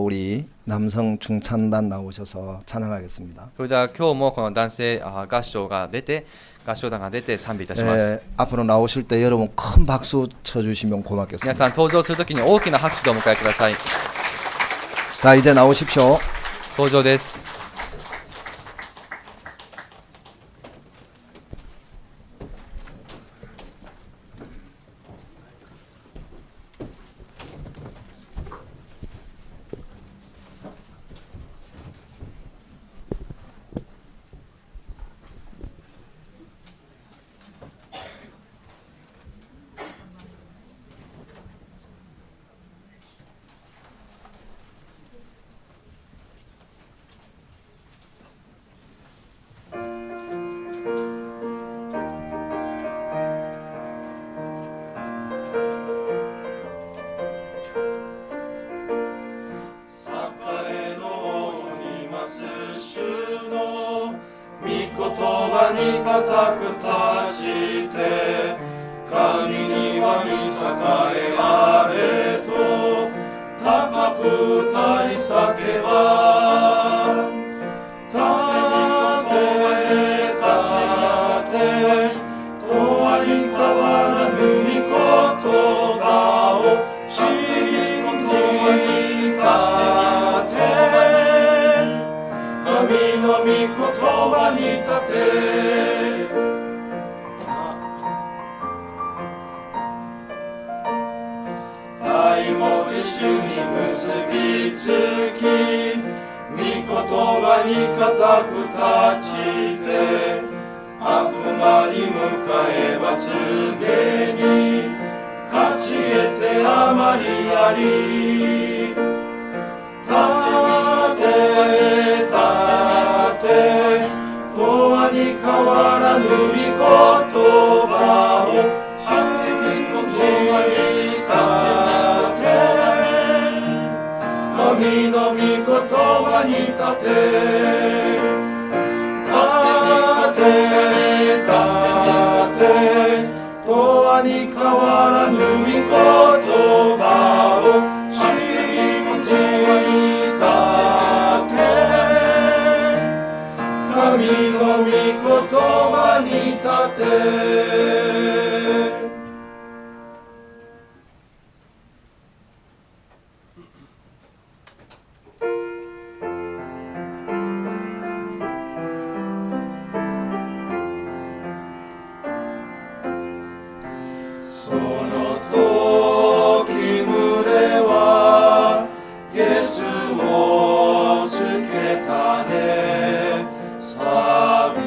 우리 남성 중창단 나오셔서 찬양하겠습니다. それでは今日もこの男性合唱が出て合唱団が出て賛美いたします。 앞으로 나오실 때 여러분 큰 박수 쳐주시면 皆 고맙겠습니다. さん登場するときに大きな拍手でお迎えください。 자, 이제 나오십시오. 登場です。 に固く立ちて神には見栄えあれと高く歌い叫ば立て立て永遠に変わらぬ御言葉を信じ立て神の御言葉に立て愛も主に結びつき御言葉に固く立ちて悪魔に向かえば常に勝ち得てあまりあり立て立て永遠に変わらぬ御言葉を信じ立て神の御言葉に立て立て立て永遠に変わらぬ御言葉を信じ立て神の御言葉に立てその時群れはイエスをつけたね錆び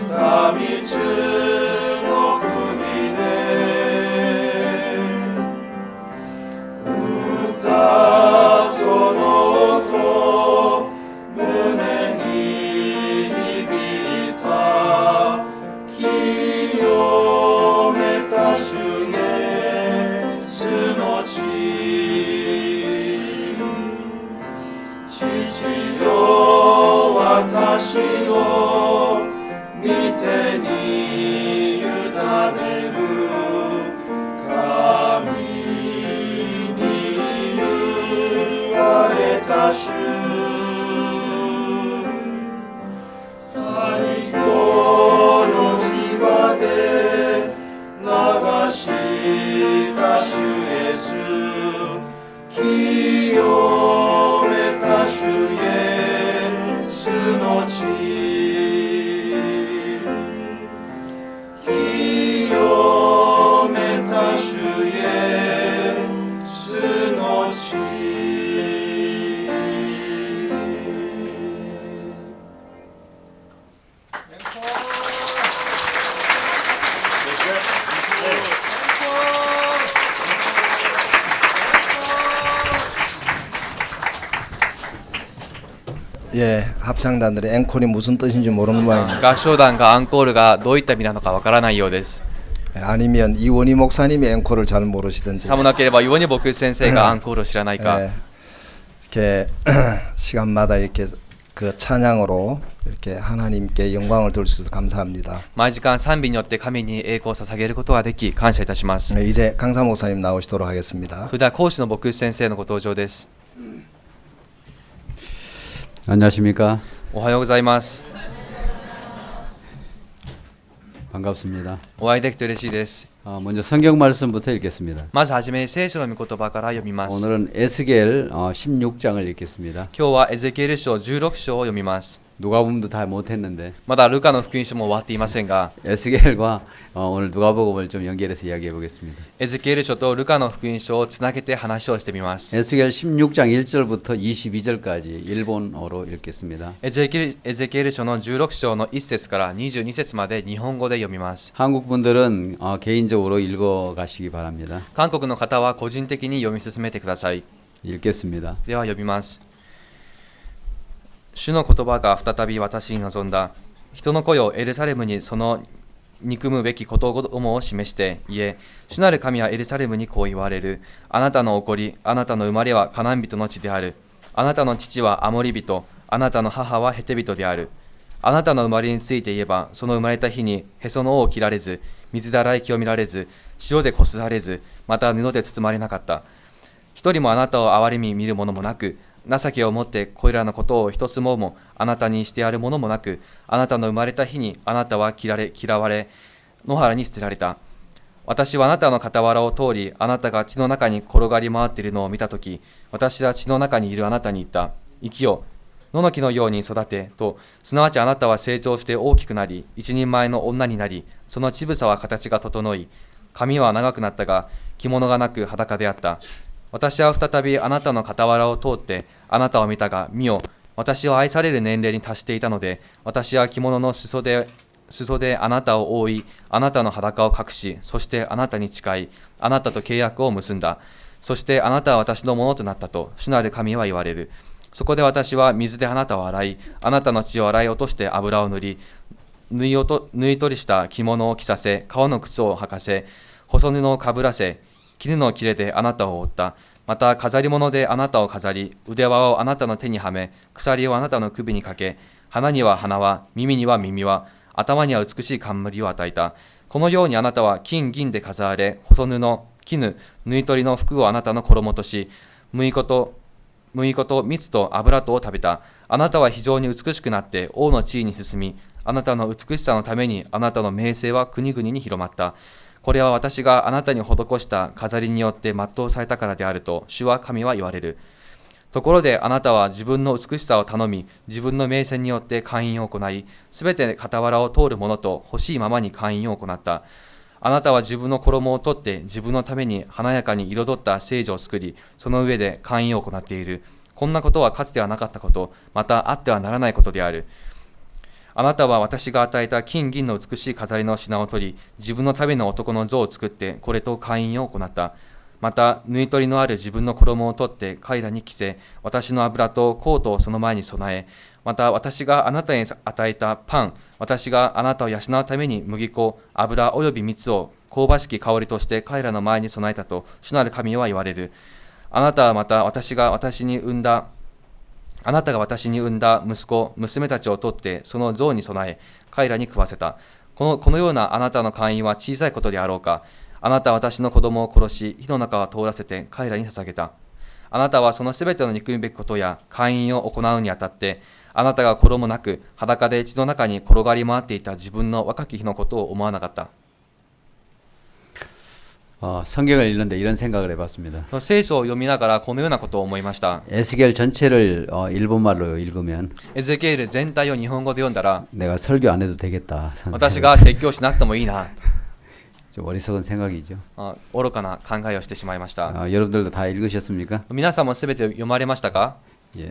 た蜜の首で歌その音胸に響いた清めた主イエスの血父よ私を御手に委ねる神に言われた主最後の地場で流した主イエス清めた主イエスの血清めた主イエスの血예, 합창단들의 앵콜이 무슨 뜻인지 모르는 모양입니다. 合唱団がアンコールがどういった意味なのかわからないようです。 아니면 이원희 목사님이 앵콜을 잘 모르시든지. さもなければイオニ牧先生がアンコールを知らないか。 예, 이렇게 시간마다 이렇게 그 찬양으로 이렇게 하나님께 영광을 돌릴 수 있어서 감사합니다. 毎時間賛美によって神に栄光を捧げることができ感謝いたします。 이제 강사 목사님 나오시도록 하겠습니다. それでは講師の牧師先生のご登場です。 안녕하십니까. おはようございます。 반갑습니다. お会いできて嬉しいです。 먼저 성경 말씀부터 읽겠습니다. まずはじめ聖書の御言葉から読みます。 오늘은 에스겔 16장을 읽겠습니다. 今日はエゼキエル書16章を読みます。 누가복음도 다 못했는데 まだルカの福音書も終わっていませんが、 에스겔과 오늘 누가복음을 좀 연결해서 이야기해 보겠습니다. エゼキエル書とルカの福音書をつなげて話をしてみます。 에스겔 16장 1절부터 22절까지 일본어로 읽겠습니다. エゼキエル書の16章の1節から22節まで日本語で読みます。 한국 분들은 개인적으로 읽어 가시기 바랍니다. 韓国の方は個人的に読み進めてください。 읽겠습니다. では読みます。主の言葉が再び私に臨んだ。人の子よエルサレムにその憎むべきことどもを示して言え、主なる神はエルサレムにこう言われる。あなたの起こり、あなたの生まれはカナン人の地である。あなたの父はアモリ人、あなたの母はヘテ人である。あなたの生まれについて言えば、その生まれた日にへその緒を切られず、水で洗い清められず、塩でこすられず、また布で包まれなかった。一人もあなたを憐れみ見る者もなく、情けをもってこれらのことを一つもあなたにしてやるものもなく、あなたの生まれた日にあなたは嫌われ、野原に捨てられた。私はあなたの傍らを通り、あなたが地の中に転がり回っているのを見たとき、私は地の中にいるあなたに言った。生きよ、野の木のように育て、と、すなわちあなたは成長して大きくなり、一人前の女になり、その乳房は形が整い、髪は長くなったが、着物がなく裸であった。私は再びあなたの傍らを通ってあなたを見たが、見よ、私は愛される年齢に達していたので、私は着物の裾であなたを覆い、あなたの裸を隠し、そしてあなたに誓い、あなたと契約を結んだ。そしてあなたは私のものとなったと、主なる神は言われる。そこで私は水であなたを洗い、あなたの血を洗い落として油を塗り、縫い取りした着物を着させ、革の靴を履かせ、細布をかぶらせ、絹の切れであなたを覆った。また飾り物であなたを飾り、腕輪をあなたの手にはめ、鎖をあなたの首にかけ、鼻には鼻輪、耳には耳輪、頭には美しい冠を与えた。このようにあなたは金銀で飾られ、細布、絹、縫い取りの服をあなたの衣とし、麦粉と蜜と油とを食べた。あなたは非常に美しくなって王の地位に進み、あなたの美しさのためにあなたの名声は国々に広まった。これは私があなたに施した飾りによって全うされたからであると、主は神は言われる。ところであなたは自分の美しさを頼み、自分の名声によって会員を行い、すべて傍らを通る者と欲しいままに会員を行った。あなたは自分の衣を取って自分のために華やかに彩った聖女を作り、その上で会員を行っている。こんなことはかつてはなかったこと、またあってはならないことである。あなたは私が与えた金銀の美しい飾りの品を取り、自分のための男の像を作って、これと会員を行った。また、縫い取りのある自分の衣を取って彼らに着せ、私の油とコートをその前に備え、また私があなたに与えたパン、私があなたを養うために麦粉、油および蜜を香ばしき香りとして彼らの前に備えたと、主なる神は言われる。あなたはまたあなたが私に産んだ息子、娘たちを取ってその像に備え、彼らに食わせた。このようなあなたの会員は小さいことであろうか。あなたは私の子供を殺し、火の中を通らせて彼らに捧げた。あなたはそのすべての憎むべきことや会員を行うにあたって、あなたが衣なく裸で血の中に転がり回っていた自分の若き日のことを思わなかった。 성경을 읽는데 이런 생각을 해봤습니다. 聖書を読みながらこのようなことを思いました。 에스겔 전체를 일본말로 읽으면 エゼキエル全体を日本語で読んだら、 내가 설교 안 해도 되겠다. 私が説教しなくてもいいな、 좀 어리석은 생각이죠. 愚かな考えをしてしまいました。 여러분들도 다 읽으셨습니까? 皆さんもすべて読まれましたか？ 예.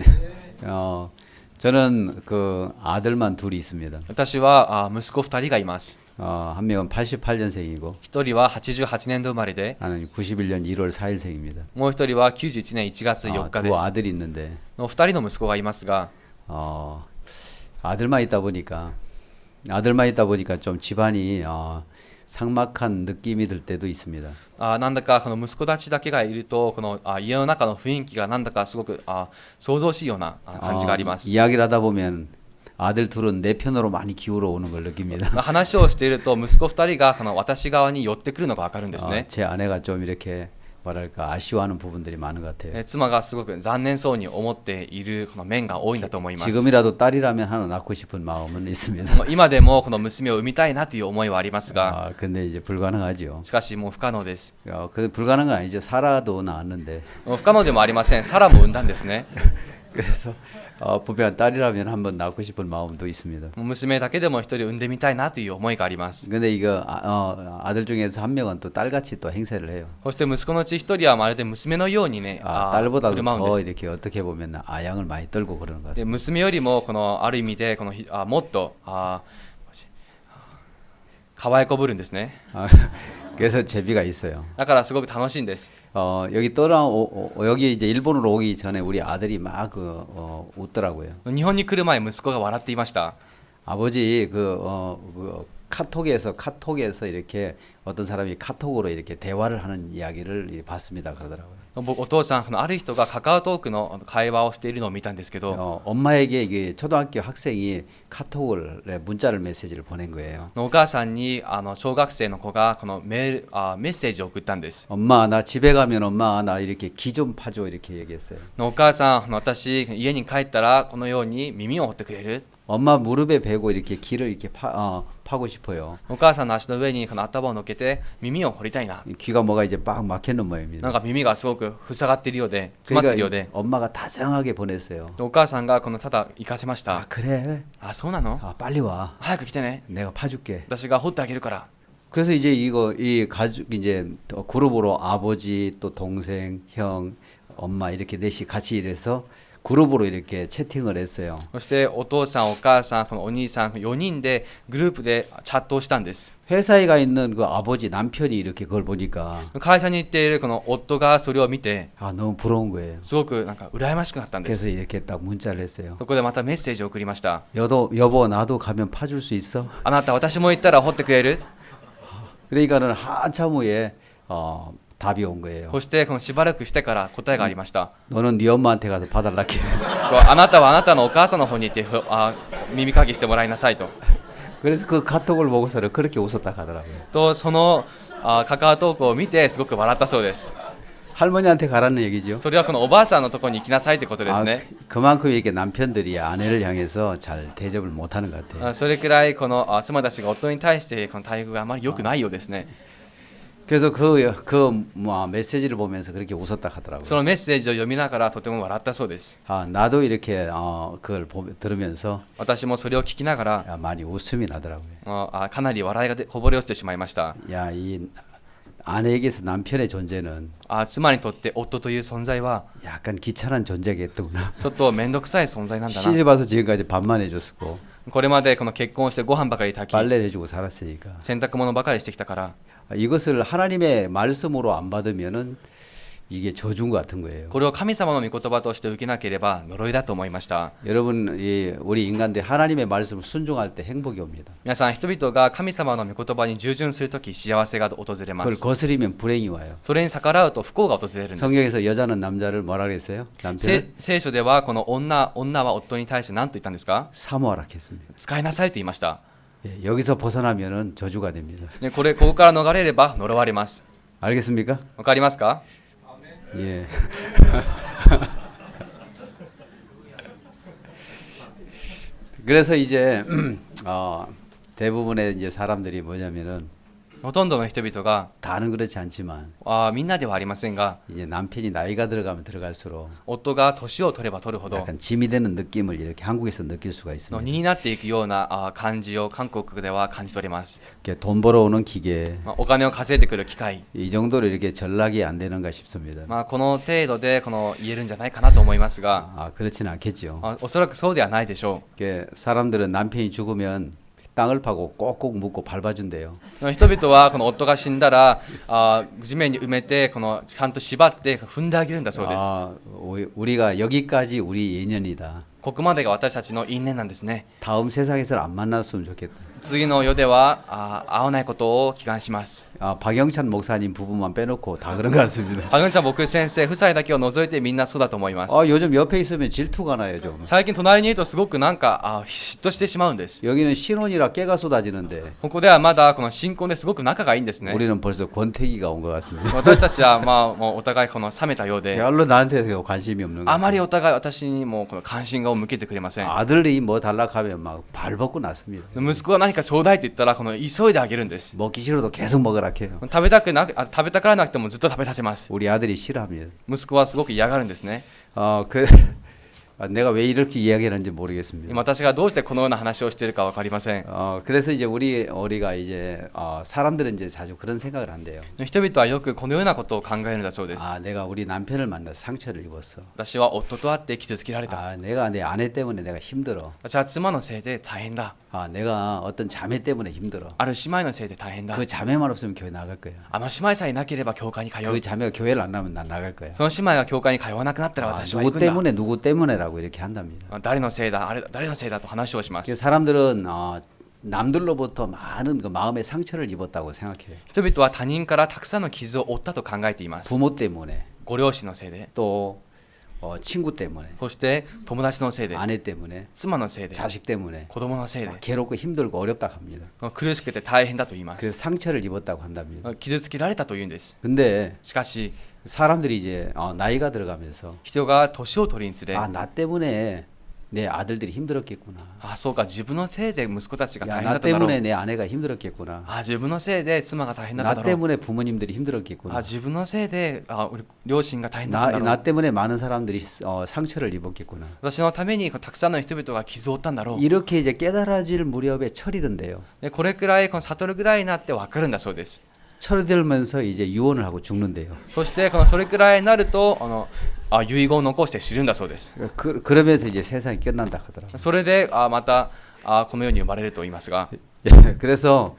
저는 그 아들만 둘이 있습니다. 私は息子2人がいます。 한 명은 88년생이고 1人は88年度生まれで、 나는 91년 1월 4일생입니다. もう1人は91年1月4日で 두 す。 아들이 있는데 の2人の息子がいますが、 아들만 있다 보니까 좀 집안이 삭막한 느낌이 들 때도 있습니다. なんだかこの息子たちだけがいると、この家の中の雰囲気がなんだかすごく想像しいような感じがあります。 이야기를 하다 보면 아들 둘은 내 편으로 많이 기울어 오는 걸 느낍니다. 話をしていると息子2人がこの私側に寄ってくるのがわかるんですね。 제 아내가 좀 이렇게 뭐랄까 아쉬워하는 부분들이 많은 것 같아요. 妻がすごく残念そうに思っているこの面が多いんだと思います。 지금이라도 딸이라면 하나 낳고 싶은 마음은 있습니다. もう今でもこの娘を産みたいなという思いはありますが、 근데 이제 불가능하죠. しかしもう不可能です。 그 불가능은 아니죠. 사라도 낳았는데. もう不可能でもありません。サラも産んだんですね。 그래서 분명 딸이라면 한번 낳고 싶은 마음도 있습니다. もう娘だけでも一人産んでみたいなという思いがあります。 근데 이거 아들 중에서 한 명은 또 딸같이 또 행세를 해요. そして息子のうち一人はまるで娘のようにね、 딸보다도 振る舞うん 더 です。 이렇게 어떻게 보면 아양을 많이 떨고 그러는 것 で 같습니다. 娘よりもこのある意味でこのもっと可愛いこぶるんですね。 그래서 재미가 있어요. だからすごく楽しいんです。 여기 여기 이제 일본으로 오기 전에 우리 아들이 막 웃더라고요. 日本に来る前息子が笑っていました。 아버지 카톡에서 이렇게 어떤 사람이 카톡으로 이렇게 대화를 하는 이야기를 봤습니다 그러더라고요. お父さんある人がカカオトークの会話をしているのを見たんですけど、 엄마에게 이게 초등학교 학생이 카톡을 문자를 메시지를 보낸 거예요. お母さんに小学生の子がこのメッセージを送ったんです。 엄마 나 집에 가면 엄마 나 이렇게 귀 좀 파줘 이렇게 얘기했어요. お母さん私家に帰ったらこのように耳を折ってくれる。 엄마 무릎에 베고 이렇게 귀를 이렇게 파고 싶어요. お母さんの足の上にこの頭を乗っけて耳を掘りたいな。 귀가 뭐가 이제 막 막혀있는 모양입니다. なんか耳がすごく塞がっているようで詰まっているようで、 엄마가 다정하게 보냈어요. お母さんがこのただ行かせまし 아 た。 그래? あ、そうなの？ 빨리 와. 早く来てね。 내가 파줄게. 私が掘ってあげるから。 그래서 이제 이 가족 이제 그룹으로 아버지 또 동생, 형, 엄마 이렇게 넷이 같이 일해서 그룹으로 이렇게 채팅을 했어요. そしてお父さんお母さんこのお兄さん4人でグループでチャットをしたんです。 회사에 가 있는 그 아버지 남편이 이렇게 그걸 보니까 会社に行っているこの夫がそれを見て 너무 부러운 거예요. すごくなんか羨ましくなったんで 그래서 す。 이렇게 딱 문자를 했어요. そこでまたメッセージを送りました。 여보 나도 가면 파줄 수 있어? あなた私も行ったら掘ってくれる？ 그러니까는 한참 후에 답이 온 거예요. そしてこのしばらくしてから答えがありました。 너는 네 엄마한테 가서 봐달라게. あなたはあなたのお母さんの方に行って耳かきしてもらいなさいと。 그래서 그 카톡을 보고서는 그렇게 웃었다 하더라고요. とそのカカオトークを見てすごく笑ったそうです。 할머니한테 가라는 얘기죠. それはこのおばあさんのところに行きなさいということですね。 그만큼 이렇게 남편들이 아내를 향해서 잘 대접을 못하는 것 같아요. それくらいこの妻たちが夫に対してこの待遇があまり良くないようですね。 그래서 메시지를 보면서 그렇게 웃었다 하더라고요. そのメッセージを読みながらとても笑ったそうです。 나도 이렇게 그걸 들으면서 私もそれを聞きながら 많이 웃음이 나더라고요. かなり笑いがこぼれ落ちてしまいました。 이 아내에게서 남편의 존재는 妻にとって夫という存在は 약간 귀찮은 존재겠구나. ちょっと面倒くさい存在なんだな。 시집 와서 지금까지 밥만 해줬고 これまでこの結婚してご飯ばかり炊き 빨래를 해주고 살았으니까 洗濯物ばかりしてきたから 이것을 하나님의 말씀으로 안 받으면은 이게 저주인 것 같은 거예요. これを神様の御言葉として受けなければ呪いだと思いました。 여러분, 우리 인간들 하나님의 말씀을 순종할 때 행복이 옵니다. 皆さん人々が神様の御言葉に従順するとき幸せが訪れま 그걸 す。 거스리면 불행이 와요. それに逆らうと不幸が訪れるんです。 성경에서 여자는 남자를 뭐라 그랬어요? 남편은 聖書ではこの女は夫に対して何と言ったんですか？ 사모하라 했습니다. 使いなさいと言いました。 여기서 벗어나면은 저주가 됩니다. ここから逃れれば呪われます。 알겠습니까? わかりますか？ 예. 그래서 이제 대부분의 이제 사람들이 뭐냐면은 ほとんどの人々が 다는 그렇지 않지만 みんなではありませんが 이제 남편이 나이가 들어가면 들어갈수록 夫が年を取れば取るほど 약간 짐이 되는 느낌을 이렇게 한국에서 느낄 수가 荷 있습니다. になっていくような感じを韓国では感じ取れます。 이렇게 돈 벌어오는 기계 お金を稼いでくる機会、 이 정도로 이렇게 전락이 안 되는가 싶습니다. この程度で言えるんじゃないかなと思いますが、 그렇지는 않겠죠. おそらくそうではないでしょ 이렇게 사람들은 남편이 죽으면 땅을 파고 꼭꼭 묻고 밟아준대요. う。人々はこの夫が死んだら地面に埋めてちゃんと縛って踏んであげるんだそうです。 우리가 여기까지 우리 예년이다. ここまでが私たちの因縁なんですね。 다음 세상에서는 안 만났으면 좋겠다. 次の世では会わないことを祈願します。 박영찬 목사님 부부만 빼놓고 다 그런 것 같습니다. 박은찬 목회先生夫妻だけを除いてみんなそうだと思います。 요즘 옆에 있으면 질투가 나요 좀. 最近隣にいるとすごくなんか嫉妬してしまうんです。 여기는 신혼이라 깨가 쏟아지는데 ここではまだこの新婚ですごく仲がいいんですね。 우리는 벌써 권태기가 온 것 같습니다. 私たちはもうお互いこの冷めたようで 별로 나한테 관심이 없는 거. あまりお互い私にもこの関心を向けてくれません。 아들이 뭐 달락하면 막 발벗고 났습니다. 息子が何かちょうだいって言ったらこの急いであげるんです。 먹기 싫어도 계속 먹으라 해요. 食べたからなくてもずっと食べさせます。 우리 아들이 싫어합니다. 息子はすごく嫌がるんですね。 내가 왜 이렇게 이야기하는지 모르겠습니다. 今私がどうしてこのような話をしているか分かりません。 그래서 이제 우리가 이제 사람들은 이제 자주 그런 생각을 한대요. 人々はよくこのようなことを考えるんだそうです。 내가 우리 남편을 만나서 상처를 입었어. 私は夫と会って傷つけられた。 내가 내 아내 때문에 내가 힘들어. 私は妻のせいで大変だ。 내가 어떤 자매 때문에 힘들어. ある姉妹のせいで大変だ。 그 자매만 없으면 교회 나갈 거야. あの姉妹さえいなければ教会に通 그 う。 자매가 교회를 안 나면 난 나갈 거야. その姉妹が教会に通わなくなったら私は行 누구 くんだ。 때문에 누구 때문에라고 이렇게 한답니다. 誰のせいだ、誰のせいだと話をしま 그래서 す。 사람들은 남들로부터 많은 그 마음의 상처를 입었다고 생각해요. 人々は他人からたくさんの傷を負ったと考えています。 부모 때문에 ご両親のせいで、 또 친구 때문에 そして友達のせいで、 아내 때문에 妻のせいで、 자식 때문에 子供のせいで、 괴롭고 힘들고 어렵다 합니다. 苦しくて大変だと言いま 그 す。 상처를 입었다고 한답니다. 傷つけられたと言うんです。 근데 しかし 사람들이 이제 나이가 들어가면서 人が年を取りにつれ、 나 때문에 내 아들들이 힘들었겠구나. そうか、自分のせいで息子たちが大変 나 だっただろう。 때문에 내 아내가 힘들었겠구나. 自分のせいで妻が大変だった 나 だろう。 때문에 부모님들이 힘들었겠구나. 自分のせいで우리両親が大変だっただろう。 나 때문에 많은 사람들이 상처를 입었겠구나. 私のためにたくさんの人々が傷を負ったんだろう。 이렇게 이제 깨달아질 무렵에 철이 든대요. でこれくらいこの悟るぐらいになって分かるんだそうです。 철이 들면서 이제 유언을 하고 죽는데요. そしてそれくらいになると遺言を残して死ぬんだそうです。 그러면서 이제 세상이 끝난다 하더라고요. それでまたこの世に生まれると言いますが、 그래서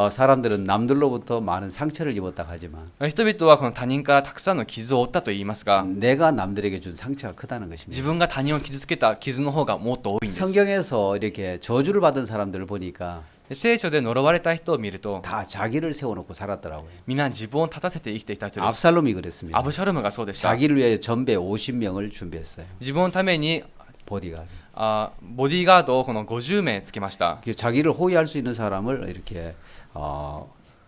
사람들은 남들로부터 많은 상처를 입었다 하지만 人々はこの他人からたくさんの傷を負ったと言いますが、 내가 남들에게 준 상처가 크다는 自 것입니다. 分が他人を傷つけた傷の方がもっと多いんです。 성경에서 이렇게 저주를 받은 사람들을 보니까 聖書で呪われた人を見ると 다 자기를 세워놓고 살았더라고요. みんな自分を立たせて生きていた人です。 압살롬이 그랬습니다. アブシャロムがそうでした。 자기를 위해 전배 50명을 준비했어요. 自分のために 보디가드. ボディーガードをこの50名つけました。 자기를 호위할 수 있는 사람을 이렇게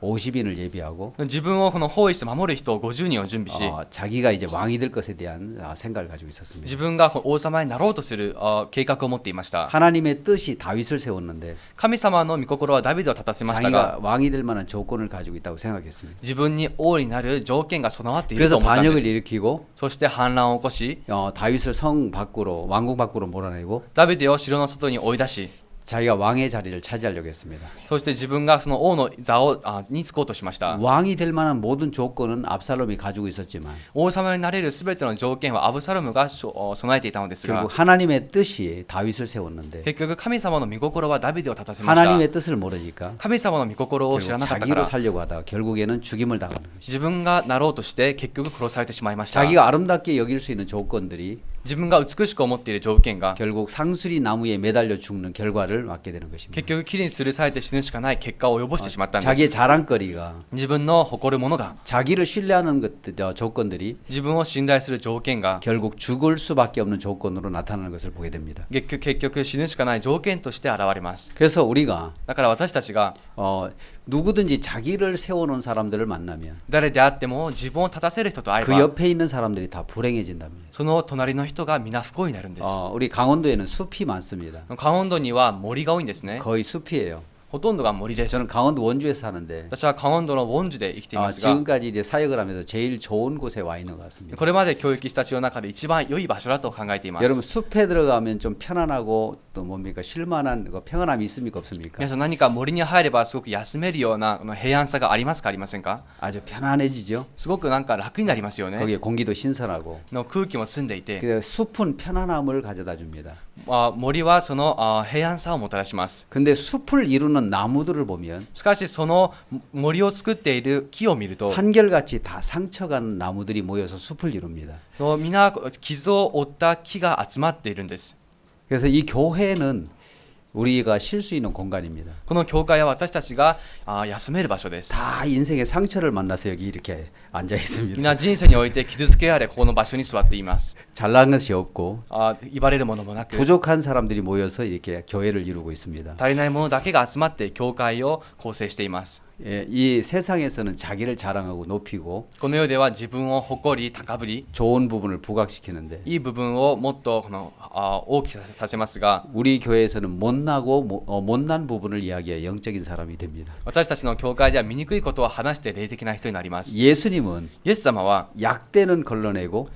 50인을 예비하고 自分をこの包囲して守る人を50人を準備し、 자기가 이제 왕이 될 것에 대한 생각을 가지고 있었습니다. 自分がこの王様になろうとする計画を持っていました。 하나님의 뜻이 다윗을 세웠는데 神様の御心はダビデを立たせましたが、 자기가 왕이 될 만한 조건을 가지고 있다고 생각했습니다. 自分に王になる条件が備わっていると 그래서 思ったんで 반역을 す。 일으키고 そして反乱を起こし、 다윗을 성 밖으로 왕궁 밖으로 몰아내고 ダビデを城の外に追い出し、 자기가 왕의 자리를 차지하려고 했습니다. そして自分がその王の座をに就こうとしました。 왕이 될 만한 모든 조건은 압살롬이 가지고 있었지만 王様になれるすべての条件はアブサロムが備えていたのですが、 결국 하나님의 뜻이 다윗을 세웠는데 結局神様の御心はダビデを立たせました。 하나님의 뜻을 모르니까 神様の御心を知ら 결국 なかったか 자기로 ら 살려고 하다가 결국에는 죽임을 당하는 것이죠. 自分がなろうとして結局殺されてしまいました。 자기가 아름답게 여길 수 있는 조건들이 自分が美しく思っている条件が 결국 상수리 나무에 매달려 죽는 결과를 맞게 되는 것입니다. 結局木に吊るされて死ぬしかない結果を及ぼしてしまったんで 자기의 す。 자랑거리가 自分の誇るものが、 자기를 신뢰하는 것들 조건들이 自分を信頼する条件が 결국 죽을 수밖에 없는 조건으로 나타나는 것을 보게 됩니다. 結局死ぬしかない条件として現れます。 그래서 우리가 だから私たちが 누구든지 자기를 세워놓은 사람들을 만나면 誰であっても自分を立たせる人と会え 그 ば 옆에 있는 사람들이 다 불행해진답니다. その隣の人が皆不幸になるんです。 우리 강원도에는 숲이 많습니다. 강원도には森が多いんですね。 거의 숲이에요. ほとんどが森です。 저는 강원도 원주에서 사는데 私は강원도のウォンジュで生きていますが、 지금까지 이제 사역을 하면서 제일 좋은 곳에 와 있는 것 같습니다. これまで教育した地の中で一番良い場所だと考えていま 여러분 す。 숲에 들어가면 좀 편안하고 또 뭡니까 쉴만한 평안함이 있습니까 없습니까? 皆さん何か森に入ればすごく休めるような平安さがありますかありませんか？ 아주 편안해지죠. すごくなんか楽になりますよね。 거기에 공기도 신선하고 の空気も澄んでいて、 그 숲은 편안함을 가져다 줍니다. 森はその平安さをもたらします。 근데 숲을 이루는 나무들을 보면 しかしその森を作っている木を見ると、 한결같이 다 상처간 나무들이 모여서 숲을 이룹니다. 皆傷を負った木が集まっているんです。 그래서 이 교회는 우리가 쉴 수 있는 공간입니다. この教会は私たちが休める場所です。 다 인생의 상처를 만나서 여기 이렇게 앉아 みん 있습니다. な人生において傷つけられここの場所に座っています。 잘난 것이 없고 言われるものもなく 부족한 사람들이 모여서 이렇게 교회를 이루고 있습니다. 足りないものだけが集まって教会を構成しています。 예, 이 세상에서는 자기를 자랑하고 높이고 この世では自分を誇り高ぶり 좋은 부분을 부각시키는데 いい部分をもっと大きくさせますが 우리 교회에서는 못나고 못난 부분을 이야기해 영적인 사람이 됩니다. 私たちの教会では醜いことを話して霊的な人になります。 예수님은 イエス様は 약대는 걸러내고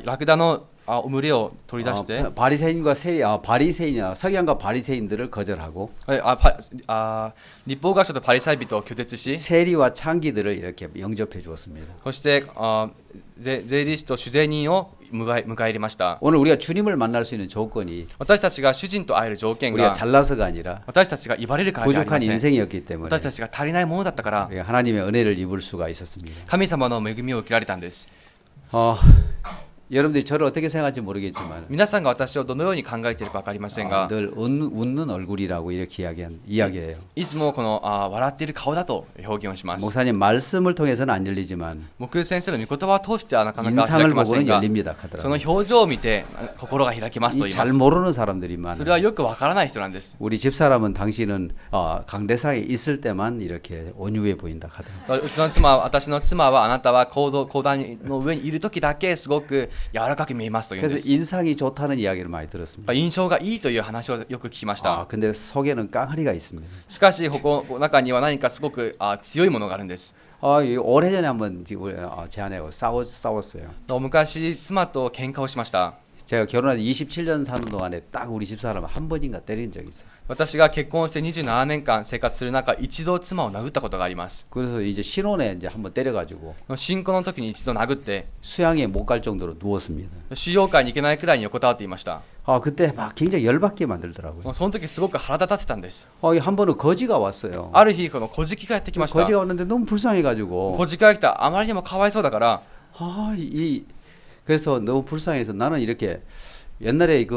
ラクダの群れを取り出して 바리새인과 서기관과 바리새인들을 거절하고 立法学者とパリサイ人を拒絶し 세리와 창기들을 이렇게 영접해 주었습니다. そして税理士と主税人を迎え入れました。 오늘 우리가 주님을 만날 수 있는 조건이 私たちが主人と会える条件 우리가 が 잘나서가 아니라 私たちが言われるからではありま 부족한 せん。 인생이었기 때문에 私たちが足りないものだったから 우리가 하나님의 은혜를 입을 수가 있었습니다. 神様の恵みを受けられたんです。 여러분들이 저를 어떻게 생각할지 모르겠지만 皆さんが私をどのように考えているか分かりませんが 늘 웃는 얼굴이라고 이렇게 이야기해요. いつもこの笑っている顔だと表現をします。 목사님 말씀을 통해서는 안 열리지만 木先生の御言葉を通してはなかなか開 인상을 けません 보고는 が 열립니다 その 하더라고요. 表情を見て心が開けますと言いま 잘 す。 모르는 사람들이 そ 많아요. れはよく分からない人なんです。 우리 집사람은 당신은 강대상에 있을 때만 이렇게 온유해 보인다 하더라고요. うちの妻私の妻はあなたは講談の上にいる時だけすごく柔らかく見えますと言うんで 그래서 す。 인상이 좋다는 이야기를 많이 들었습니다. 印象がいいという話をよく聞きました。 근데 속에는 깡아리가 있습니다. しかしここ中には何かすごく強いものがあるんです。 오래전에 한번 제 아내하고 싸웠어요. 昔妻と喧嘩をしました。 제가 결혼해서 27년 사는 동안에 딱 우리 집사람을 한 번인가 때린 적이 있어요. 私が結婚して27年間生活する中、一度妻を殴ったことがあります。 그래서 이제 신혼에 이제 한번 때려가지고 新婚の時に一度殴って 수양에 못 갈 정도로 누웠습니다. 修行会に行けないくらいに横たわっていました。 그때 막 굉장히 열받게 만들더라고요. その時すごく腹立ててたんです。 한 번은 거지가 왔어요. ある日この小じきがやってきました。 거지가 왔는데 너무 불쌍해가지고 小じきが来たあまりにもかわいそうだから 그래서 너무 불쌍해서 나는 이렇게 옛날에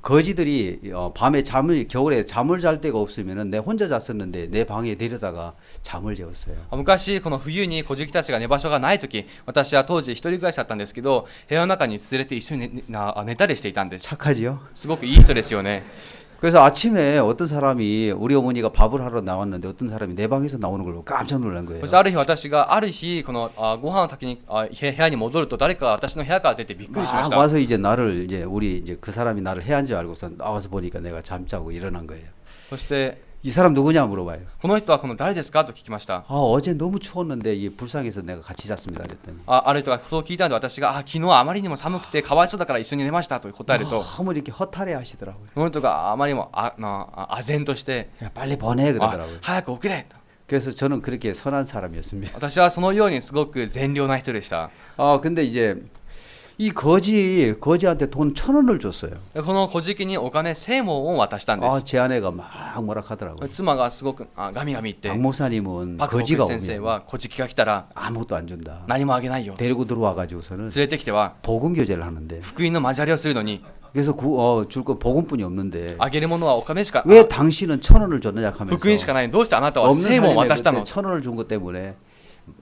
거지들이 밤에 겨울에 잠을 잘 데가 없으면은 내 혼자 잤었는데 내 방에 데려다가 잠을 재웠어요. 昔この冬に小じきたちが寝場所がない時、私は当時一人暮らしだったんですけど、部屋の中に連れて一緒に寝たりしていたんです。 착하지요? すごくいい人ですよね。 그래서 아침에 어떤 사람이 우리 어머니가 밥을 하러 나왔는데 어떤 사람이 내 방에서 나오는 걸 보고 깜짝 놀란 거예요. そしてある日私がある日このご飯を炊きに部屋に戻ると誰かが私の部屋から出てびっくりしまし 막 た。 와서 이제 그 사람이 나를 해한 줄 알고서 나와서 보니까 내가 잠자고 일어난 거예요. そして 이 사람 누구냐 물어봐요. この人はこの誰ですかと聞きました。 어제 너무 추웠는데 이게 불쌍해서 내가 같이 잤습니다 그랬더니 ある人がそう聞いたので私が昨日あまりにも寒くてかわいそうだから一緒に寝ましたと答えると 너무 이렇게 허탈해 하시더라고요. その人があまりにも唖然として 야, 빨리 보내 그러더라고요. 早く送れと 그래서 저는 그렇게 선한 사람이었습니다. 私はそのようにすごく善良な人でした。 근데 이제 이 거지한테 돈 1,000원을 줬어요. この小じきにお金1000文を渡したんです。 제 아내가 막 뭐라 하더라고요. 妻がすごくガミガミ言って 박 목사님은 パクホク 거지가 先生 오면 は小じきが来たら 아무것도 안 준다. 何もあげないよ。 데리고 들어와가지고서는 連れてきては 복음 교제를 하는데 福音の交わりをするのに 그래서 줄 건 복음뿐이 없는데 あげるものはお金しか 왜 당신은 1,000원을 줬느냐 하면서 福音しかない。どうしてあなたは 없는 1000文を 사람이 渡したの 1,000원을 준 것 때문에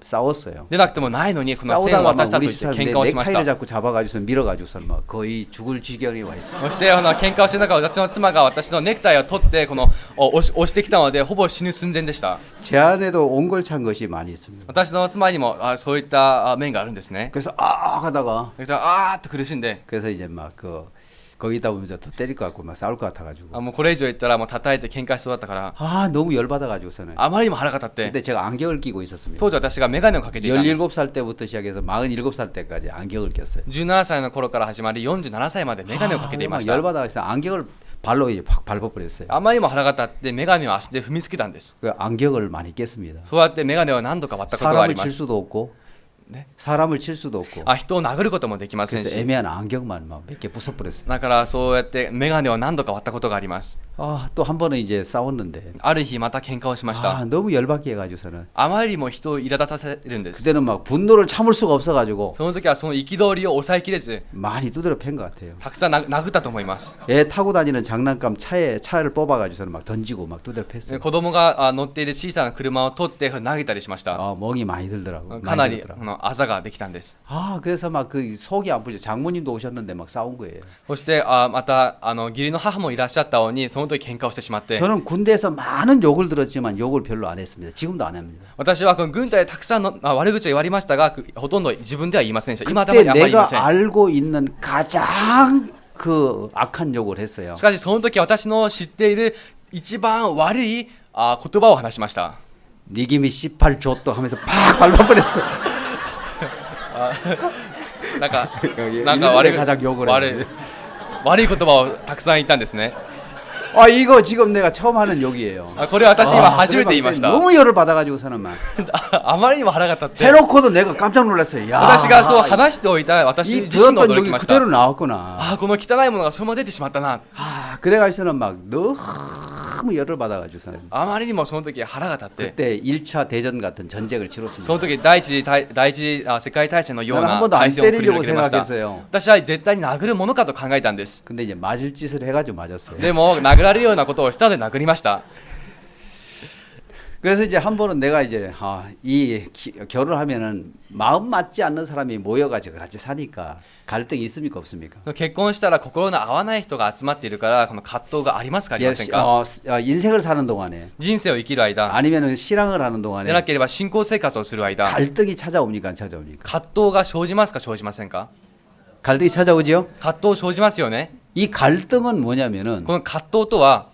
싸웠어요. でなくてもないのにこの1000を 싸우다가 渡した 막 と 우리 言って 집사람 喧嘩をしまし 넥타이를 た。 잡고 잡아가지고서 밀어가지고서 막 거의 죽을 지경에 와 있어요. そして喧嘩をしてる中私の妻が私のネクタイを取ってこの押してきたのでほぼ死ぬ寸前でした。 제 안에도 옹골찬 것이 많이 있습니다. 私の妻にもそういった面があるんですね。 그래서 하다가 そしてと苦しんで 그래서 이제 막 거기다 보면 더 때릴 것 같고 막 싸울 것 같아가지고 もうこれ以上言ったらもう叩いて喧嘩しそうだったから 너무 열받아가지고서는 あまりにも腹が立って 근데 제가 안경을 끼고 있었습니다. 当時私が眼鏡をかけていたんです。 17살 때부터 시작해서 47살 때까지 안경을 꼈어요. 17歳の頃から始まり47歳まで眼鏡をかけていま 막 した。 열받아서 안경을 발로 이제 확 밟아버렸어요. あまりにも腹が立って眼鏡を足で踏みつけたんです。 그 안경을 많이 깼습니다. そうやって眼鏡を何度か割ったことがあり 사람을 ま 칠 す。 수도 없고 ね 사람을 칠 수도 없고 人を殴ることもできません 그래서 し 애매한 안경만 막 몇 개 부숴버렸어요. だからそうやってメガネを何度か割ったことがあります 또 한 번은 이제 싸웠는데 ある日また喧嘩をしました 너무 열받게 해가지고서는 あまりにも人を苛立たせるんです 그때는 막 분노를 참을 수가 없어가지고 その時はその憤りを抑えきれず 많이 두드려 팬 것 같아요. たくさん殴ったと思います 애 타고 다니는 장난감 차를 뽑아가지고서는 막 던지고 막 두드려 팼어요. 子供が乗っている小さな車を取って投げたりしました 멍이 많이 들더라고. かな 많이 り 들더라고. あざができたんです 그래서 막 그 속이 안 풀려. 장모님도 오셨는데 막 싸운 거예요. そしてまた義理の母もいらっしゃったのにその時喧嘩をしてしまって 저는 군대에서 많은 욕을 들었지만 욕을 별로 안 했습니다. 지금도 안 합니다. 私はこの軍隊でたくさんの悪口を言われましたがほとんど自分では言いませんでした今でも 그때 やっぱり言いませ 내가 ん 알고 있는 가장 그 악한 욕을 했어요. しかしその時私の知っている一番悪い言葉を話しました 니김이 씨팔 줬또 하면서 팍 밟아버렸어. なんか 여기 なんか悪い 일본에 가장 욕을 悪い 했는데. 悪い言葉をたくさん言ったんですね 이거 지금 내가 처음 하는 욕이에요. これは私今初めて言いました 너무 열을 받아가지고서는 막 あまりにも腹が立って 해놓고도 내가 깜짝 놀랐어요. 야, 私がそう話しておいた私 이 自身が 들었던 驚き 욕이 ました 그대로 나왔구나. この汚いものがそのまま出てしまったな 그래가지고서는 막 너무 열을 받아가지고서는 あまりにもその時腹が立って 그때 1차 대전 같은 전쟁을 そ 치렀습니다. の時第一次世界大戦のよう 나는 な 한 번도 안 大戦を繰り 때리려고 広げました 생각했어요. 私は絶対に殴るものかと考えたんです 근데 이제 맞을 짓을 해가지고 맞았어요. でも殴られるようなことをしたので殴りました 그래서 이제 한 번은 내가 이제 결혼하면은 마음 맞지 않는 사람이 모여가지고 같이 사니까 갈등이 있습니까 없습니까? 結婚したら心の合わない人が集まっているからこの葛藤がありますかありませんか 인생을 사는 동안에 人生を生きる間 아니면은 신앙을 하는 で 동안에 なければ信仰生活をする間 갈등이 찾아옵니까 안 찾아옵니까? 葛藤が生じますか生じませんか 갈등이 찾아오지요? 葛藤生じますよね 이 갈등은 뭐냐면은 この葛藤とは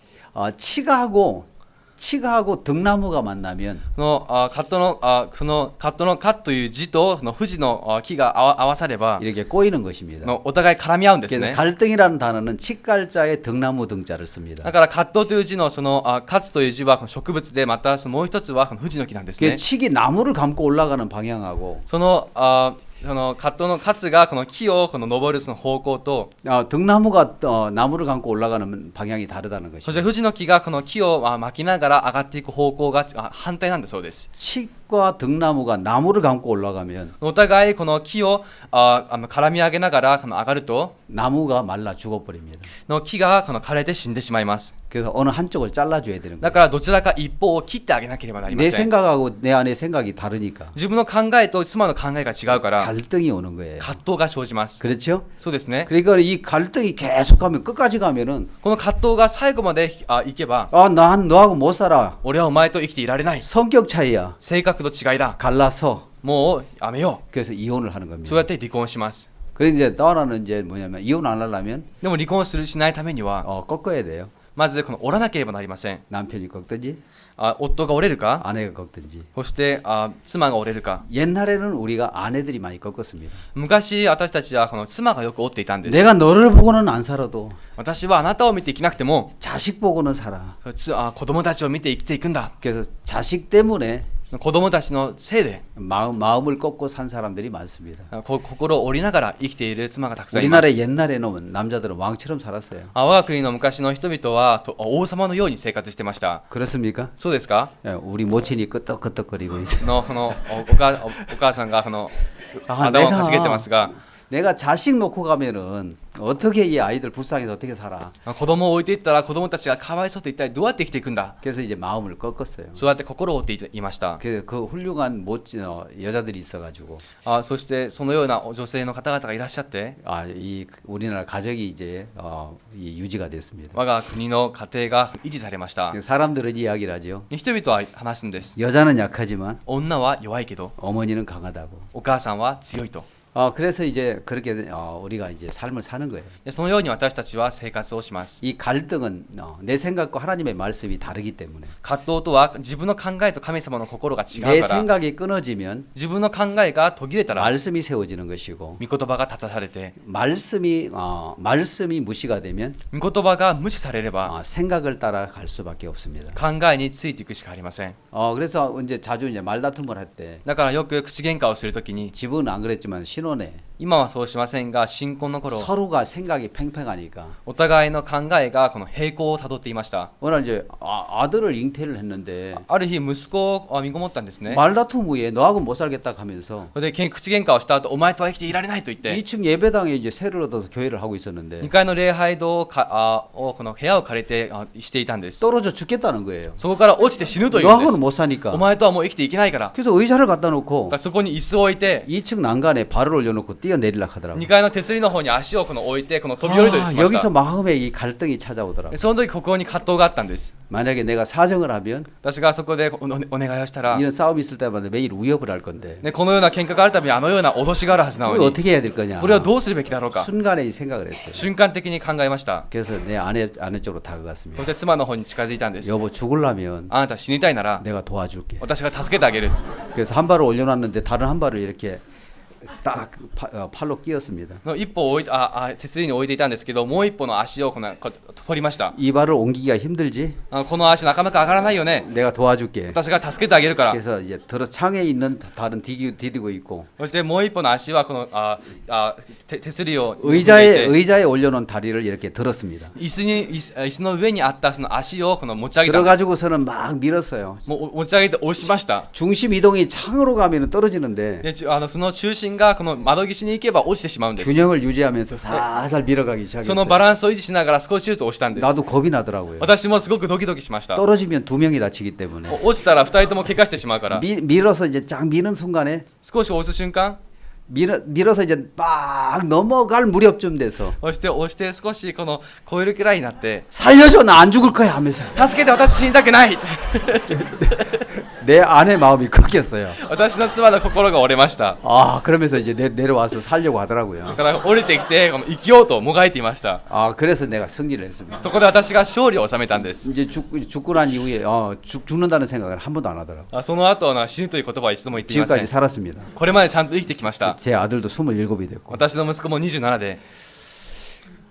치가하고 등나무가 만나면 この葛藤のその葛藤の葛という字とその富士の木が合わされば 이렇게 꼬이는 것입니다. お互い絡み合うんです 그래서 ね 갈등이라는 단어는 치갈자에 등나무 등자를 だ 씁니다. から葛藤という字のその葛という字はこの植物でまたそのもう一つはこの富士の木なんです 그 ね 칙이 나무를 감고 올라가는 방향하고 そのその葛藤の葛がこの木をこの登るその方向と 등나무가 나무를 감고 올라가는 방향이 다르다는 そし 것이죠. て富士の木がこの木を巻きながら上がっていく方向が反対なんだそうです 칙과 등나무가 나무를 감고 올라가면 お互いこの木を絡み上げながらこの上がると 나무가 말라 죽어버립니다. の木がこの枯れて死んでしまいます 그래서 어느 한쪽을 잘라줘야 되는 だ 거예요. からどちらか一方を切ってあげなければなりま 내 せん 생각하고 내 안의 생각이 다르니까 自分の考えと妻の考えが違うから 갈등이 오는 거예요. 葛藤が生じます 그렇죠? そうですね 그러니까 이 갈등이 계속 가면 끝까지 가면은 この葛藤が最後までいけば 난 너하고 못 살아. 俺はお前と生きていられない 성격 차이야. 性格の違いだ 갈라서 もうやめよ 그래서 이혼을 하는 う 겁니다. そうやって離婚します 그래서 이제 또 하나는 이제 뭐냐면 이혼 안 하려면 でも離婚しないためには 꺾어야 돼요. まずこの折らなければなりません 남편이 꺾든지 夫が折れるか 아내가 꺾든지. そして妻が折れるか 옛날에는 우리가 아내들이 많이 꺾었습니다. 昔私たちはこの妻がよく折っていたんです 내가 너를 보고는 안 살아도 私はあなたを見て生きなくても 자식 보고는 살아. 子供たちを見て生きていくんだ 그래서 자식 때문에 子供たちのせいで 마음을 꺾고 산 사람들이 많습니다. 心を折りながら生きている妻がたくさんいます 우리나라 옛날에는 남자들은 왕처럼 살았어요. 我が国の昔の人々は王様のように生活してました 그렇습니까? そうですか 우리 모친이 끄떡끄떡거리고 있어요. このお母さんがこの 아, 頭をかしげてますが 내가 자식 놓고 가면은 어떻게 이 아이들 불쌍해서 어떻게 살아? 子供を置いていったら子供たちがかわいそうと一体どうやって生きていくんだ 그래서 이제 마음을 꺾었어요. そうやって心を折っていました 그래서 그 훌륭한 여자들이 있어가지고 そしてそのような女性の方々がいらっしゃって 이 우리나라 가정이 이제 유지가 됐습니다. 我が国の家庭が維持されました 사람들은 이야기를 하죠. 人々は話すんです 여자는 약하지만 女は弱いけど 어머니는 강하다고. お母さんは強いと 그래서 이제 그렇게 우리가 이제 삶을 사는 거예요. でそのように私たちは生活をします。 이 갈등은 내 생각과 하나님의 말씀이 다르기 때문에 葛藤とは自分の考えと神様の心が違 내 うから、 생각이 끊어지면 自分の考えが途切れたら 말씀이 세워지는 것이고 御言葉が立たされて、 말씀이 무시가 되면 御言葉が無視されれば 생각을 따라갈 수밖에 없습니다. 考えについていくしかありません。 그래서 이제 자주 이제 말다툼을 할 때 だからよく口喧嘩をするときに、 집은 안 그랬지만 신혼에 今はそうしませんが、新婚の頃 서로가 생각이 팽팽하니까 お互いの考えがこの平行をたどっていました。 어느 날 이제 아들을 잉태를 했는데 ある日息子を身ごもったんですね。 말다툼 후에 너하고 못 살겠다 하면서 それで口喧嘩をした後、お前とは生きていられないと言って、 2층 예배당에 이제 세를 얻어서 교회를 하고 있었는데 2階の礼拝堂をこの部屋を借りてしていたんです。 떨어져 죽겠다는 거예요. そこから落ちて死ぬというんで 너하고는 す。 못 사니까. お前とはもう生きていけないから。 그래서 의자를 갖다 놓고 そこに椅子を置いて、 2층 난간에 발을 올려놓고 뛰어내리려 하더라고요. 2階の手すりの方に足をこの置いて、この飛び降りるとしまし 여기서 た。 마음에 이 갈등이 찾아오더라고요. その時ここに葛藤があったんです。 만약에 내가 사정을 하면 私がそこでお願いをしたら、 이런 싸움이 있을 때마다 매일 위협을 할 건데 ね、このような喧嘩があるたびにあのような脅しがあるはずなの 이걸 に、 어떻게 해야 될 거냐. これをどうするべきだろうか。 순간에 이 생각을 했어요. 瞬間的に考えました。 그래서 내 아내 쪽으로 そ 다가갔습니다. して妻の方に近づいたんです。 여보 죽으려면 あなた死にたいなら 내가 도와줄게. 私が助けてあげる。 그래서 한 발을 올려놨는데 다른 한 발을 이렇게 딱 팔로 끼었습니다. の一歩を置い手すりに置いていたんですけど、もう一歩の足を取りました。 이 발을 옮기기가 힘들지? この足なかなか上がらないよね。 내가 도와줄게. 私が助けてあげるから。 그래서 이제 들어 창에 있는 다른 디디고 있고 そしてもう一歩の足はこの手すりを踏んでいて 의자에 올려놓은 다리를 이렇게 들었습니다. 椅子の上にあったその足をこの持ち上げたんです。 들어가지고서는 막 밀었어요. もう持ち上げて押しました。 중심 이동이 창으로 가면 떨어지는데 でその中心がこの窓岸に行けば落ちてしまうんです。 균형을 유지하면서 살살 밀어가기 その 시작했어요. バランスを維持しながら少しずつ押したんです。 나도 겁이 나더라고요. 私もすごくドキドキしました。 떨어지면 두 명이 다치기 때문에 落ちたら2人とも怪我してしまうから。 밀어서 이제 쫙 미는 순간에 少し押す瞬間、 밀어서 이제 막 넘어갈 무렵쯤 돼서 押して少しこの超えるくらいになって、 살려줘 나 안 죽을 거야 하면서 助けて私死にたくない。 내 아내 마음이 꺾였어요. 私の妻の心が折れました。 그러면서 이제 내려와서 살려고 하더라고요. だから降りてきてこの生きようともがいていました。 그래서 내가 승리를 했습니다. そこで私が勝利を収めたんです。 이제 죽고 난 이후에 죽는다는 생각을 한 번도 안 하더라고요. その後は死ぬという言葉は一度も言っていませ 지금까지 ん。 살았습니다. これまでちゃんと生きてきました。 제 아들도 27이 됐고 私の息子も27で、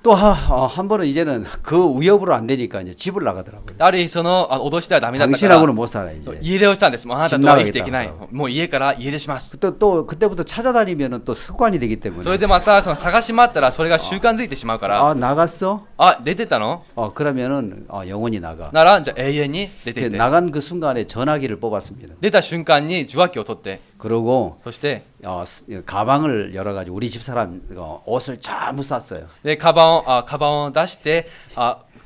또 한 번은 이제는 그 위협으로 안 되니까 이제 집을 나가더라고요. ある日その脅してはダメだったから 당신하고는 못 살아 이제. 家出をしたんです。もうあなたとは生きていけない。もう家から家出します。 또 그때부터 찾아다니면은 또 습관이 되기 それ 때문에 でまたこの探し回ったらそれが習慣づいてしまうから、 나갔어? 出てたの 그러면은 영원히 나가. ならじゃあ永遠に出ていって。 나간 그 순간에 전화기를 뽑았습니다. 出た瞬間に受話器を取って、 그러고 そして 가방을 열어가지고 우리 집 사람 옷을 전부 쌌어요. でカバンを出して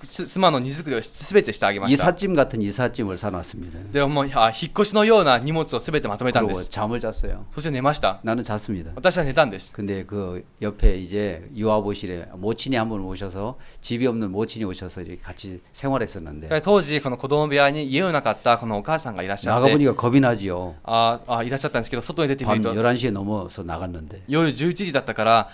妻の荷造りをすべてしてあげました。 이삿짐 같은 이삿짐을 사놨습니다. でもう引っ越しのような荷物をすべてまとめたんで 그리고 す。 잠을 잤어요. そして寝ました。 나는 잤습니다. 私は寝たんです。 근데 그 옆에 이제 유아보실에 모친이 한 분 오셔서 집이 없는 모친이 오셔서 이렇게 같이 생활했었는데 当時この子供部屋に家のなかったこのお母さんがいらっしゃって、 나가보니까 겁이 나지요. いらっしゃったんですけど、外に出てみ 밤 ると 11시에 넘어서 나갔는데 夜11時だったから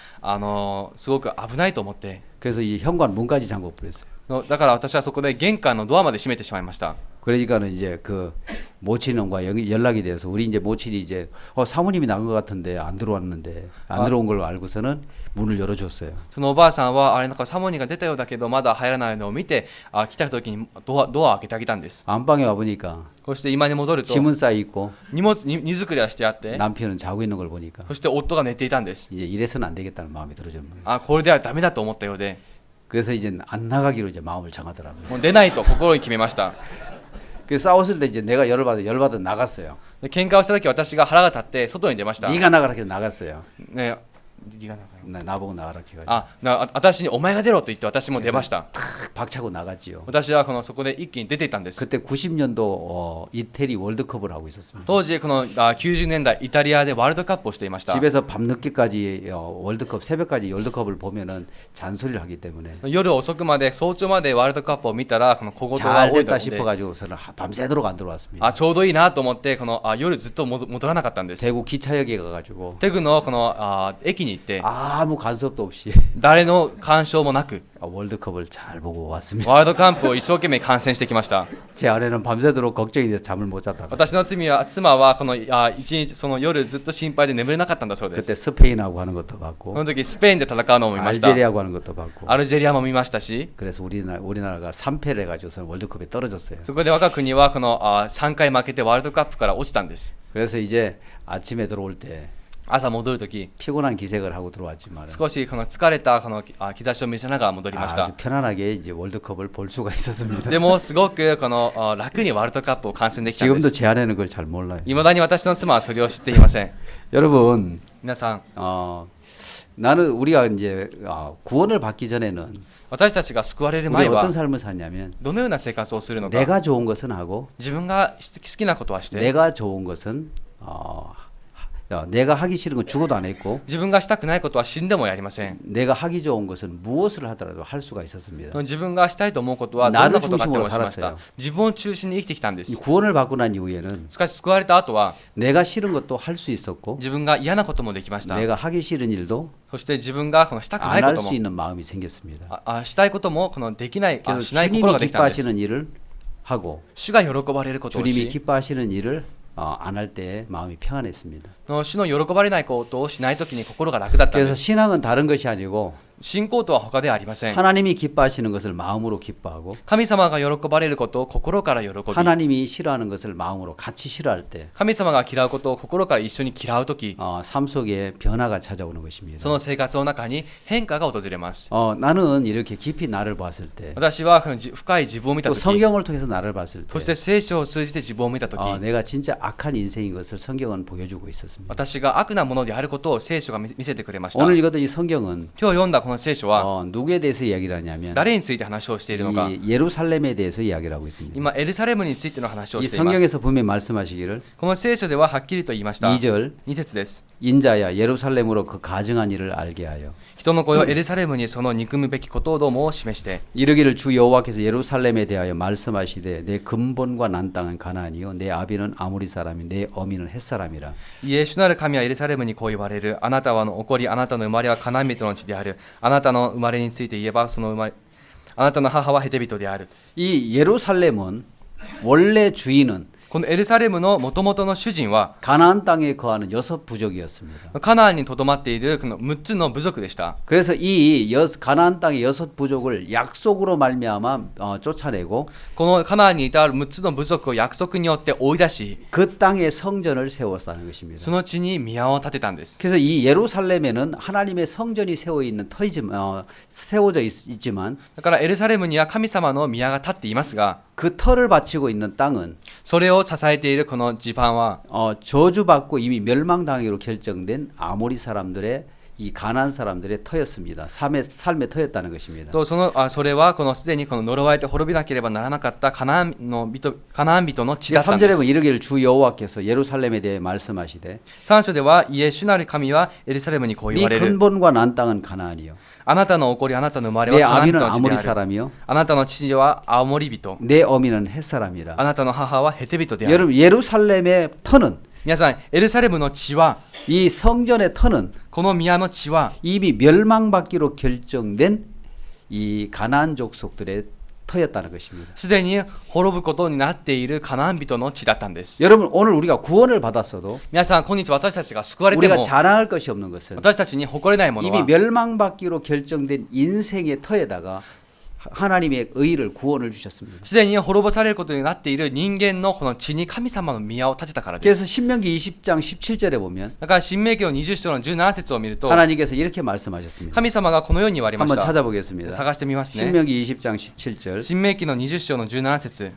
すごく危ないと思って、 그래서 이 현관 문까지 잠궈 버렸어요. だから私はそこで玄関のドアまで閉めてしまいました。 그러니까는 이제 그 모친과 연락이 돼서 우리 이제 모친이 이제 사모님이 나간 것 같은데 안 들어왔는데 안 들어온 걸 알고서는 문을 열어줬어요. そのおばあさんはなんかサモニーが出たようだけどまだ入らないのを見て、来た時にドアを開けてあげたんです。 안방에 와 보니까 そして今に戻ると 짐은 쌓여 있고 荷造りはしてあって、 남편은 자고 있는 걸 보니까 そして夫が寝ていたんです。 이제 이래서는 안 되겠다는 마음이 들어졌는 거예요. これではダメだと思ったようで、 그래서 이제 안 나가기로 이제 마음을 정하더라고요. もう出ないと心に決めました。 그 싸웠을 때 이제 내가 열받아 나갔어요. で喧嘩をした時私が腹が立って外に出ました。 네가 나가라 해서 나갔어요. ね、理が長い 나보고 나가라 해가지고 私にお前が出ろと言って私も出ました 탁 박차고 나갔지요. 私はそこで一気に出ていったんです 그때 90년도 이태리 월드컵을 하고 있었습니다. 当時90年代イタリアでワールドカップをしていました 집에서 밤늦게까지 월드컵 새벽까지 월드컵을 보면은 잔소리를 하기 때문에 夜遅くまで早朝までワールドカップを見たら小言が 잘 多いの 됐다 で 싶어가지고서는 밤새도록 안 들어왔습니다. ちょうどいいなと思って夜ずっと戻らなかったんです 대구 기차역에 가가지고 テグの駅に行って 아무 간섭도 없이 誰の干渉もなく 월드컵을 잘 보고 왔습니다. ワールドカップを一生懸命観戦してきました 제 아내는 밤새도록 걱정이 돼서 잠을 못 잤다고. 私の妻は一日その夜ずっと心配で眠れなかったんだそうで 그때 す 스페인하고 하는 것도 そ 봤고 の時スペインで戦うのも見ました 알제리하고 하는 것도 봤고 アルジェリアも見ましたし 그래서 우리나라가 3패를 해가지고서 월드컵에 떨어졌어요. そこで我が国は3回負けてワールドカップから落ちたんです 그래서 이제 아침에 들어올 때 朝戻る時 피곤한 기색을 하고 들어왔지만 少し疲れた兆しを見せながら戻りました 아주 편안하게 이제 월드컵을 볼 수가 있었습니다. でもすごく楽にワールドカップを観戦できたんで 지금도 す 제 아내는 그걸 잘 몰라요. 未だに私の妻はそれを知っていません 여러분, 皆さん 나는 우리가 이제 구원을 받기 전에는 私たちが救われる 우리 前は 어떤 삶을 사냐면 どのような生活をするのか 내가 좋은 것은 하고 自分が好きなことはして 내가 좋은 것은 내가 하기 싫은 건 죽어도 안 했고 自分がしたくないことは死んでもやりません 내가 하기 좋은 것은 무엇을 하더라도 할 수가 있었습니다. 自分がしたいと思うことはどんなことがあってもしまし 나를중심으로살았어요 た自分を中心に生きてきたんで 이 す 구원을 받고 난 이후에는 しかし救われた後は 내가 싫은 것도 할 수 있었고 自分が嫌なこともできました 내가 하기 싫은 일도 そして自分がしたくない 안 こ 할 と 수 も 있는 마음이 생겼습니다. したいこともできない 그래서 しない 주님이 心ができたんです 기뻐하시는 일을 하고 主が喜ばれることを 주님이 し 기뻐하시는 일을 안 할 때 마음이 평안했습니다. 主の喜ばれないことをしないときに心が楽だったん 그래서 です 신앙은 다른 것이 아니고 信仰とは他ではありません 하나님이 기뻐하시는 것을 마음으로 기뻐하고 神様が喜ばれることを心から喜び 하나님이 싫어하는 것을 마음으로 같이 싫어할 때 神様が嫌うことを心から一緒に嫌うとき 삶 속에 변화가 찾아오는 것입니다. その生活の中に変化が訪れます 나는 이렇게 깊이 나를 봤을 때 私は深い自分を見た 또 とき 성경을 통해서 나를 봤을 そし 때 て聖書を通じて自分を見たとき 내가 진짜 악한 인생인 것을 성경은 보여주고 있었습니다. 私が悪なものであることを聖書が見せてくれました 오늘 읽었던 이 성경은 今日読んだこの聖書は 누구에 대해서 이야기를 하냐면 誰について話をしているのか 이 예루살렘에 대해서 이야기를 하고 있습니다. 今エルサレムについての話を 이 しています 성경에서 분명히 말씀하시기를 この聖書でははっきりと言いました 2절 2節です 인자야 예루살렘으로 그 가증한 일을 알게 하여 人の子よエルサレムにその憎むべきことをどうも示して 이르기를 주 여호와께서 예루살렘에 대하여 말씀하시되 내 근본과 난 땅은 가나안이요 내 아비는 아모리 사람이 내 어미는 헷 사람이라 いえ主なる神はエルサレムにこう言われるあなたは起こりあなたの生まれはカナン人の地であるあなたの生まれについて言えばその生まれあなたの母はヘテ人である 이 예루살렘은 원래 주인은 このエルサレムの元々の主人は 가나안 땅에 거하는 6 부족이었습니다. カナンにとどまっているこの6つの部族でした 그래서 이 가나안 땅의 6 부족을 약속으로 말미암아 쫓아내고 このカナンにいた6つの部族を約束によって追い出し 그 땅에 성전을 세웠다는 것입니다. その地に宮を建てたんです 그래서 이 예루살렘에는 하나님의 성전이 세워져 있지만 だからエルサレムには神様の宮が建っていますが 그 터를 바치고 있는 땅은 それを支えているこの地盤は 저주받고 이미 멸망당하기로 결정된 아모리 사람들의 이 가나안 사람들의 터였습니다. 삶의 터였다는 것입니다. とそれはこのすでにこの呪われて滅びなければならなかったカナン人の地だったんで 3절에 す 보면 이르기를 주 여호와께서 예루살렘에 대해 말씀하시되 3章ではイエ主なる神はエルサレムにこう言わ 네 れる 근본과 난 땅은 가나안이요 あなたの起こりあなたの生まれ 내 はカナン人 아비는 の地 아모리 である 사람이요 あなたの父は青森人 내 어미는 헷 사람이라 あなたの母はヘテ人である 여러분 예루살렘의 터는 皆さんエルサレムの地は 이 성전의 터는 この宮の地は 이미 멸망받기로 결정된 이 가나안 족속들의 터였다는 것입니다. すでに滅ぶことになっているカナン人の地だったんです 여러분 오늘 우리가 구원을 받았어도 皆さん今日私たちが救われて 우리가 も 자랑할 것이 없는 것은 私たちに誇れないもの 이미 は 멸망받기로 결정된 인생의 터에다가 하나님의 의를 구원을 주셨습니다. すでに滅ぼされることになっている人間のこの地に神様の宮を建てたからで 그래서 す 신명기 20장 17절에 보면 だから新明記の20章の17節を見ると 하나님께서 이렇게 말씀하셨습니다. 神様がこのように言われまし 한번 た 찾아보겠습니다. 探してみますね 신명기 20장 17절 新明記の20章の17節 자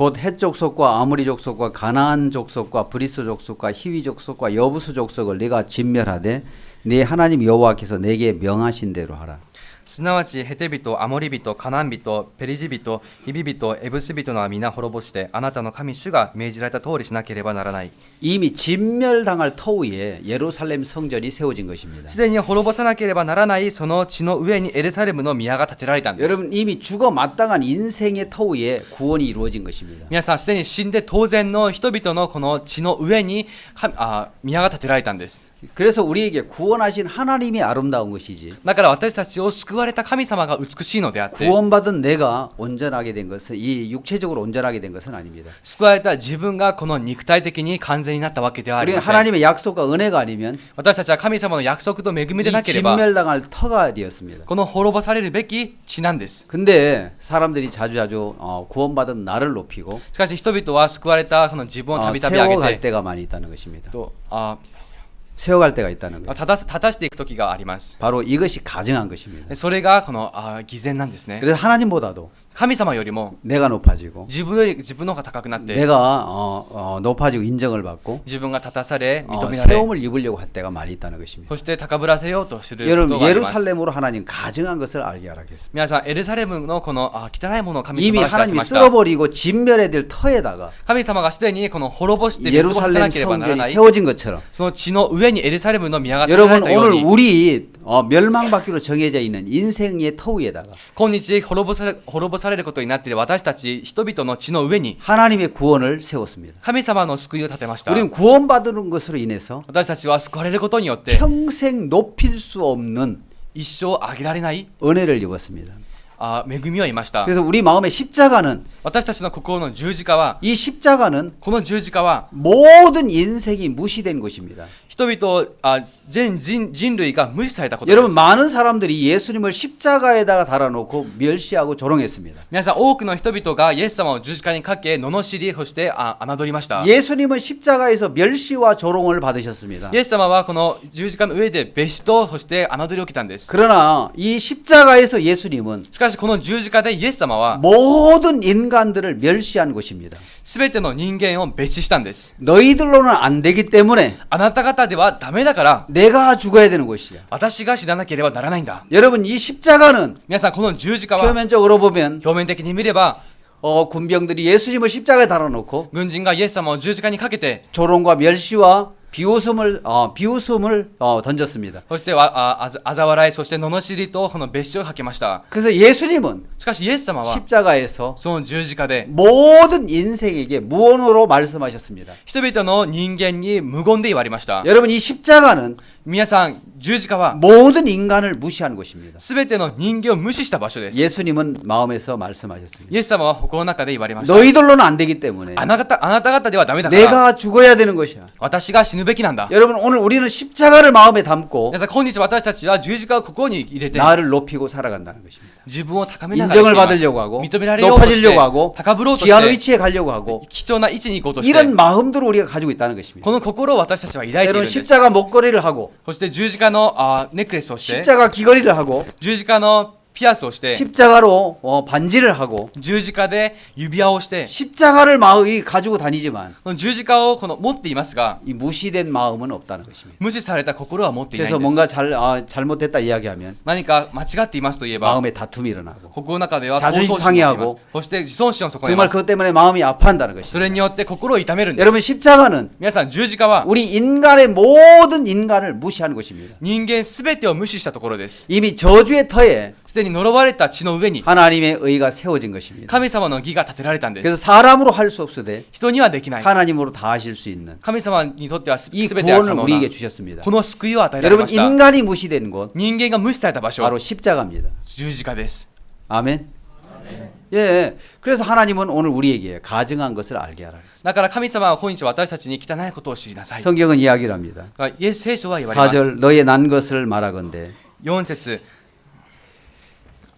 곧 헷 족속과 아모리 족속과 가나안 족속과 브리스 족속과 히위 족속과 여부수 족속을 네가 진멸하되 네 하나님 여호와께서 내게 명하신 대로 하라. すなわちヘテ人、アモリ人、カナン人、ペリジ人、ヒビ人、エブス人のは皆滅ぼしてあなたの神主が命じられた通りしなければならない。 이미 진멸당할 터위에 예루살렘 성전이 세워진 것입니다. すでに滅ぼさなければならないその地の上にエルサレムの宮が建てられたんです。 여러분 이미 죽어 마땅한 인생의 터위에 구원이 이루어진 것입니다. 皆さんすでに死んで当然の人々のこの地の上に宮が建てられたんです。 그래서 우리에게 구원하신 하나님이 아름다운 것이지 だから私たちを救われた神様が美しいのであって 구원받은 내가 온전하게 된 것은 이 육체적으로 온전하게 된 것은 아닙니다. 救われた自分がこの肉体的に完全になったわけではあり 우리는 ません。 하나님의 약속과 은혜가 아니면 私たちは神様の約束と恵みで 이 なければ 진멸당할 터가 되었습니다. この滅ぼされるべき地なんです。 근데 사람들이 자주자주 구원받은 나를 높이고 しかし人々は救われたその自分をたびたび上 세워갈 げて 때가 많이 있다는 것입니다. と 세워갈 때가 있다는 것. 立たしていく時があります。 바로 이것이 가증한 것입니다. それがこの偽善なんですね。 그래서 하나님보다도 神様よりも 내가 높아지고 自分の方が高くなって 내가 높아지고 인정을 받고 自分が立たされ認められ 세움을 입으려고 할 때가 많이 있다는 것입니다. そして高ぶらせようとするこ 여러분 とがあります。 예루살렘으로 하나님 가증한 것을 알게 하라겠습니다. 皆さんエルサレムのこの汚いものを神 이미 様が知らせ 하나님이 ました。 쓸어버리고 진멸해야 될 터에다가 神様がすでにこの滅ぼして滅ぼさ 예루살렘 なければならな 성전이 い 세워진 것처럼 その地の上にエルサレムの宮が建てられ 여러분 たよう 오늘 に 우리 멸망받기로 정해져 있는 인생의 터위에다가 今日滅ぼされることになっている私たち人々の地の上に 하나님의 구원을 세웠습니다. 神様の救いを立てました。 우리는 구원받는 것으로 인해서 私たちは救われることによって 평생 높일 수 없는 一生あげられない 은혜를 입었습니다. 恵みを得ました。 그래서 우리 마음의 십자가는 私たちの心の十字架は 이 십자가는 この十字架は 모든 인생이 무시된 것입니다. 人々全人類が無視されたことで 여러분 す。 많은 사람들이 예수님을 십자가에다가 달아놓고 멸시하고 조롱했습니다. 皆さん多くの人々がイエス様を十字架にかけ罵りそして侮りました。 예수님은 십자가에서 멸시와 조롱을 받으셨습니다. イエス様はこの十字架の上で蔑視とそして侮りを受けたんです。 그러나 이 십자가에서 예수님은 しかしこの十字架でイエス様は 모든 인간들을 멸시한 것입니다. すべての人間を蔑視したんです。 너희들로는 안 되기 때문에 あなた方ではダメだから 내가 죽어야 되는 것이야. 私が死ななければならないんだ。 여러분 이 십자가는 皆さんこの十字架は 표면적으로 보면 表面的に見れば 군병들이 예수님을 십자가에 달아놓고 軍人がイエス様を十字架にかけて 조롱과 멸시와 비웃음을 던졌습니다. そして嘲笑いそして罵りとこの蔑視をかけました。 그래서 예수님은 しかしイエス様は 십자가에서 その十字架で 모든 인생에게 무언으로 말씀하셨습니다. 人々の人間に無言で言われました。 여러분 이 십자가는 皆さん十字架は 모든 인간을 무시한 것입니다. すべての人間を無視した場所です。 예수님은 마음에서 말씀하셨습니다. イエス様は心の中で言われました。 너희들로는 안 되기 때문에 あなた方ではダメだから 내가 죽어야 되는 것이야. 私が死ぬべきなんだ。 여러분 오늘 우리는 십자가를 마음에 담고 皆さん今日私たちは十字架を心に入れて 나를 높이고 살아간다는 것입니다. 自分を高めながら 인정을 生きています。 받으려고 하고 認められようとして 높아지려고 하고 高ぶろうと 귀한 して 위치에 가려고 하고 貴重な位置に行こうとして 이런 마음들을 우리가 가지고 있다는 것입니다. この心を私たちは抱いているん 여러분 です。 십자가 목걸이를 하고 そして十字架のネックレスをして 십자가 귀걸이를 하고 十字架のピアスをして 십자가로 반지를 하고 十字架で指輪をして 십자가를 마음이 가지고 다니지만 この十字架を持っていますが 이 무시된 마음은 없다는 것입니다. 無視された心は持っていない 그래서 んです。 뭔가 잘못됐다 이야기하면 何か間違っていますと言えば 마음에 다툼이 일어나고 心の中では 자존심 闘争心があります 상해하고 。そして自尊心を損ね 정말 ます。 그것 때문에 마음이 아파한다는 そ 것입니다. れによって心を痛めるんで 여러분 す。 십자가는 皆さん十字架は 우리 인간의 모든 인간을 무시하는 것입니다. 人間すべてを無視したところです。 이미 저주의 터에 すでに呪われた地の上に 하나님의 의가 세워진 것입니다. 神様の義が立てられたんで 그래서 す。 사람으로 할 수 없으되 人にはできない。 하나님으로 다 하실 수 있는 神様にとってはす 이 べてが可 구원을 能な 우리에게 주셨습니다. この救いを与えられ 여러분 ました。 인간이 무시된 곳 人間が無視された場所 바로 십자가입니다. 十字架です。 아멘. 예. 그래서 하나님은 오늘 우리에게 가증한 것을 알게 하라. だから神様は今日私たちに汚いことを知りなさい。 성경은 이야기를 합니다. イエス聖書は言われます。 4절 너의 난 것을 말하건대 4節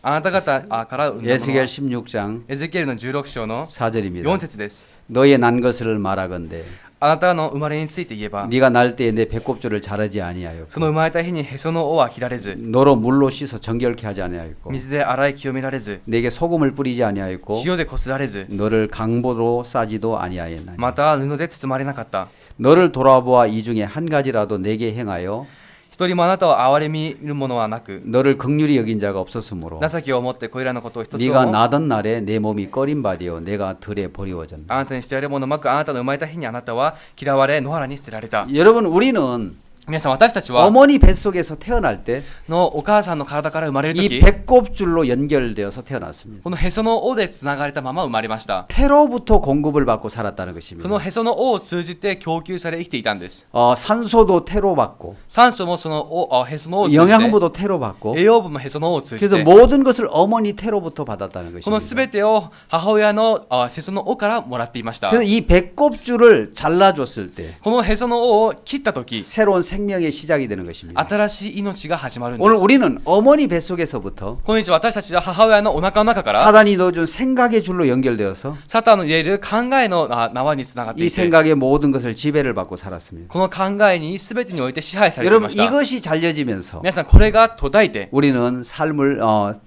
あなた方から生んだもの 에스겔 は 16장 エゼキエルの16章の 4절입니다. 4節です。 너의 난 것을 말하건대 あなたの生まれについて言えば 네가 날 때에 내 배꼽줄을 자르지 아니하였고 その生まれた日にへその緒は切られず 너로 물로 씻어 정결케 하지 아니하였고 水で洗い清められず 내게 소금을 뿌리지 아니하였고 塩でこすられず 너를 강보로 싸지도 아니하였나니 また布で包まれなかった 너를 돌아보아 이 중에 한 가지라도 내게 행하여 一人もあなたを憐れみるものはなく 너를 긍휼히 여긴 자가 없었으므로 情けを持ってこれらのことを一つ 네가 も 나던 날에 내 몸이 꺼린 바 되어 내가 들에 버리워졌다. あなたにしてやるものまくあなたの生まれた日にあなたは嫌われ野原に捨てられた 여러분 우리는 皆さん私たちは 어머니 뱃속에서 태어날 때 のお母さんの体から生まれる 이 時 배꼽줄로 연결되어서 태어났습니다. このへその緒でつながれたまま生まれました 태로부터 공급을 받고 살았다는 こ 것입니다. のへその緒を通じて供給され生きていたんです 산소도 태로 받고 酸素もそのへその緒を通じて 영양분도 태로 받고 栄養分もへその緒を通じ 그래서 て 모든 것을 어머니 태로부터 받았다는 この 것입니다. すべてを母親のへその緒からもらっていました 그래서 이 배꼽줄을 잘라줬을 때 このへその緒を切った時 새로운 생명의 시작이 되는 것입니다. 新しい命が始まるんで 오늘 す 우리는 어머니 뱃속에서부터 今日私たちは母親のお腹の中から 사단이 넣어준 생각의 줄로 연결되어서 サタンの入れる考えの縄につながって 이 いて 생각의 모든 것을 지배를 받고 살았습니다. この考えに全てにおいて支配されてい 여러분 ました 이것이 잘려지면서 皆さんこれが途絶えて 우리는 삶을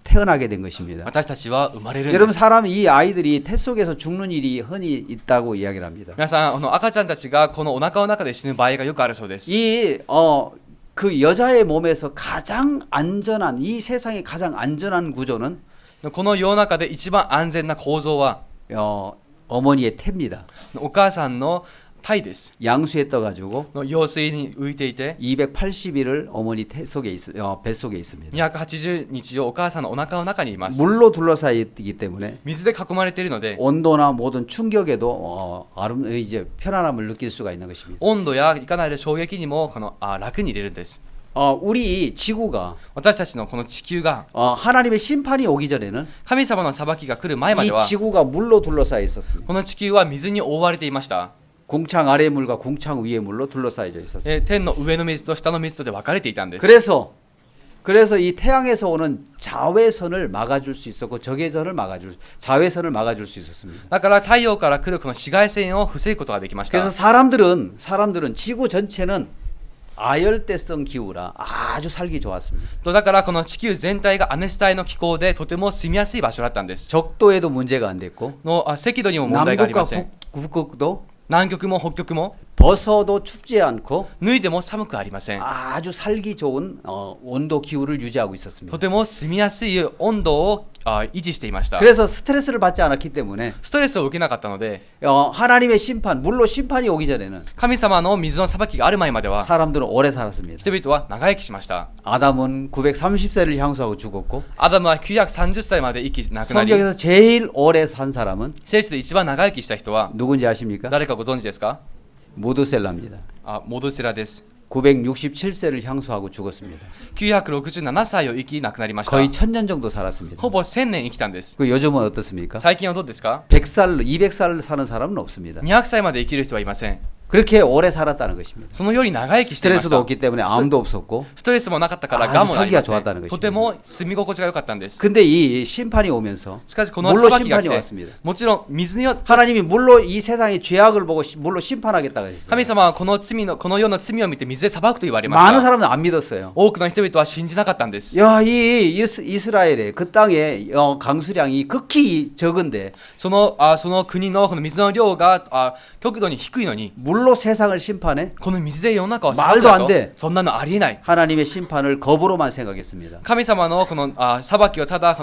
태어나게 된 것입니다. 私たちは生まれるんで 여러분 す 사람 이 아이들이 태 속에서 죽는 일이 흔히 있다고 이야기를 합니다. 皆さんこの赤ちゃんたちがこのお腹の中で死ぬ場合がよくあるそうです 그 여자의 몸에서 가장 안전한 이 세상의 가장 안전한 구조는 この世の中で一番安全な構造は 어머니의 태입니다. お母さんの胎です 양수에 떠가지고 の羊水に浮いていて 280일을 어머니 뱃속에 있습니다. 280日をお母さんのお腹の中にいます 물로 둘러싸여 있기 때문에 水で囲まれているので 온도나 모든 충격에도 이제 편안함을 느낄 수가 있는 것입니다. 温度やいかなる衝撃にもこの楽に入れるんです 우리 지구가 私たちのこの地球が 하나님의 심판이 오기 전에는 神様の裁きが来る前まで 이 は 지구가 물로 둘러싸여 있었습니다. この地球は水に覆われていました 궁창 아래 물과 궁창 위의 물로 둘러싸여져 있었습니다. 天の上の水と下の水とで分かれていたんです 그래서 이 태양에서 오는 자외선을 막아줄 수 있었고 자외선을 막아줄 수 있었습니다. だから太陽から来るこの紫外線を防ぐことができました 그래서 사람들은 지구 전체는 아열대성 기후라 아주 살기 좋았습니다. とだからこの地球全体が亜熱帯の気候でとても住みやすい場所だったんです 적도에도 문제가 안 됐고 の赤道にも問題があり 남극과 ません 북극도 南極も北極も 벗어도 춥지 않고 脱いでも寒くありません 아주 살기 좋은 온도 기후를 유지하고 있었습니다. とても住みやすい温度を維持していました 그래서 스트레스를 받지 않았기 때문에 ストレスを受けなかったので 하나님의 심판, 물로 심판이 오기 전에는 神様の水の裁きがある前までは 사람들은 오래 살았습니다. 人々は長生きしました 아담은 930세를 향수하고 죽었고 アダムは930歳まで生き亡くなり 성경에서 제일 오래 산 사람은 聖地で一番長生きした人は 누군지 아십니까? 誰かご存知ですか 모두셀라입니다. モドセラです 967세를 향수하고 죽었습니다. 967歳を生き亡くなりました 거의 1000년 정도 살았습니다. ほぼ1000年生きたんです 그 요즘은 어떻습니까? 最近はどうですか 100살, 200살 사는 사람은 없습니다. 200歳まで生きる人はいません 그렇게 오래 살았다는 것입니다. そのより長生きしていまし 스트레스도 た 없기 때문에 암도 없었고 ストレスもなかったから 아주 がんもありま 살기가 せ 좋았다는 ん 것입니다. とても住み心地が良かったんです 근데 이 심판이 오면서 しかしこの 물로 裁きが来 심판이 て 왔습니다. もちろん水によって 하나님이 물로 이 세상의 죄악을 보고 물로 심판하겠다고 했어요. 神様はこの世の罪を見て水で裁くと言われま 많은 した 사람들은 안 믿었어요. 多くの人々は信じなかったんです 야, 이 이스라엘의 그 땅의 강수량이 극히 적은데 その国のこの水の量が極度に低いのに 물로 세상을 심판해? この水で世の中を裁く 말도 だ 안 と 돼 そんなのありえない 하나님의 심판을 거부로만 생각했습니다. 神様のこの裁きをただ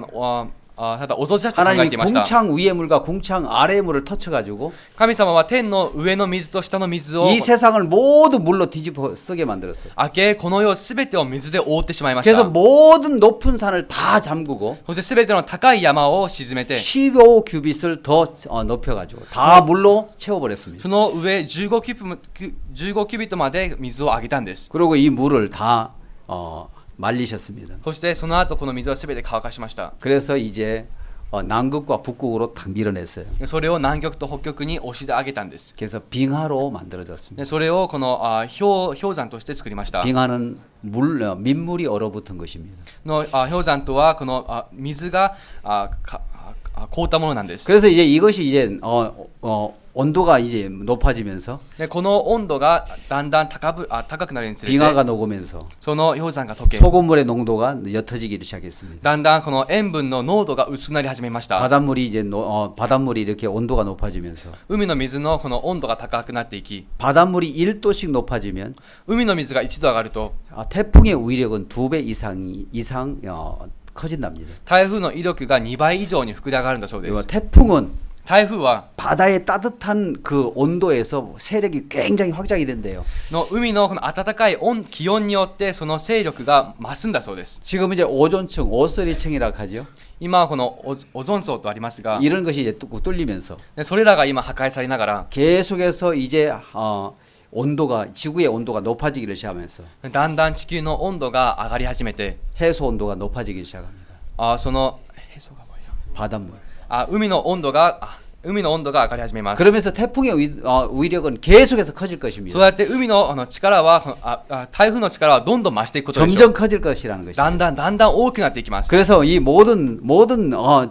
ただ脅し出して考え 하나님이 ていました 궁창 위의 물과 궁창 아래의 물을 터쳐가지고 神様は天の上の水と下の水を 이 세상을 모두 물로 뒤집어 쓰게 만들었어요. 開けこの世すべてを水で覆ってしまいまし 그래서 た 모든 높은 산을 다 잠그고 そしてすべての高い山を沈めて 15 규빗을 더 높여가지고 다 물로 채워버렸습니다. その上15キュビットまで水を上げたんです 그리고 이 물을 다 말리셨습니다. そしてその後この水はすべて乾かしました 그래서 이제 남극과 북극으로 딱 밀어냈어요. それを南極と北極に押し上げたんです 그래서 빙하로 만들어졌습니다. でそれをこの氷山として作りました 빙하는 민물이 얼어붙은 것입니다. の氷山とはこの水が凍ったものなんです 그래서 이제 이것이 이제 온도가 이제 높아지면서 でこの温度がだんだん高くなるにつれて 빙하가 녹으면서 その氷山が溶け 소금물의 농도가 옅어지기 시작했습니다. だんだんこの塩分の濃度が薄くなり始めました 바닷물이 이제 바닷물이 이렇게 온도가 높아지면서 海の水のこの温度が高くなっていき 바닷물이 1도씩 높아지면 海の水が1度上がると 태풍의 위력은 2배 이상 커진답니다. 台風の威力が2倍以上に膨れ上がるんだそうで 그리고 す 태풍은 台風は 바다의 따뜻한 그 온도에서 세력이 굉장히 확장이 된대요. の海のこの暖かい気温によってその勢力が増すんだそうです 지금 이제 오존층, 오쓰리층이라고 하죠. 今はこのオゾン層とありますが 이런 것이 이제 뚝 뚫리면서 でそれらが今破壊されながら 계속해서 이제 온도가 지구의 온도가 높아지기를 시작하면서 だんだん地球の温度が上がり始めて 해수 온도가 높아지기 시작합니다. そのへそがもうよ 바닷물. 海の温度が上がり始めます 그러면서 태풍의 위력은 계속해서 커질 そう 것입니다. やって海の力は台風の力はどんどん増していくことでしょう 점점 커질 것이라는 だ 것입니다. んだん大きくなっていきます 그래서 이 모든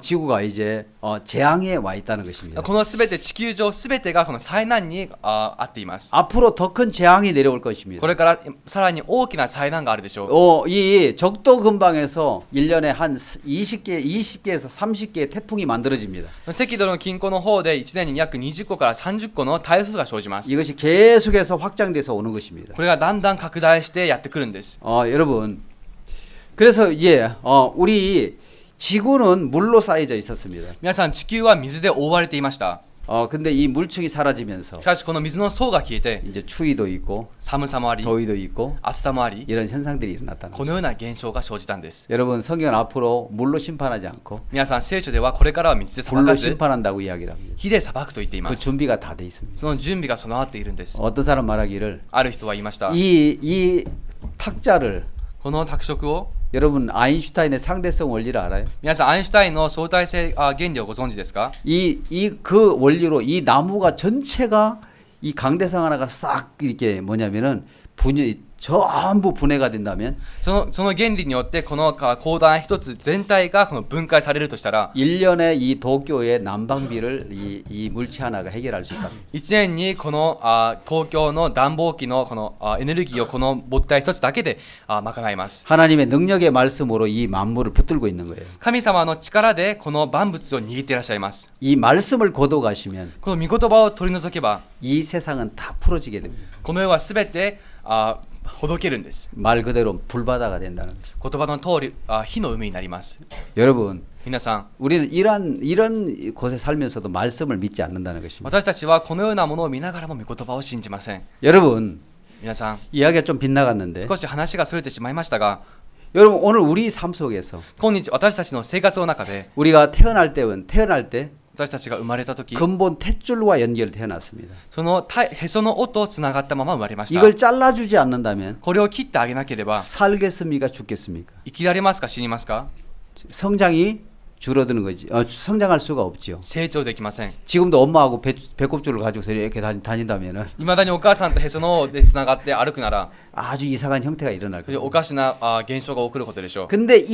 지구가 이제 재앙에 와 있다는 것입니다. このすべて地球上すべてがこの災難にあっています 앞으로 더 큰 재앙이 내려올 것입니다. これからさらに大きな災難があるでしょう 이 적도 근방에서 1년에 한 20개에서 30개의 태풍이 만들어집니다. 赤道の近郊の方で1年に約20個から30個の台風が生じます 이것이 계속해서 확장돼서 오는 것입니다. これがだんだん拡大してやってくるんです 여러분, 그래서 이제 우리 지구는 물로 쌓여져 있었습니다. 皆さん地球は水で覆われていました 근데 이 물층이 사라지면서 しかしこの水の層が消えて 이제 추위도 있고 寒さもあり 더위도 있고 暑さもあり 이런 현상들이 일어났다는 こ 거죠. のような現象が生じたんです 여러분, 성경은 앞으로 물로 심판하지 않고 皆さん聖書ではこれからは水で裁 불로 かず 심판한다고 이야기를 합니다. 火で裁くと言っていま 그 す 준비가 다 돼 있습니다. その準備が備わっているんです 어떤 사람 말하기를 ある人は言いました 이 탁자를 この拓殖を 여러분 아인슈타인의 상대성 원리를 알아요? 皆さんアインシュタインの相対性原理をご存知ですか 그 원리로 이 나무가 전체가 이 강대상 하나가 싹 이렇게 뭐냐면은 전부 분해가 된다면 その原理によってこの広大一つ全体がこの分解されるとしたら 1년에 이 도쿄의 난방비를 이 물체 하나가 해결할 수 있다. 1年にこの東京の暖房機のこのエネルギーをこの物体一つだけで賄います 하나님의 능력의 말씀으로 이 만물을 붙들고 있는 거예요. 神様の力でこの万物を握っていらっしゃいます 이 말씀을 거둬 가시면 この御言葉を取り除けば 이 세상은 다 풀어지게 됩니다. この世はすべてほどけるんです 말 그대로 불바다가 된다는 거죠. 言葉の通り火の海になります 여러분, 皆さん 우리는 이런 곳에 살면서도 말씀을 믿지 않는다는 것입니다. 私たちはこのようなものを見ながらも御言葉を信じません 여러분, 皆さん 이야기가 좀 빗나갔는데 少し話がそれてしまいましたが 여러분 오늘 우리 삶 속에서 今日私たちの生活の中で 우리가 태어날 때 私たちが生まれた時 근본 탯줄과 연결 태어났습니다. そのへその緒とつながったまま生まれました 이걸 잘라주지 않는다면 これを切ってあげなければ 살겠습니까 죽겠습니까? 生きられますか死にますか 성장이 줄어드는 거지. 성장할 수가 없죠. 成長できません 지금도 엄마하고 배꼽줄을 가지고서 이렇게 다닌다면은 いまだにお母さんとへその緒でつながって歩くなら 아주 이상한 형태가 일어날 お 거예요. かしな現象が起こることでしょう 근데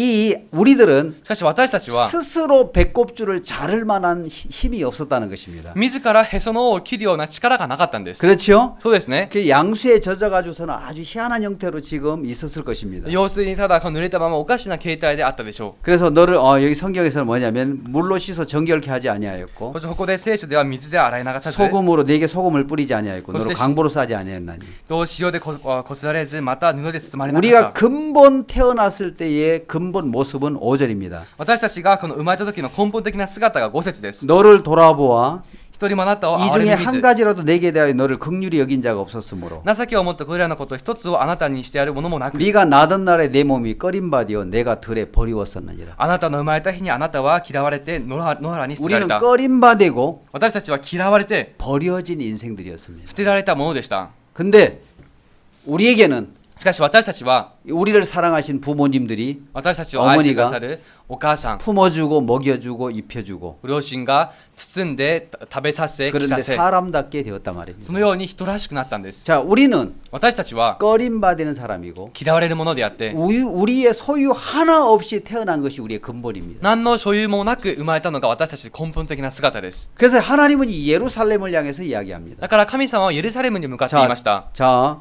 우리들은 しかし私たちは 스스로 배꼽줄을 자를 만한 힘이 없었다는 것입니다. 自らへその緒を切るような力がなかったんです 그렇죠? そうですね 그 양수에 젖어가지고서는 아주 희한한 형태로 지금 있었을 것입니다. 用水にただ濡れたままおかしな形態であったでしょ 그래서 너를 여기 성경에서는 뭐냐면 물로 씻어 정결케 하지 う 아니하였고 そしてここで聖書では水で洗い流さず 소금으로 내게 소금을 뿌리지 아니하였고 너를 그것이- 강보로 싸지 아니하였나니 と塩でこすられずまた布で包まれなかっ 우리가 た 근본 태어났을 때의 근본 모습은 5절입니다. 私たちがこの生まれた時の根本的な姿が5節です 너를 돌아보아 一人もあなたを 이 憐 중에 れみ 한 ず 가지라도 내게 대하여 너를 긍휼히 여긴 자가 없었으므로 情けを持ってこれらのこと一つをあなたにしてやるものもなく 네가 나던 날에 내 몸이 꺼린 바디어 내가 들에 버리웠었느니라. あなたの生まれた日にあなたは嫌われて野原に捨てられ 우리는 た 꺼린 바되고 私たちは嫌われて 버려진 인생들이었습니다. 捨てられたものでした 근데 우리에게는 しかし私たちは 우리를 사랑하신 부모님들이 私たちを愛してくだ 어머니가 さるお母さん 품어주고 먹여주고 입혀주고 ご両親が包んで食べさせ着 그런데 させ 사람답게 되었단 そ 말입니다. のように人らしくなったんです 자, 우리는 私たちは 꺼림받는 사람이고 嫌われるものであって 우리의 소유 하나 없이 태어난 것이 우리의 근본입니다. 何の所有もなく生まれたのが私たち根本的な姿です 그래서 하나님은 이 예루살렘을 향해서 이야기합니다. だから神様は예루살렘に向かって言いました 자,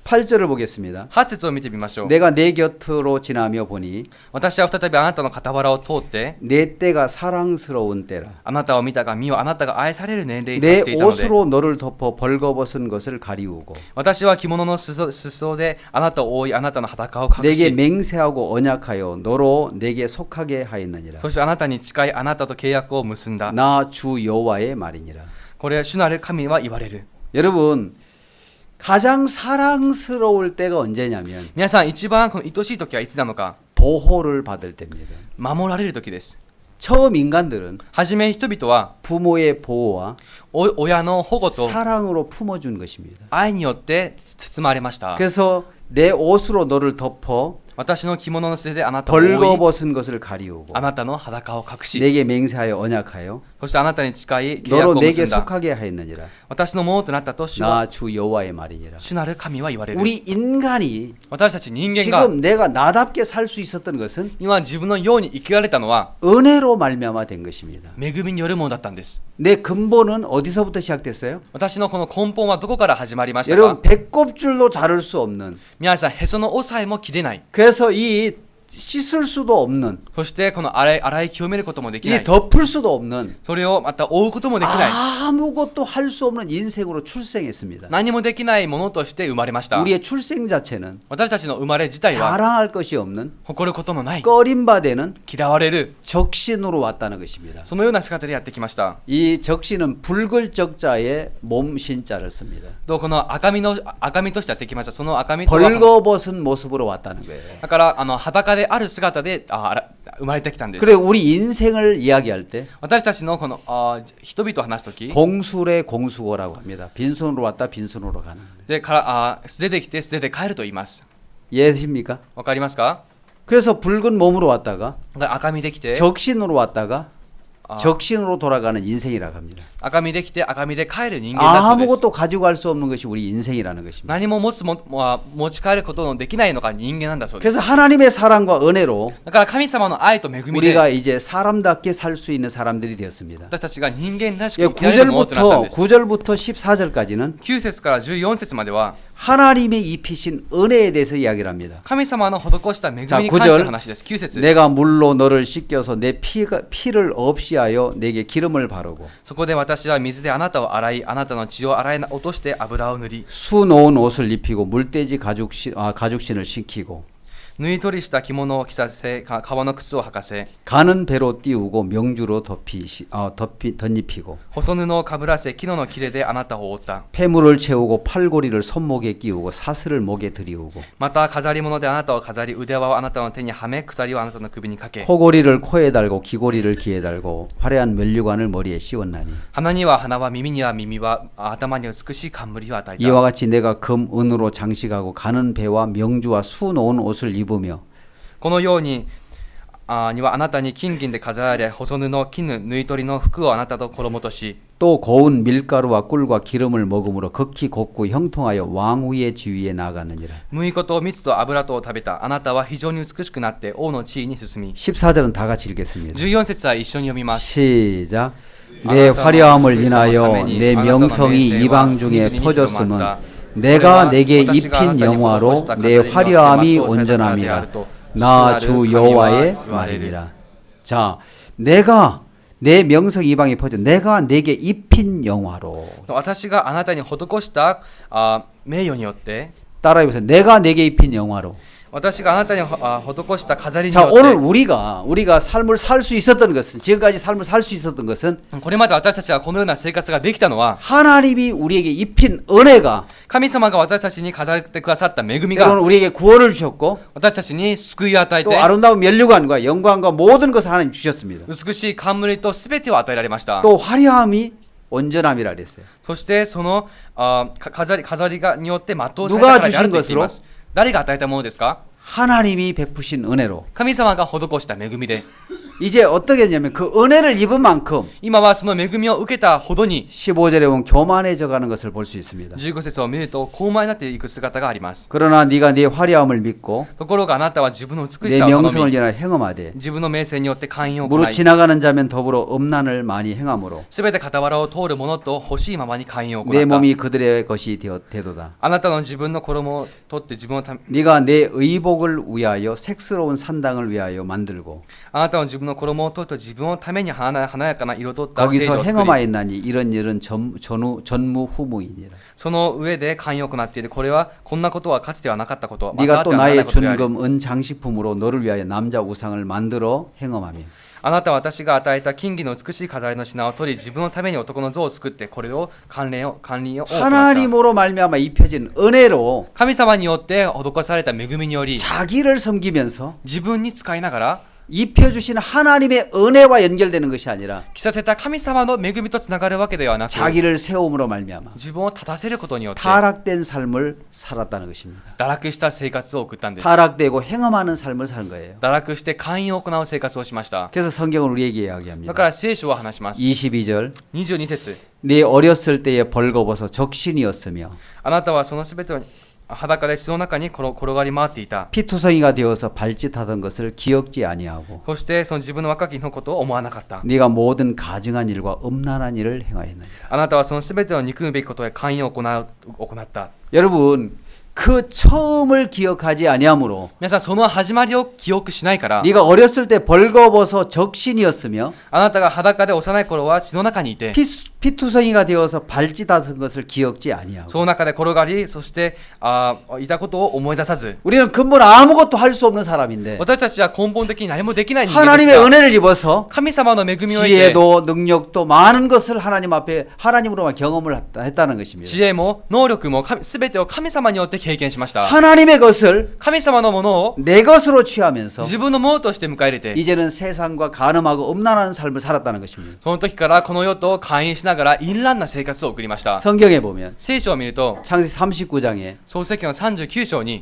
8절을 보겠습니다. 8節を見てみましょう 내가 내 곁으로 지나며 보니 私は再びあなたの傍らを通って 내 때가 사랑스러운 때라. あなたを見たが見よあなたが愛される年齢に 내 達していたので 옷으로 너를 덮어 벌거벗은 것을 가리우고 私は着物の裾であなたを覆いあなたの裸を隠 내게 し 맹세하고 언약하여 너로 내게 속하게 하였느니라. そしてあなたに誓いあなたと契約を結んだ 나 주 여호와의 말이니라. これは主なる神は言われる 여러분 가장 사랑스러울 때가 언제냐면 皆さん一番この愛しい時はいつなのか 보호를 받을 때입니다. 守られる時です 처음 인간들은 はじめ人々は 부모의 보호와 親の保護と 사랑으로 품어준 것입니다. 愛によって包まれました 그래서 내 옷으로 너를 덮어 私の着物の素手であなたを覆い 벌거벗은 것을 가리우고 あなたの裸を隠し 내게 맹세하여 언약하여 そしてあなたに誓い契約 너로 を 내게 結んだ 속하게 하였느니라. 私のものとなったと主は 나 주 여호와의 말이니라. 主なる神は言われる 우리 인간이 私たち人間が 지금 내가 나답게 살 수 있었던 것은 今自分のように生きられたのは 은혜로 말미암아 된 것입니다. 恵みによるものだったんです 내 근본은 어디서부터 시작됐어요? 私のこの根本はどこから始まりましたか 여러분 배꼽줄도 자를 수 없는 皆さんへその緒さえも切れない 그래서 이 씻을 수도 없는 そしてこの洗い清めることもできな 이 い 덮을 수도 없는 それをまた覆うこともできない 아무것도 할 수 없는 인생으로 출생했습니다. 何もできないものとして生まれました 우리의 출생 자체는 私たちの生まれ自体は 자랑할 것이 없는 誇ることのない 꺼림바되는 嫌われる 적신으로 왔다는 것입니다. そのような姿でやってきました 이 적신은 붉을 적자에 몸 신자를 씁니다. とこの赤身としてやってきましたその赤身とは 벌거벗은 모습으로 왔다는 거예요. だから裸である姿で生まれてきたんです 그래 우리 인생을 이야기할 때 私たちのこの人々を話すとき 공술의 공수거라고 합니다. 빈손으로 왔다 빈손으로 가는. でから素手で来て素手で帰ると言います 이해되십니까? わかりますか 그래서 붉은 몸으로 왔다가 赤身できて 적신으로 왔다가 아. 적신으로 돌아가는 인생이라고 합니다. 赤身できて赤身で帰る人間だそうです 아무것도 가지고 갈 수 없는 것이 우리 인생이라는 것입니다. 何も持ち帰ることのできないのが人間なんだそうです 그래서 하나님의 사랑과 은혜로 だから神様の愛と恵みで 우리가 이제 사람답게 살 수 있는 사람들이 되었습니다. 私たちが人間らしく 예, 生きられるものとなったんです 9절부터 14절까지는 9節から14節までは 하나님의 입히신 은혜에 대해서 이야기를 합니다. 神様の施した恵みに 자 関しての 9절 話です9節 내가 물로 너를 씻겨서 내 피를 없이 하여 내게 기름을 바르고 そこで私は水であなたを洗いあなたの血を洗い落として油を塗り 수 놓은 옷을 입히고 물돼지 가죽신을 신기고 縫い取りした着物を着させ革の靴を履かせ 가는 배로 띄우고 명주로 덧입히고 細布をかぶらせ木の切れであなたを覆った 폐물을 채우고 팔고리를 손목에 끼우고 사슬을 목에 들이우고 また飾り物であなたを飾り腕輪をあなたの手にはめ鎖をあなたの首にかけ 코고리를 코에 달고 귀고리를 귀에 달고 화려한 면류관을 머리에 씌웠나니 鼻には鼻輪耳には耳輪頭に美しい冠を与え 이와 た 같이 내가 금 은으로 장식하고 가는 배와 명주와 수 놓은 옷을 입으며 このようにはあなたに金銀で飾られ細布絹縫い取りの服をあなたと衣とし 또 고운 밀가루와 꿀과 기름을 먹음으로 극히 곱고 형통하여 왕후의 지위에 나아갔느니라. 麦粉と蜜と油とを食べたあなたは非常に美しくなって王の地位に進み 14절은 다 같이 읽겠습니다. 14節は一緒に読みます 시작. 내 화려함을 인하여 내 명성이 이방 중에 퍼졌음은 내가 내게 입힌 영화로 내 화려함이 온전함이라. 나 주 여호와의 말이니라. 자, 내가 내 명성 이방에 퍼져 내가 내게 입힌 영화로. 私があなたに施した名誉によって 따라해보세요. 내가 내게 입힌 영화로. 私があなたに施した飾りに 자, よっ 오늘 て 우리가 삶을 살 수 있었던 것은 지금까지 삶을 살 수 있었던 것은 これまで私たちがこのような生活ができたのは 하나님이 우리에게 입힌 은혜가 神様が私たちに飾ってくださった恵み 때로는 が 우리에게 구원을 주셨고 私たちに救いを与え 또 て 아름다운 면류관과 영광과 모든 것을 하나님 주셨습니다. 美しい冠と全てを与えられました 또 화려함이 온전함이라 그랬어요. そしてその飾りによって全うされ 누가 たからであると言ってい 주신 ます誰が与えたものですか？ 하나님이 베푸신 은혜로. 神様が施した恵みで、 이제 어떻게 했냐면 그 은혜를 입은 만큼 今はその恵みを受けたほどに 15절에 보면 교만해져 가는 것을 볼 수 있습니다. 15節を見ると高慢になっていく姿があります。 그러나 네가 네 화려함을 믿고 ところがあなたは自分の美し 내 さを好 명성을 み、 인하여 행함하되 自分の名声によって寛容を行 무릇 い、 지나가는 자면 더불어 음란을 많이 행함으로 すべて傍らを通る者と欲しいままに寛容を行 내 った。 몸이 그들의 것이 되도다. あなたの自分の衣を取って自分のため、 네가 내 의복을 위하여 색스러운 산당을 위하여 만들고 あなたの自分の衣を取って自分のために華やかな彩ったステージ 거기서 を作り、 행함하였나니 이런 일은 전무후무이니라. その上で寛容を行っている。これはこんなことはかつてはなかったこと、 네가 またあ 또 ってはならない 나의 ことであり、 준금 은 장식품으로 너를 위하여 남자 우상을 만들어 행함하며 あなたは私が与えた金銀の美しい飾りの品を取り、自分のために男の像を作ってこれを管理を行った。 하나님으로 말미암아 입혀진 은혜로 神様によって施された恵みにより、 자기를 섬기면서 自分に使いながら 입혀주신 하나님의 은혜와 연결되는 것이 아니라 着させた神様の恵みとつながるわけではなく、 자기를 세움으로 말미암아 自分を立たせることによって 타락된 삶을 살았다는 것입니다. 堕落した生活を送ったんです。 타락되고 행함하는 삶을 사는 거예요. 堕落して寛容を行う生活をしました。 그래서 성경은 우리에게 だ 이야기합니다. から聖書は話します。 22절 22節、 네 어렸을 때에 벌거벗어 적신이었으며 あなたはそのすべてを裸で血の中に転がり回っていた。 피투성이가 되어서 발짓하던 것을 기억지 아니하고 そしてその自分の若き日のことを思わなかった。 네가 모든 가증한 일과 음란한 일을 행하였느니라. あなたはそのすべてを憎むべきことへ寛容を行った。 여러분 그 처음을 기억하지 아니하므로 皆さん、その始まりを記憶しないから、 네가 어렸을 때 벌거벗어 적신이었으며 あなたが裸で幼い頃は血の中にいて、 피투성이가 되어서 발짓하던 것을 기억지 아니하고 その中で転がり、そしていたことを思い出さず、 우리는 근본 아무것도 할 수 없는 사람인데 私たちは根本的に何もできない人間です 하나님의 が、 은혜를 입어서 神様の恵みを得て、 지혜도 능력도 많은 것을 하나님 앞에 하나님으로만 경험을 했다는 것입니다. 知恵も能力もすべてを神様によって経験しました。 하나님의 것을 神様のものを 내 것으로 취하면서 自分のものとして迎え入れて、 이제는 세상과 간음하고 음란한 삶을 살았다는 것입니다. その時からこの世と勧誘しながら淫乱な生活を送りました。 성경에 보면 聖書を見ると、 창세기 39장에 創世記の39章に、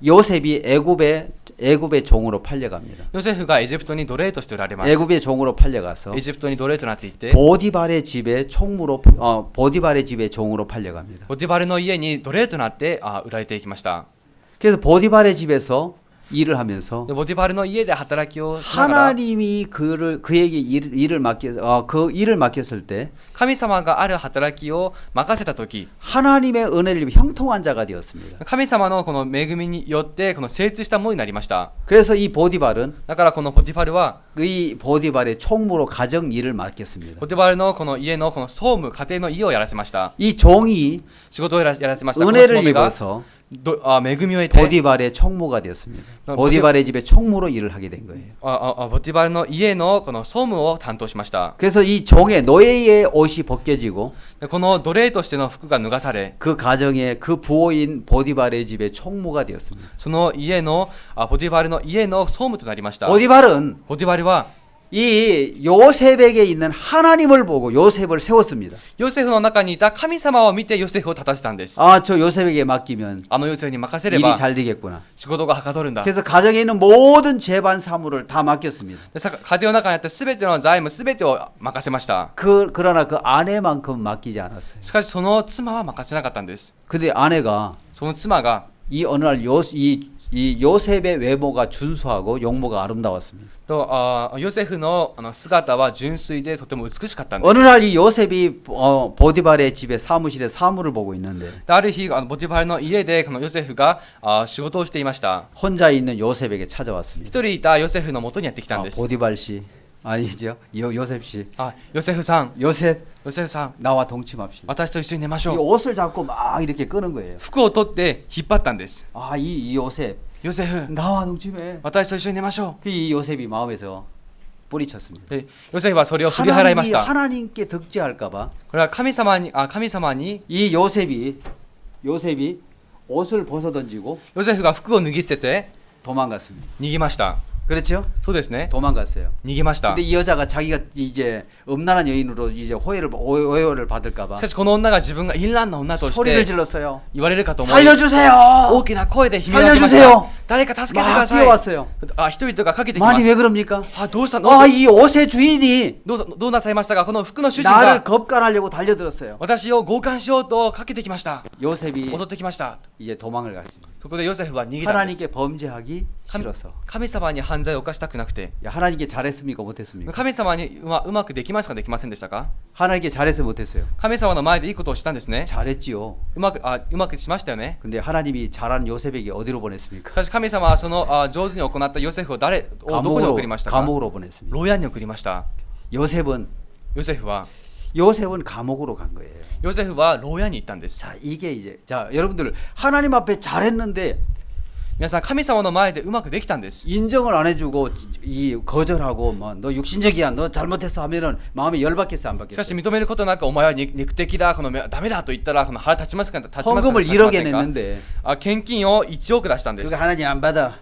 요셉이 애굽의 종으로 팔려갑니다. ヨセフがエジプトに奴隷として売られます。 애굽의 종으로 팔려가서 エジプトに奴隷となっていて、 보디발의 집에 보디발의 집에 종으로 팔려갑니다. ポティバルの家に奴隷となって売られていきました。 그래서 보디발의 집에서 일을 하면서 でポティバルの家で働きをしながら、 하나님이 그에게 일을 맡겼을 때 神様がある働きを任せた時、 하나님의 은혜를 입은 형통한 자가 되었습니다. 神様のこの恵みによってこの精通したものになりました。 그래서 이 보디발은 だからこのポティバルは 이 보디발의 총무로 가정 일을 맡겼습니다. ポティバルのこの家のこの総務家庭の家をやらせました。 이 종이 仕事をやらせました。この 은혜를 しもべが 입어서 恵みを得て、 보디발의 총무가 되었습니다. 보디발의 집에 총무로 일을 하게 된 거예요. ポティバルの家のこの総務を担当しました。 그래서 이 종의 노예의 옷이 벗겨지고 でこの奴隷としての服が脱がされ、 그 가정의 그 부호인 보디발의 집에 총무가 되었습니다. その家のポティバルの家の総務となりました。 보디발은 ポティバルは 이 요셉에게 있는 하나님을 보고 요셉을 세웠습니다. ヨセフの中にいた神様を見てヨセフを立たせたんです。 아, 저 요셉에게 맡기면 ヨセフに任せれ 일이 ば 잘 되겠구나. 仕事がはかどるんだ。 그래서 가정에 있는 모든 재반 사무를 다 맡겼습니다. で家庭の中にあった全ての財務全てを任せました。 그러나 그 아내만큼 맡기지 않았어요. しかしその妻は任せなかったんです。 근데 아내가 その妻が 이 어느 날 이 요셉의 외모가 준수하고 용모가 아름다웠습니다. とヨセフの姿は純粋でとても美しかったんです。 어느 날 이 요셉이 보디발의 집에 사무실에 사무를 보고 있는데 である日ポティバルの家でこのヨセフが仕事をしていました。 혼자 있는 요셉에게 찾아왔습니다. 一人いたヨセフの元にやってきたんです。 보디발 씨 아니죠? 요셉 씨. ヨセフさん、 요셉 ヨセフさん、 나와 동침합시다. 私と一緒に寝まし 이 ょう。 옷을 잡고 막 이렇게 끄는 거예요. 服を取って引っ張ったんです。 아, 이 요셉 ヨセフ、 나와 동침해. 私と一緒に寝ましょ 이 요셉이 마음에서 뿌리쳤습니다. う。でヨセフはそれを振り払いました。 하나님께 덕지할까봐 これは神様に이 요셉이 옷을 벗어 던지고 ヨセフが服を脱ぎ捨てて 도망갔습니다. 逃げました。 그렇죠? そうですね。 도망갔어요. 逃げました。 근데 이 여자가 자기가 이제 음란한 여인으로 이제 오해를 받을까봐 しかしこの女が自分が淫乱な女とし 소리를 て 질렀어요. 言われるかと思い 살려주세요. 大きな声で悲鳴を上げまし 살려주세요. た。誰か助けてく 막 ださい。 뛰어왔어요. あ、人々がかけてきま 많이 왜 す。 그럽니까? あ、どうしたの 아, 이 옷의 주인이 どうなさいましたか。この服の主人 나를 が 겁간하려고 달려들었어요. 私を強姦しようとかけてきました。 요셉이 襲ってきました。 이제 도망을 갔습니다. そこでヨセフは逃げたんです。 하나님께 범죄하기 싫어서. 神様に犯罪を犯したくなくて、 야, 하나님께 잘했습니까? 못했습니까? 神様にうまくできましたかできませんでしたか。 하나님께 잘했어요? 못했어요? 神様の前でいいことをしたんですね。 잘했지요. うまくしましたよね。 근데 하나님이 잘한 요셉에게 어디로 보냈습니까? しかし神様はその上手に行ったヨセフをどこに送りましたか。 감옥으로 보냈습니다. 牢屋に送りました。 요셉은 ヨセフは 감옥으로 간 거예요. ヨセフは牢屋に行ったんです。 자, 이게 이제 자, 여러분들 하나님 앞에 잘했는데 皆さん神様の前でうまくできたんです。 인정을 안 해주고 이 거절하고 뭐 너 육신적이야, 너 잘못했어 하면은 마음이 열받겠어 안 しかし 받겠어? 認めることなくお前は肉的だ、このダメだと言ったらこの腹立ちますか。立ちますか。 헌금을 立ちま 1억에 せんか。 냈는데 献金を1億出したんです。 그러니까 하나님 안 받아.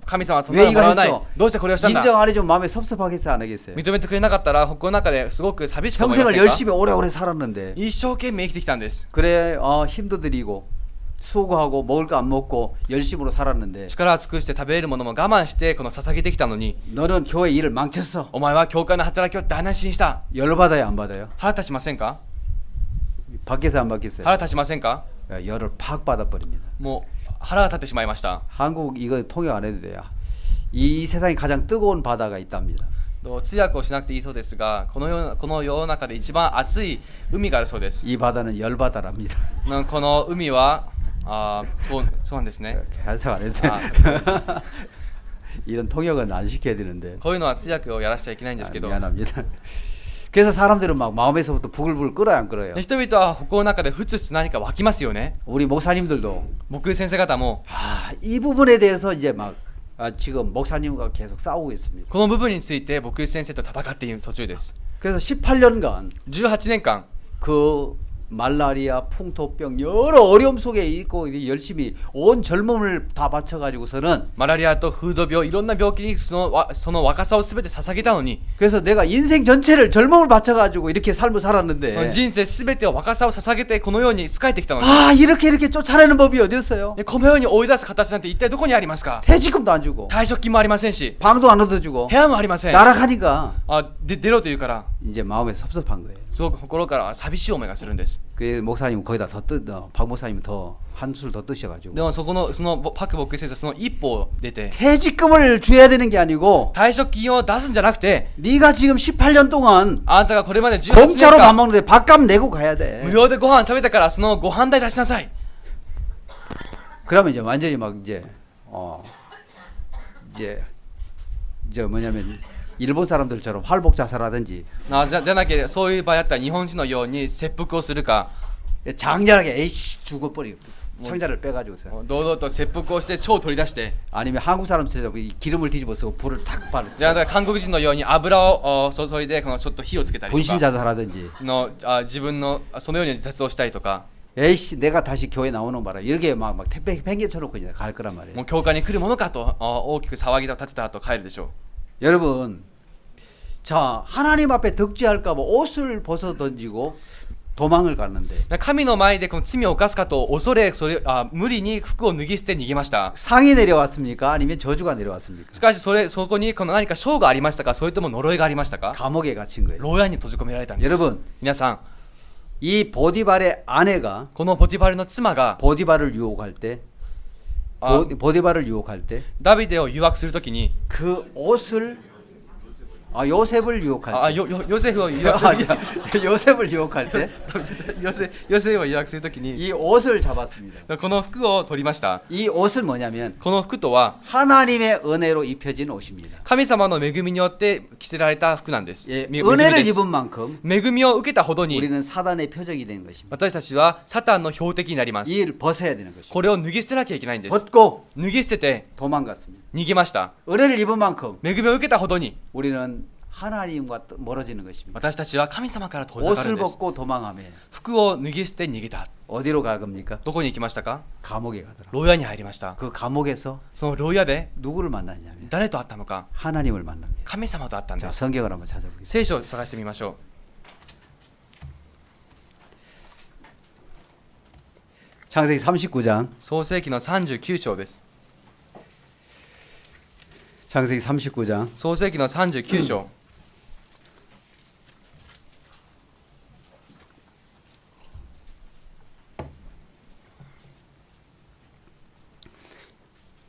神様はそんな 왜 のもら 이거 わない。 했어? どうしてこれをしたんだ。 인정 안 해주면 마음에 섭섭하겠어 안 하겠어요? 認めてくれなかったらこの中ですごく寂しく思いま 평생을 せんか。 열심히 오래오래 살았는데 一生懸命生きてきたんです。 그래 힘도 들이고 수고하고 먹을 거 안 먹고 열심으로 살았는데 力を尽くして食べれるものも我慢してこの捧げてきたのに、 너는 교회 일을 망쳤어. お前は教会の働きを台無しにした。 열받아요 안 받아요? 腹立ちませんか。 받겠어요 안 받겠어요? 腹立ちませんか。 열을 팍 받아버립니다. もう腹が立ってしまいました。 한국 이거 통역 안 해도 돼요. 이 세상에 가장 뜨거운 바다가 있답니다. 通訳をしなくていいそうですが、この世の中で一番熱い海があるそうです。 이 바다는 열바다랍니다. この海はそうなんですね。 해석 안 해도 돼. 아, 이런 통역은 안 시켜야 되는데. こういうのは通訳をやらしちゃいけないんですけど、 미안합니다. 그래서 사람들은 막 마음에서부터 부글부글 끓어요 안 끓어요? 人々は心の中でふつふつ何か湧きますよね。 우리 목사님들도 僕先生方も 이 부분에 대해서 이제 막 지금 목사님과 계속 싸우고 있습니다. この部分について僕先生と戦っている途中です。 그래서 18년간 18年間 그 말라리아, 풍토병 여러 어려움 속에 있고 열심히 온 젊음을 다 바쳐가지고서는 マラリアと風土病いろんな病気にその若さを全て捧げたのに、 그래서 내가 인생 전체를 젊음을 바쳐가지고 이렇게 삶을 살았는데 人生全てを若さを捧げてこのように仕えてきたのに、 이렇게 쫓아내는 법이 어디 있어요? このように追い出す形なんて一体どこにありますか。 퇴직금도 안 주고 退職金もありませんし、 방도 안 얻어주고 部屋もありません。 날아가니까 出ろと言うから 이제 마음에 섭섭한 거예요. すごく心から寂しい思いがするんです。 그 목사님 거기다 박 목사님은 더 한술 더 뜨셔가지고 でもそのパク牧師先生その一歩を出て 퇴직금을 줘야 되는 게 아니고 退職金を出すんじゃなくて、 네가 지금 18년 동안 あなたがこれまで18 공짜로 年 밥 間 먹는데 밥값 내고 가야 無 돼. 料でご飯食べたからそのご飯代出しなさい。 그러면 이제 완전히 막 이제 저 뭐냐면 일본 사람들처럼 활복 자살하든지 じゃなきゃそういう場合だったら日本人のように切腹をするか、 장렬하게 에이씨 죽어버리고 창자를 빼가지고서 堂々と切腹をして腸を取り出して、 아니면 한국 사람처럼 이 기름을 뒤집어 쓰고 불을 탁 바르 じゃあ韓国人のように油を注いでこのちょっと火をつけたりと 분신 か 자살하든지 自分のそのように自殺をしたりとか、 에이씨 내가 다시 교회 나오는 바람 이렇게 막 택배 팽개 쳐놓고 이제 갈 거란 말이에요. もう教会に来るものかと大きく騒ぎを立てた後帰るでしょ 여러분, 자 하나님 앞에 덕지할까봐 옷을 벗어 던지고 도망을 갔는데 う。神の前でこの罪を犯すかと恐れ無理に服を脱ぎ捨て逃げました。 상이 내려왔습니까? 아니면 저주가 내려왔습니까? しかしそこにこの何か賞がありましたか、それとも呪いがありましたか。 감옥에 갇힌 거예요. 牢屋に閉じ込められたんです。 여러분, 皆さん、 이 보디발의 아내가 このポティファルの妻が 보디발을 유혹할 때, あ 보디발을 유혹할 때, ダビデを誘惑するときに、 그 옷을 요셉을 유혹할 때, ヨセフを誘惑するとき 요셉을 유혹할 때, ヨセフを誘惑するときに 이 옷을 잡았습니다. この服を取りました。 이 옷은 뭐냐면 この服とは 하나님의 은혜로 입혀진 옷입니다. 神様の恵みによって着せられた服なんです。 예, 恵み 은혜를 です。 입은 만큼 恵みを受けたほどに 우리는 사단의 표적이 되는 것입니다. 私たちはサタンの標的になります。 이를 벗어야 되는 것입니다. これを脱ぎ捨てなきゃいけないんです。 벗고 脱ぎ捨てて 도망갔습니다. 逃げました。 은혜를 입은 만큼 恵みを受けたほどに 우리는 하나님과 멀어지는 것입니다. 私たちは神様から遠ざかる 옷을 んです。 벗고 도망하며 服を脱ぎ捨て逃げた。 어디로 가 겁니까? どこに行きましたか？ 감옥에 가더라. 牢屋に入りました。 그 감옥에서 その牢屋で 누구를 만났냐면 誰と会ったのか？ 하나님을 만납니다. 神様と会ったん 자, です。 성경을 한번 찾아보겠습니다. 聖書を探してみましょ 창세기 39장. う。創世記の39章です。 창세기 39장. 創世記の39章。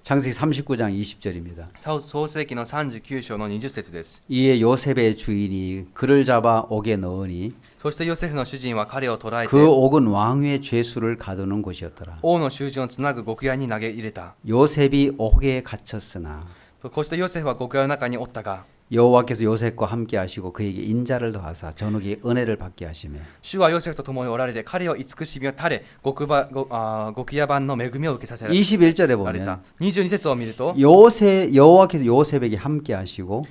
창세기 39장 20절입니다. 創世記の39章の20節です。 이에 요셉의 주인이 그를 잡아 옥에 넣으니 そしてヨセフの主人は彼を捕らえて 그 옥은 왕의 죄수를 가두는 곳이었더라. 王の囚人をつなぐ獄屋に投げ入れた。 요셉이 옥에 갇혔으나 こうしてヨセフは獄屋の中におったが、 여호와께서 요셉과 함께 하시고 그에게 인자를 더하사 전후기 은혜를 받게 하시며 主はヨセフと共におられて彼を慈しみを垂れ獄屋版の恵みを受けさせられ 21절에 た。 보면 22節を見ると、 여호와께서 요셉에게 함께 하시고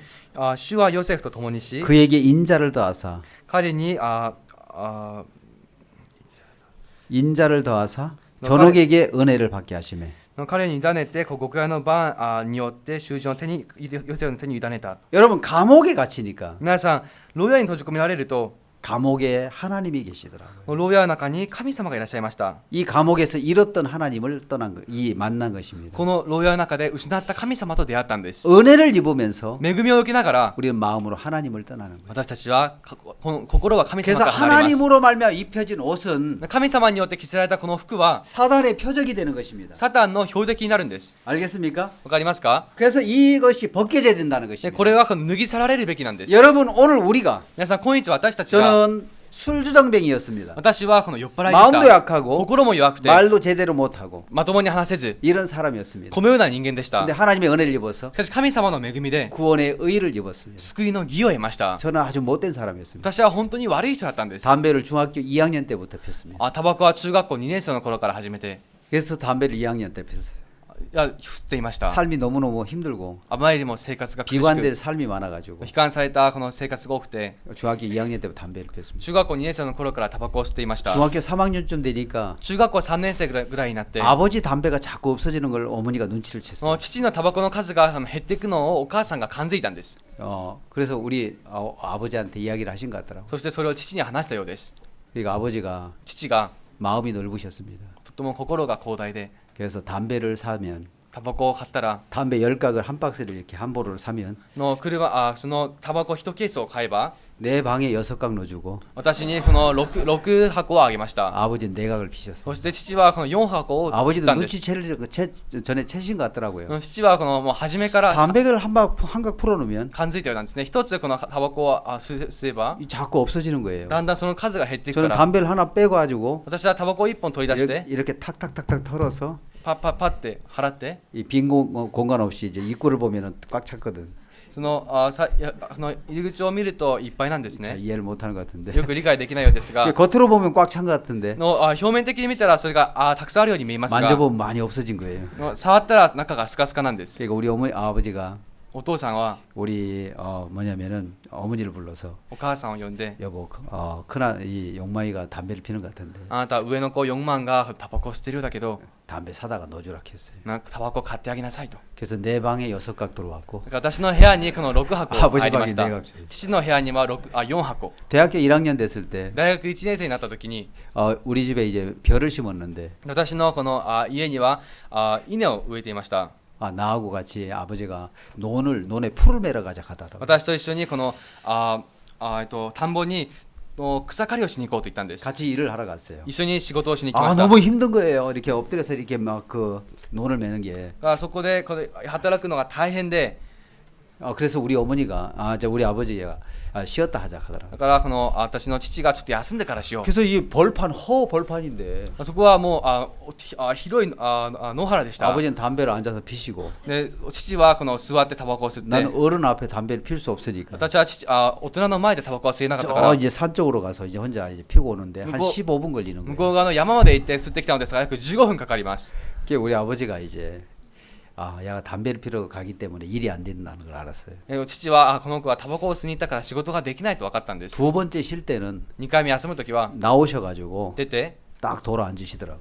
主はヨセフと共にし、 그에게 인자를 더하사 彼に 인자를 더하사 전옥에게 은혜를 받게 하시며 彼に委ねて獄屋の番によって囚人をヨセフの手に委ねた。 여러분 감옥에 갇히니까 皆さん、牢屋に閉じ込められると、 감옥에 하나님이 계시더라고요. 牢屋の中に神様がいらっしゃいました。 이 감옥에서 잃었던 하나님을 떠난 거, 이 만난 것입니다. この牢屋の中で失った神様と出会ったんです。 은혜를 입으면서 恵みを受けながら 우리는 마음으로 하나님을 떠나는 거예요. 私たちはこの心は神様 그래서 から離れます。 하나님으로 말미암아 입혀진 옷은 神様によって着せられたこの服は 사단의 표적이 되는 것입니다. サタンの標的になるんです。 알겠습니까? わかりますか？ 그래서 이것이 벗겨져야 된다는 で 것입니다. これは脱ぎ去られるべきなんです。 여러분 오늘 우리가 皆さん、今日私たちが 저는 술주정뱅이였습니다. 私はこの酔っ払いで 마음도 した。 약하고 心も弱くて 말도 제대로 못하고 まともに話せず 이런 사람이었습니다. このような人間でした。 근데 하나님의 은혜를 입어서 しかし神様の恵みで 구원의 의를 입었습니다. 救いの義を得ました。 저는 아주 못된 사람이었습니다. 私は本当に悪い人だったんです。 담배를 중학교 2학년 때부터 폈습니다. タバコは中学校2年生の頃から始めて、 그래서 담배를 2학년 때 폈어요. 吸っていました。 삶이 너무너무 힘들고 あまりにも生活が苦し 비관된 く、 삶이 많아가지고 悲観されたこの生活が多くて、 중학교 2학년 때부터 담배를 폈습니다. 中学校2年生の頃からタバコを吸っていました。 중학교 3학년쯤 되니까 中学校3年生ぐらいになって、 아버지 담배가 자꾸 없어지는 걸 어머니가 눈치를 その 챘어요. 父のタバコの数が減っていくのをお母さんが感づいたんです。 그래서 우리 아버지한테 이야기를 하신 것 같더라고요. そしてそれを父に話したようです。 그러니까 아버지가 父が 마음이 넓으셨습니다. とても心が広大で、 그래서 담배를 사면 タバコを買ったら 담배 10각을 한 박스를 이렇게 한 보루를 사면 そのタバコ1ケースを買えば 내 방에 6각 넣어주고 私にその 6箱をあげました。 아버지는 4각을 피셨어요. そして父はこの4箱を吸っ 아버지도 たんです。 눈치채를 전에 채신 것 같더라고요. 父はこのもう初めから 담배를 한각 풀어놓으면 感づいたようなんですね。一つこのタバコを吸えば 자꾸 없어지는 거예요. だんだんその数が減っていくか 저는 ら、 담배를 하나 빼고 가지고 私はタバコを1本取り出して 이렇게 탁탁탁탁 털어서 パッパッパって払って、 이 빈 공간 없이 이제 입구를 보면은 꽉 찼거든. その入り口を見るといっぱいなんです 잘 ね。 이해를 못하는 것 같은데. よく理解できないようですが、 겉으로 보면 꽉 찬 것 같은데 表面的に見たらそれがたくさんあるように見えますが、 만져보면 많이 없어진 거예요. 触ったら中がスカスカなんです。 그러니까 우리 아버지가 お父さんは 우리 뭐냐면은 어머니를 불러서 お母さんを呼んで、 여보 큰아 이 용마이가 담배를 피는 것 같은데 あなた上の子4万がタバコを吸ってるようだけど、 담배 사다가 넣어주라 했어요. なんかタバコ買ってあげなさいと。 그래서 내 방에 6각 들어왔고 だから私の部屋にこの6箱入 아버지 りま 방에 した。 4각. 父の部屋には4箱。 대학교 1학년 됐을 때 大学1年生になった時に、 우리 집에 이제 벼를 심었는데 私のこの家には稲を植えていました。 나하고 같이 아버지가 논에 풀을 매러 가자 하더라고. 私と一緒にこの田んぼに草刈りをしに行こうと言ったんです。 같이 일을 하러 갔어요. 一緒に仕事をしに行きました。 너무 힘든 거예요. 이렇게 엎드려서 이렇게 막 그 논을 매는 게. そこで働くのが大変で、 그래서 우리 어머니가 우리 아버지가 쉬었다 하자 하더라고. だから私の父がちょっと休んでからしよう。 그래서 이 벌판인데 そこはもう広い野原でした。 아버지는 담배를 앉아서 피시고 で父は座ってタバコを吸って、 나는 어른 앞에 담배를 필 수 없으니까 私は大人の前でタバコは吸えなかったから、 이제 산 쪽으로 가서 이제 혼자 이제 피고 오는데 한 그거- 15분 걸리는 向 거예요. こう側の山まで行って吸ってきたのですが約15分かかります。 그게 우리 아버지가 이제 아, 얘가 담배를 피러 가기 때문에 일이 안 된다는 걸 알았어요. 父はこの子はタバコを吸いに行ったから仕事ができないと分かったんです。 두 번째 쉴 때는 2回目休む時は 나오셔가지고 出て 딱 돌아 앉으시더라고요.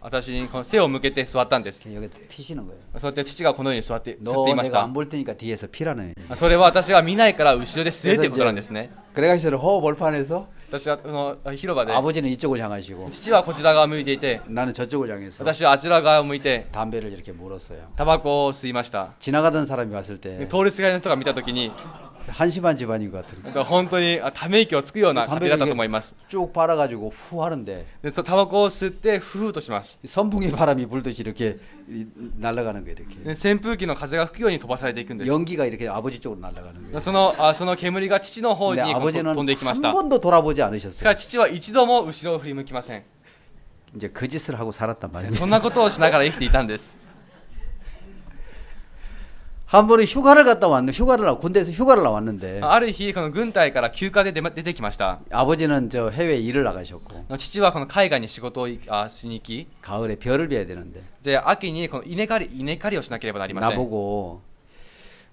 私にこの背を向けて座ったんです。 여기 피시는 거예요. そうやって父がこのように吸ってい 너 まし 내가 た 안 볼 테니까 뒤에서 피라는. それは私が見ないから後ろで吸えということなんですね。 그래가지고 허벌판에서 私はこの広場で 아버지는 이쪽을 향하시고 父はこちら側を向いていて 나는 저쪽을 향해서 私はあちら側を向いて 담배를 이렇게 물었어요. タバコを吸いました。 지나가던 사람이 왔을 때 通りすがりの人が見た時に 한심한 집안인 것 같은. 本当にため息をつくような家庭だったと思います。 쭉 빨아가지고 후 하는데 でタバコを吸ってフーとします。 선풍기 바람이 불듯이 이렇게 날아가는 거예요. 이렇게 で扇風機の風が吹くように飛ばされていくんです。 연기가 이렇게 아버지 쪽으로 날아가는 거예요. その煙が父の方に 근데 飛 아버지는 んでいきまし 한 た。 번도 돌아보지 しか 않으셨어요. し父は一度も後ろを振り向きません。 이제 그 짓을 하고 살았단 말입니다. そんなことをしながら生きていたんです。 한 번은 휴가를 갔다 왔는데 군대에서 휴가를 나왔는데 ある日この軍隊から休暇で出てきました。 아버지는 저 해외 일을 나가셨고 父はこの海外に仕事をしに行き、 가을에 별을 봐야 되는데 で秋にこの稲刈りをしなければなりません。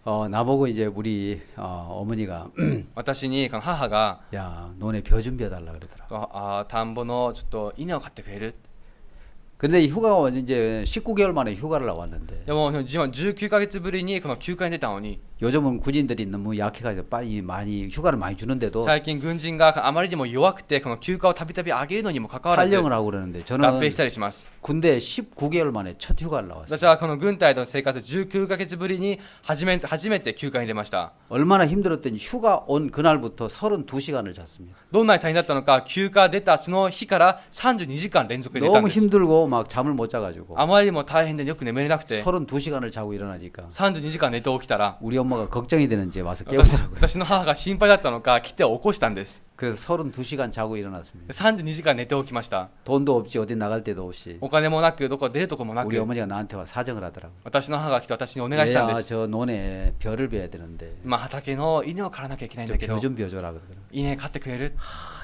나보고 이제 우리 어머니가 私にこの母が 야 너네 벼 좀 벼달라 그러더라. 田んぼのちょっと稲を買ってくれる。 근데 이 휴가가 이제 19개월 만에 휴가를 나왔는데 でも自分は19ヶ月ぶりにこの休暇に出たのに、 요즘은 군인들이 너무 약해가지고 빨리 많이 휴가를 많이 주는데도 最近軍人があまりにも弱くてこの休暇をたびたび上げるのにもかかわらず 탈영을 하고 그러는데 合 저는 併したりします。 군대 19개월 만에 첫 휴가를 나왔어요. 私はこの軍隊の生活19ヶ月ぶりに初めて休暇に出ました。 얼마나 힘들었더니 휴가 온 그날부터 32시간을 잤습니다. どんなに大変だったのか、休暇出たその日から32時間連続で寝たん 너무 です。 힘들고 막 잠을 못 자가지고 あまりにも大変でよく眠れなくて 32시간을 자고 일어나니까 32時間寝て起きたら 우리 엄마가 걱정이 되는지 와서 깨우더라고요. 私の母が心配だったのか来て起こしたんです。 그래서 32시간 자고 일어났습니다. 32時間寝て起きました。 돈도 없지 어디 나갈 데도 없이 お金もなくどこ出るとこもな 우리 く、 어머니가 나한테 와 사정을 하더라고요. 私の母が来て私にお願いしたんで 얘야 す。 저 논에 벼를 베야 되는데 畑の稲を刈らなきゃいけないんだけど 벼 좀 벼줘라 그러더라고요. 稲刈ってくれる。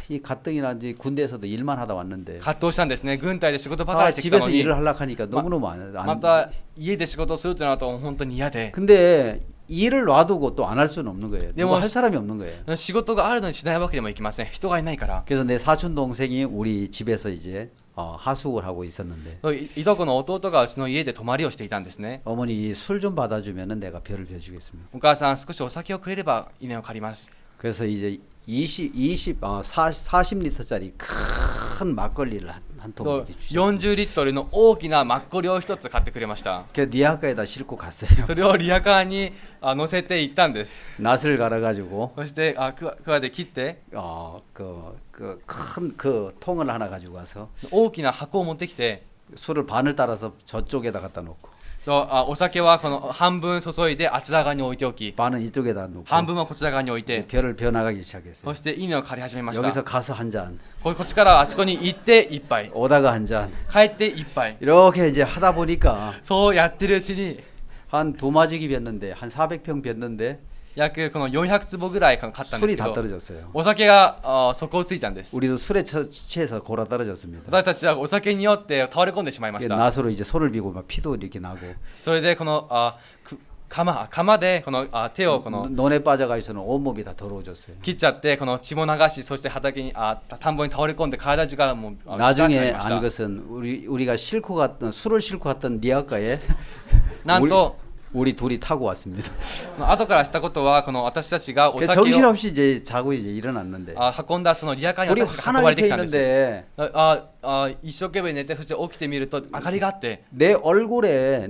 이 가뜩이나 이제 군대에서도 일만 하다 왔는데 葛藤したんですね。軍隊で仕事ばかりしてきた 집에서 のに 일을 하려고 하니까 너무너무 안 また家で仕事をするとなると本当に嫌で、 근데 일을 놔두고 또 안 할 수는 없는 거예요. 네, 누가 뭐 할 사람이 없는 거예요. 仕事があるのにしないわけにもいきません。人がいないから。 그래서 내 사촌 동생이 우리 집에서 이제 하숙을 하고 있었는데 いとこの弟がうちの家で泊まりをしていたんですね。 어머니 술 좀 받아주면은 내가 벼를 벼주겠습니다. お母さん少しお酒をくれれば稲を刈ります。 그래서 이제 40리터짜리 큰 막걸리를 한 통 と 이렇게 주셨어요. 40リットルの大きなマッコリを一つ買ってくれました。 그 니아카에다 싣고 갔어요. それをリアカーに乗せて行ったんです。 낫을 갈아가지고 そしてクワで切って큰 그 통을 하나 가지고 와서 大きな箱を持ってきて、 술을 반을 따라서 저쪽에다 갖다 놓고 お酒はこの半分注いであちら側に置いておき、 반은 이쪽에다 놓고 半分はこちら側に置いて、 벼를 벼나가기 そ 시작했어요. して稲を刈り始めました。 여기서 가서 한 잔, こっちからあそこに行って一杯、 오다가 한 잔, 帰って一杯、 이렇게 이제 하다 보니까 そうやってるうちに 한 두 마지기 뵀는데 한 400평 뵀는데 約この400坪ぐらい買ったんです 술이 け 다 ど、 떨어졌어요. お酒が底をついたんです。 우리도 술에 취해서 골아 떨어졌습니다. 私たちはお酒によって倒れ込んでしまいました。 낫으로 이제 손을 비고 막 피도 이렇게 나고 それでこの釜でこの手をこの 논에 빠져가지고는 온몸이 다 더러워졌어요. 切っちゃってこの血も流し、そして畑に田んぼに倒れ込んで体中がもう痛くなり 나중에 まし 안 た。 것은 우리가 싣고 갔던 술을 싣고 갔던 니아카에 なんと 우리 둘이 타고 왔습니다. 後からしたことはこの私たちがお酒を 정신없이 이제 자고 이제 일어났는데 運んだそのリアカーに 우리 私たちが運ばれ 하나 てき 옆에 たんです。 있는데 一生懸命寝て、そして起きてみると明かりがあって、 내 얼굴에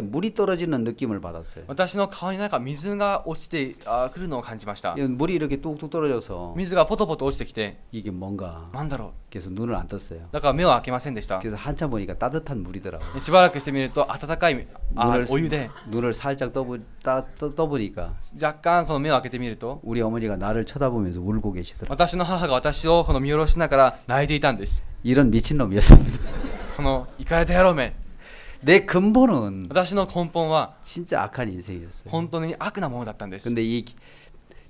물이 떨어지는 느낌을 받았어요. 私の顔になんか水が落ちてくるのを感じました。 물이 이렇게 뚝뚝 떨어져서 水がポトポト落ちてきて、 이게 뭔가 なんだろ 그래서 눈을 안 떴어요. う。だから目を開けませんでした。 그래서 한참 보니까 따뜻한 물이더라고요. しばらくしてみると温かいお湯で、 눈을 살짝 떠보니까 若干この目を開けてみると、 우리 어머니가 나를 쳐다보면서 울고 계시더라고요. 私の母が私をこの見下ろしながら泣いていたんです。 이런 미친놈이었습니다. このイカれた野郎め。 내 근본은 私の根本は 진짜 악한 인생이었어요. 本当に悪なものだったんです。 근데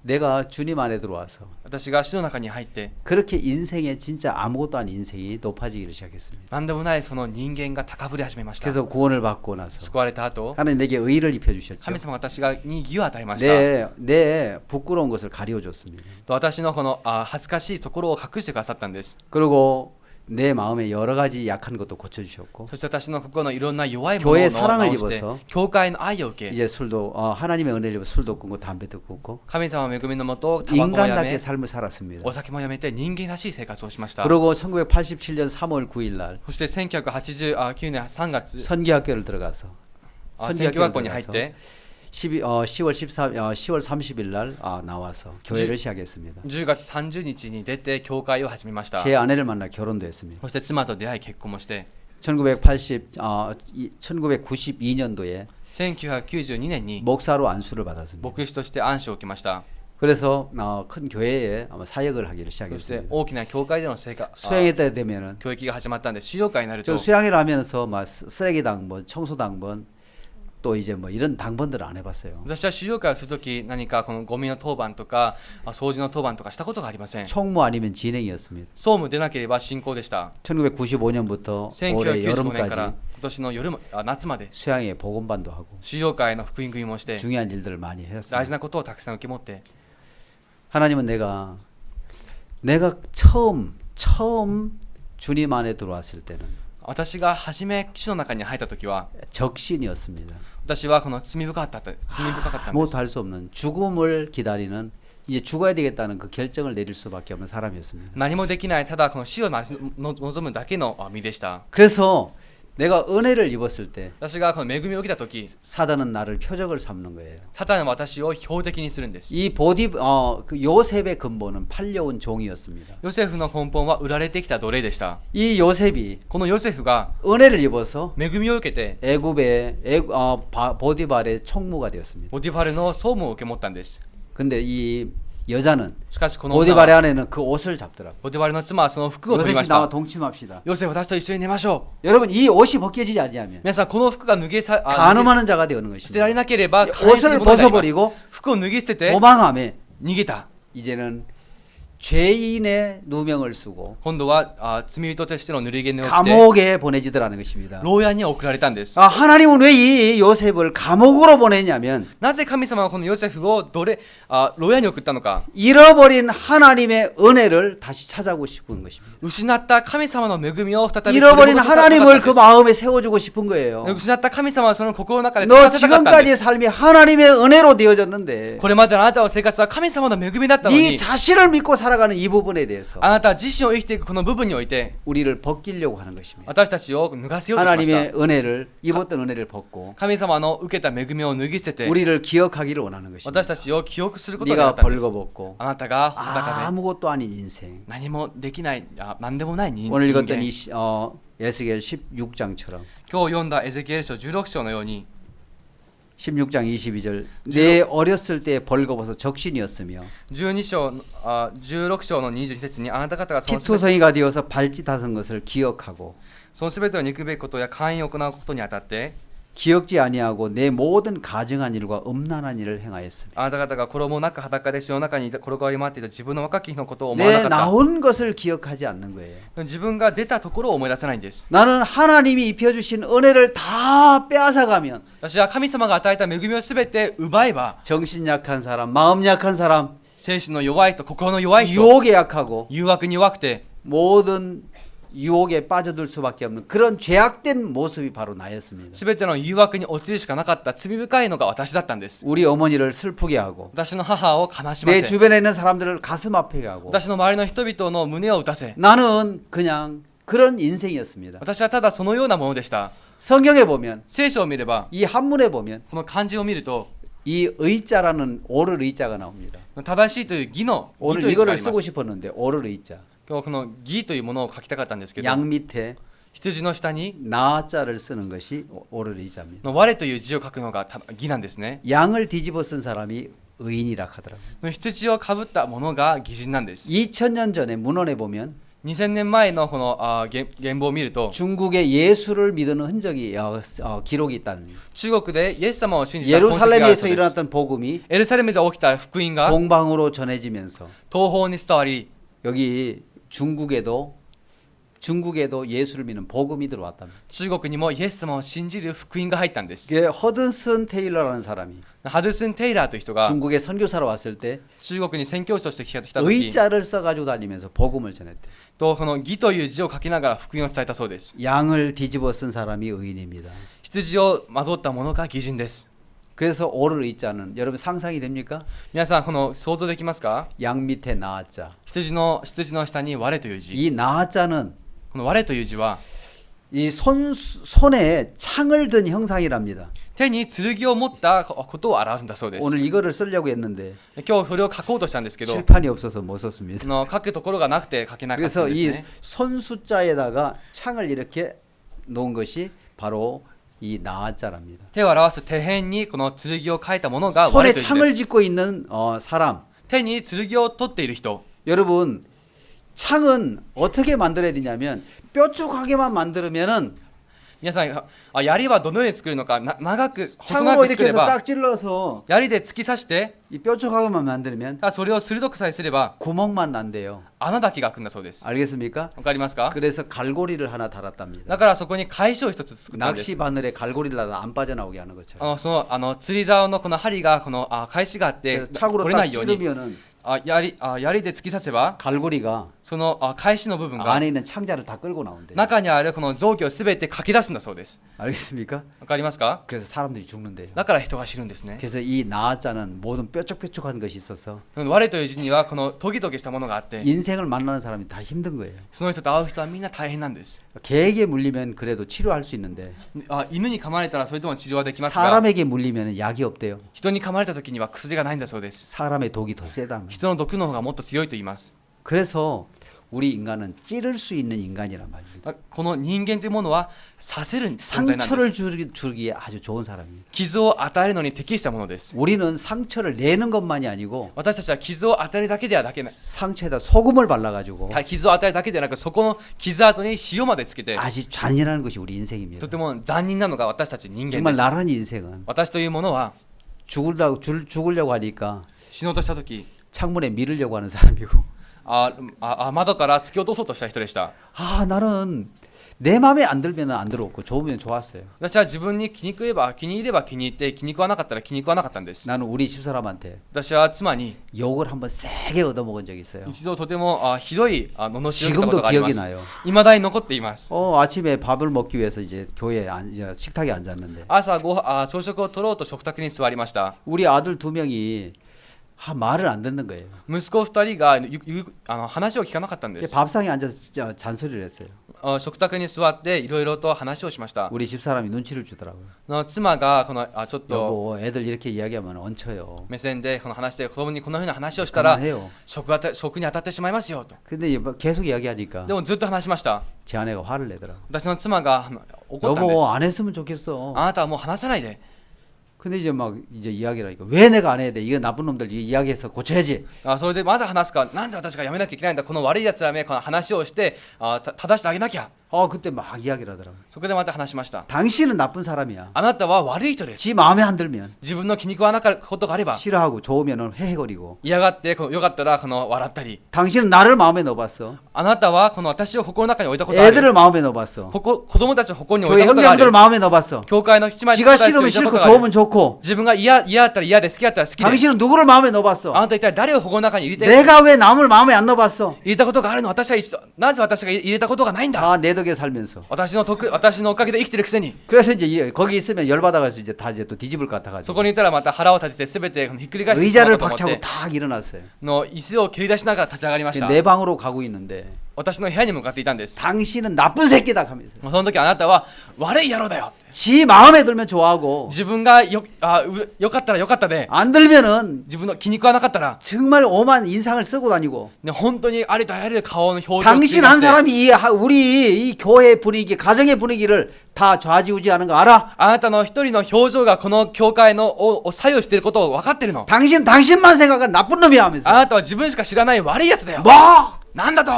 내가 주님 안에 들어와서 私が主の中に入って 그렇게 인생에 진짜 아무것도 아닌 인생이 높아지기를 시작했습니다. 何でもないその人間が高ぶり始めました。 그래서 구원을 받고 나서 救われた後 하나님 내게 의를 입혀주셨죠. 神様が私に義を与えました。 내 부끄러운 것을 가려줬습니다. と私のこの恥ずかしいところを隠してくださったんです。 그리고 내 마음에 여러 가지 약한 것도 고쳐주셨고 そして私の心のいろんな弱いものを 교회의 直 사랑을 して 입어서 教会の愛を受け 이제 술도 하나님의 은혜를 입어 술도 끊고 담배도 끊고 神様の恵みのもとタバコもや 인간답게 め 삶을 살았습니다. お酒もやめて人間らしい生活をしました。 그리고 1987년 3월 9일 날 そして1989年3月 선교학교를 들어가서 選挙学校に入って 10월 30일 날 나와서 교회를 시작했습니다. 10月30日に出て教会を始めました。 제 아내를 만나 결혼도 했습니다. そして妻と出会い結婚もして 1992년도에 1992年に 목사로 안수를 받았습니다. 牧師として安守を受けました。 그래서 큰 교회에 아마 사역을 하기를 そして 시작했습니다. 大きな教会での生活 수양회 때 되면은 教育が始まったんで修行会になる 저 と 수양회를 하면서 막 쓰레기 당번, 청소 당번 또 이제 뭐 이런 당번들을 안 해봤어요. 私は修行会をするとき何かこのゴミの当番とか掃除の当番とかしたことがありません。 총무 아니면 진행이었습니다. 総務でなければ進行でした。 1995년부터 올해 1995年から 여름까지 今年の夏まで 수양회 복음반도 하고 修行会の福音組もして 중요한 일들을 많이 大 했습니다. 事なことをたくさん受け持って 하나님은 내가 처음 주님 안에 들어왔을 때는 私が初め主の中に入ったときは 적신이었습니다. 私はこの罪深かったんです。 아무것도 할 수 없는 죽음을 기다리는 이제 죽어야 되겠다는 그 결정을 내릴 수밖에 없는 사람이었습니다. 何もできないただこの死を望むだけの身でした。 그래서 내가 은혜를 입었을 때 私がこの恵みを受けたとき 사단은 나를 표적을 삼는 거예요. サタンは私を標的にするんです。 이 그 요셉의 근본은 팔려온 종이었습니다. ヨセフの根本は売られてきた奴隷でした。 이 요셉이 このヨセフが 은혜를 입어서 恵みを受けて 보디발의 총무가 되었습니다. ポティファルの総務を受け持ったんです。 근데 이 여자는 しかしこの女 보디발의 は 아내는 그 옷을 잡더라고. ポティファルの妻はその服を取りま 요셉이 し 나와 た。 동침합시다. ヨセフ私と一緒に寝ましょう。 여러분 이 옷이 벗겨지지 않으면 皆さんこの服が脱げさ 간음하는 자가 되는 捨てられ 것입니다. なければ関連する 옷을 ことになります。 벗어버리고 服を脱ぎ捨てて 도망함에 逃げた。 이제는 죄인의 누명을 쓰고 今度は罪人としての塗り毛を着て 감옥에 보내지더라는 것입니다. 牢屋に送られたんです。 하나님은 왜 이 요셉을 감옥으로 보내냐면 なぜ神様はこのヨセフを牢屋に送ったのか。 잃어버린 하나님의 은혜를 다시 찾아오고 싶은 것입니다. 失った神様の恵みを再び取り 잃어버린 戻したかった 하나님을 ん 그 です。 마음에 세워주고 싶은 거예요. 失った神様はその心の中で 너 立たせたかったんで 지금까지의 す。 삶이 하나님의 은혜로 되어졌는데 これまでのあなたの生活は神様の恵みだったの 네 に 자신을 믿고 살아가는 이 부분에 대해서 あなた自身を生きていくこの部分において 우리를 벗기려고 하는 것입니다. 私たちを脱がせようとしました。 하나님의 은혜를 입었던 은혜를 벗고 神様の受けた恵みを脱ぎ捨てて 우리를 기억하기를 원하는 것입니다. 私たちを記憶することにな 네가 ったんです。 벌거벗고 あなたが裸で 아무것도 아닌 인생. 何もできない何でもない人 오늘 間。 읽었던 이 에스겔 16장처럼 今日読んだエゼキエル書16章のように 16장 22절 내 어렸을 때 벌거벗어 적신이었으며 16章の22節にあなた方がそのすべて 기투성이가 되어서 발짓하던 것을 기억하고 そのすべてを憎むべきことや寛容を行うことにあたって 기억지 아니하고 내 모든 가증한 일과 음란한 일을 행하였으며 あなた方が衣なく裸で城の中に転がり回っていた自分の若き日のことを思わな 내 かった。 나온 것을 기억하지 않는 거예요. 自分が出たところを思い出せないんです。 나는 하나님이 입혀주신 은혜를 다 빼앗아가면 私は神様が与えた恵みをすべて奪えば 정신 약한 사람, 마음 약한 사람, 精神の弱い人、心の弱い人、 유혹에 약하고 誘惑に弱くて 모든 유혹에 빠져들 수밖에 없는 그런 죄악된 모습이 바로 나였습니다. すべての誘惑に陥るしかなかった罪深いのが私だったんです。 우리 어머니를 슬프게 하고 私の母を悲しま 내 せ、 주변에 있는 사람들을 가슴 아프게 하고 私の周りの人々の胸を打たせ、 나는 그냥 그런 인생이었습니다. 私はただそのようなものでした。 성경에 보면 聖書を見れば、 이 한문에 보면 この漢字を見ると、 이 의자라는 오를 의자가 나옵니다. 正しいという義の義 오늘 という字があ 이거를 りま 쓰고 す。 싶었는데 오를 의자. 今日この義というものを書きたかったんですけど、 양 밑에 羊の下に 나자를 쓰는 것이 오를 의자입니다. 我という字を書くのが義なんですね。 양을 뒤집어 쓴 사람이 의인이라 하더라고요. 羊をかぶったものが義人なんです。 2000년 전에 문헌에 보면 2000年前のこの原文を見ると 중국에 예수를 믿는 흔적이 기록이 있다는. 中国でイエス様を信じた痕跡がある 예루살렘에서 そうです 일어났던 복음이 エルサレムで起きた福音が 동방으로 전해지면서 東方に伝わり 여기 중국에도 예수를 믿는 복음이 들어왔답니다. 中国にもイエス様を信じる福音が入ったんです 이게 허든슨 테일러라는 사람이 ハドソン・テイラーという人が 중국에 선교사로 왔을 때 中国に宣教師として来た時 의자를 써가지고 다니면서 복음을 전했대. とこの義という字を書きながら福音を伝えたそうです 양을 뒤집어 쓴 사람이 의인입니다. 羊をまとった者が義人です 그래서 오를 의자는 여러분 상상이 됩니까? 皆さんこの想像できますか 양 밑에 나아자. 羊の下に我という字 이 나아자는 この我という字は 이 손에 창을 든 형상이랍니다. 手に剣を持ったことを表すんだそうです 오늘 이거를 쓰려고 했는데 今日それを書こうとしたんですけど 칠판이 없어서 못 썼습니다. 書くところがなくて書けなかった 그래서 んです 이 ね 손숫자에다가 창을 이렇게 놓은 것이 바로 이 나아자랍니다. 手を表す手辺にこの剣を書いたものが我 손에 という字 창을 です 짚고 있는 사람. 手に剣を取っている人 여러분 창은 어떻게 만들어야 되냐면 뾰족하게만 만들면은 皆さん槍はどのように作るのか長く細 창으로 く作 이렇게 れ 해서 ば 딱 찔러서 槍で突き刺して 이 뾰족하게만 만들면 それを鋭くさえすれば 구멍만 난대요. 穴だけが開くんだそうです 알겠습니까? わかりますか 그래서 갈고리를 하나 달았답니다. だからそこに返しを一つ作ったんです 낚시 바늘에 갈고리를 달아 안 빠져나오게 하는 것처럼. その釣り竿のこの針がこの返しがあって 그래서 창으로 取れな 딱 いように 찌르면은 槍で突き刺せば 갈고리가 その返しの部分が 안에 있는 창자를 다 끌고 나온대요. 中にあるこの臓器をすべて書き出すんだそうです 알겠습니까? わかりますか 그래서 사람들이 죽는데요. だから人が死ぬんですね 그래서 이 나아자는 모든 뾰족뾰족한 것이 있어서 我という字にはこのトゲトゲしたものがあって 인생을 만나는 사람이 다 힘든 거예요. その人と会う人はみんな大変なんです 개에게 물리면 그래도 치료할 수 있는데 犬に噛まれたらそれとも治療はできますが 사람에게 물리면 약이 없대요. 人に噛まれた時には薬がないんだそうです 사람의 독이 더 세다면. 人の毒の方がもっと強いと言います 그래서 우리 인간은 찌를 수 있는 인간이란 말입니다. この人間というものは刺せる存在なんで 상처를 す 주기에 아주 좋은 사람이에요. 傷を与えるのに適したものです 우리는 상처를 내는 것만이 아니고 私たちは傷を与えるだけではだけない 상처에다 소금을 발라가지고 傷を与えるだけではなくそこの傷跡に塩までつけて 아주 잔인한 것이 우리 인생입니다. とても残忍なのが私たち人間 정말 です 나란 인생은 私というものは 죽으려고 하니까 死のうとした時 창문에 밀으려고 하는 사람이고 窓から突き落とそうとした人でした 나는 내 마음에 안 들면 안 들었고 좋으면 좋았어요. 私は自分に気に入れば気に入って気に食わなかったら気に食わなかったんです 나는 우리 집사람한테 私は妻に 욕을 한번 세게 얻어먹은 적이 있어요. 一度とてもひどい罵りを受けたこと 지금도 がありま 기억이 す 나요. 未だに残っています 아침에 밥을 먹기 위해서 이제 이제 식탁에 앉았는데 朝朝食を取ろうと食卓に座りました 우리 아들 2명이 말을 안 듣는 거예요. 息子2人が話を聞かなかったんです 밥상에 앉아서 진짜 잔소리를 했어요. 食卓に座っていろいろと話をしました 우리 집사람이 눈치를 주더라고요. 妻がこのちょっと 여보, 애들 이렇게 이야기하면 얹혀요. 目線でこの話で子供にこのような話をしたら 그만해요. 食に当たってしまいますよと 근데 계속 이야기하니까 でもずっと話しました 제 아내가 화를 내더라고요. 私の妻が怒ったんです 여보, 안 했으면 좋겠어. あなたはもう話さないで 근데 이제 막 이제 이야기를 하니까 왜 내가 안 해야 돼? 이거 나쁜 놈들 이야기해서 고쳐야지. それでまだ話すかなんで私がやめなきゃいけないんだこの悪いやつらめこの話をして正してあげなきゃ 그때 막 이야기를 하더라고요. そこでまた話しました 당신은 나쁜 사람이야. あなたは悪い人です 지 마음에 안 들면 自分の気に食わなかったことがあれば 싫어하고 좋으면 헤헤거리고. 嫌がってよかったら笑ったり 당신은 나를 마음에 넣어봤어. あなたはこの私を心の中に置いたことがある 애들을 마음에 넣어봤어. 子供たちを心に置い 교회 たことがあ 형제들 る 마음에 넣어봤어. 教会の一枚 지가 싫으면 싫고 좋으면 좋고. 自分が嫌だったら嫌で好きだったら好きで 당신은 누구를 마음에 넣어봤어. あなた一体誰を心の中に入れて 내가 왜 남을 마음에 안 넣어봤어. 入れたことがあるの私は一度なぜ私が入れたことがないんだ 다 내 덕에 살면서. 私のおかげで生きてるくせに 그래서 이제 거기 있으면 열받아가지고 이제 다 이제 또 뒤집을 것 そ 같아가지고 こにいたらまた腹を立てて全てひっくり返してしまう 의자를 かと思っ 박차고 て 탁 일어났어요. の椅子を蹴り出しながら立ち上がりました 내 방으로 가고 있는데 私の部屋に向かっていたんです 당신은 나쁜 새끼다 하면서 その時あなたは悪い野郎だよ 지 마음에 들면 좋아하고 自分がよかったらよかったで 안 들면은 自分の気に食わなかったら 정말 오만 인상을 쓰고 다니고 ね本当にありとあらゆる顔の表情を 당신 作 한 り出して 사람이 우리 이 교회 분위기 가정의 분위기를 다 좌지우지하는 거 알아? あなたの一人の表情がこの教会のを左右していることを分かってるの 당신만 생각하는 나쁜 놈이야 하면서 あなたは自分しか知らない悪いやつだよ 뭐? なんだと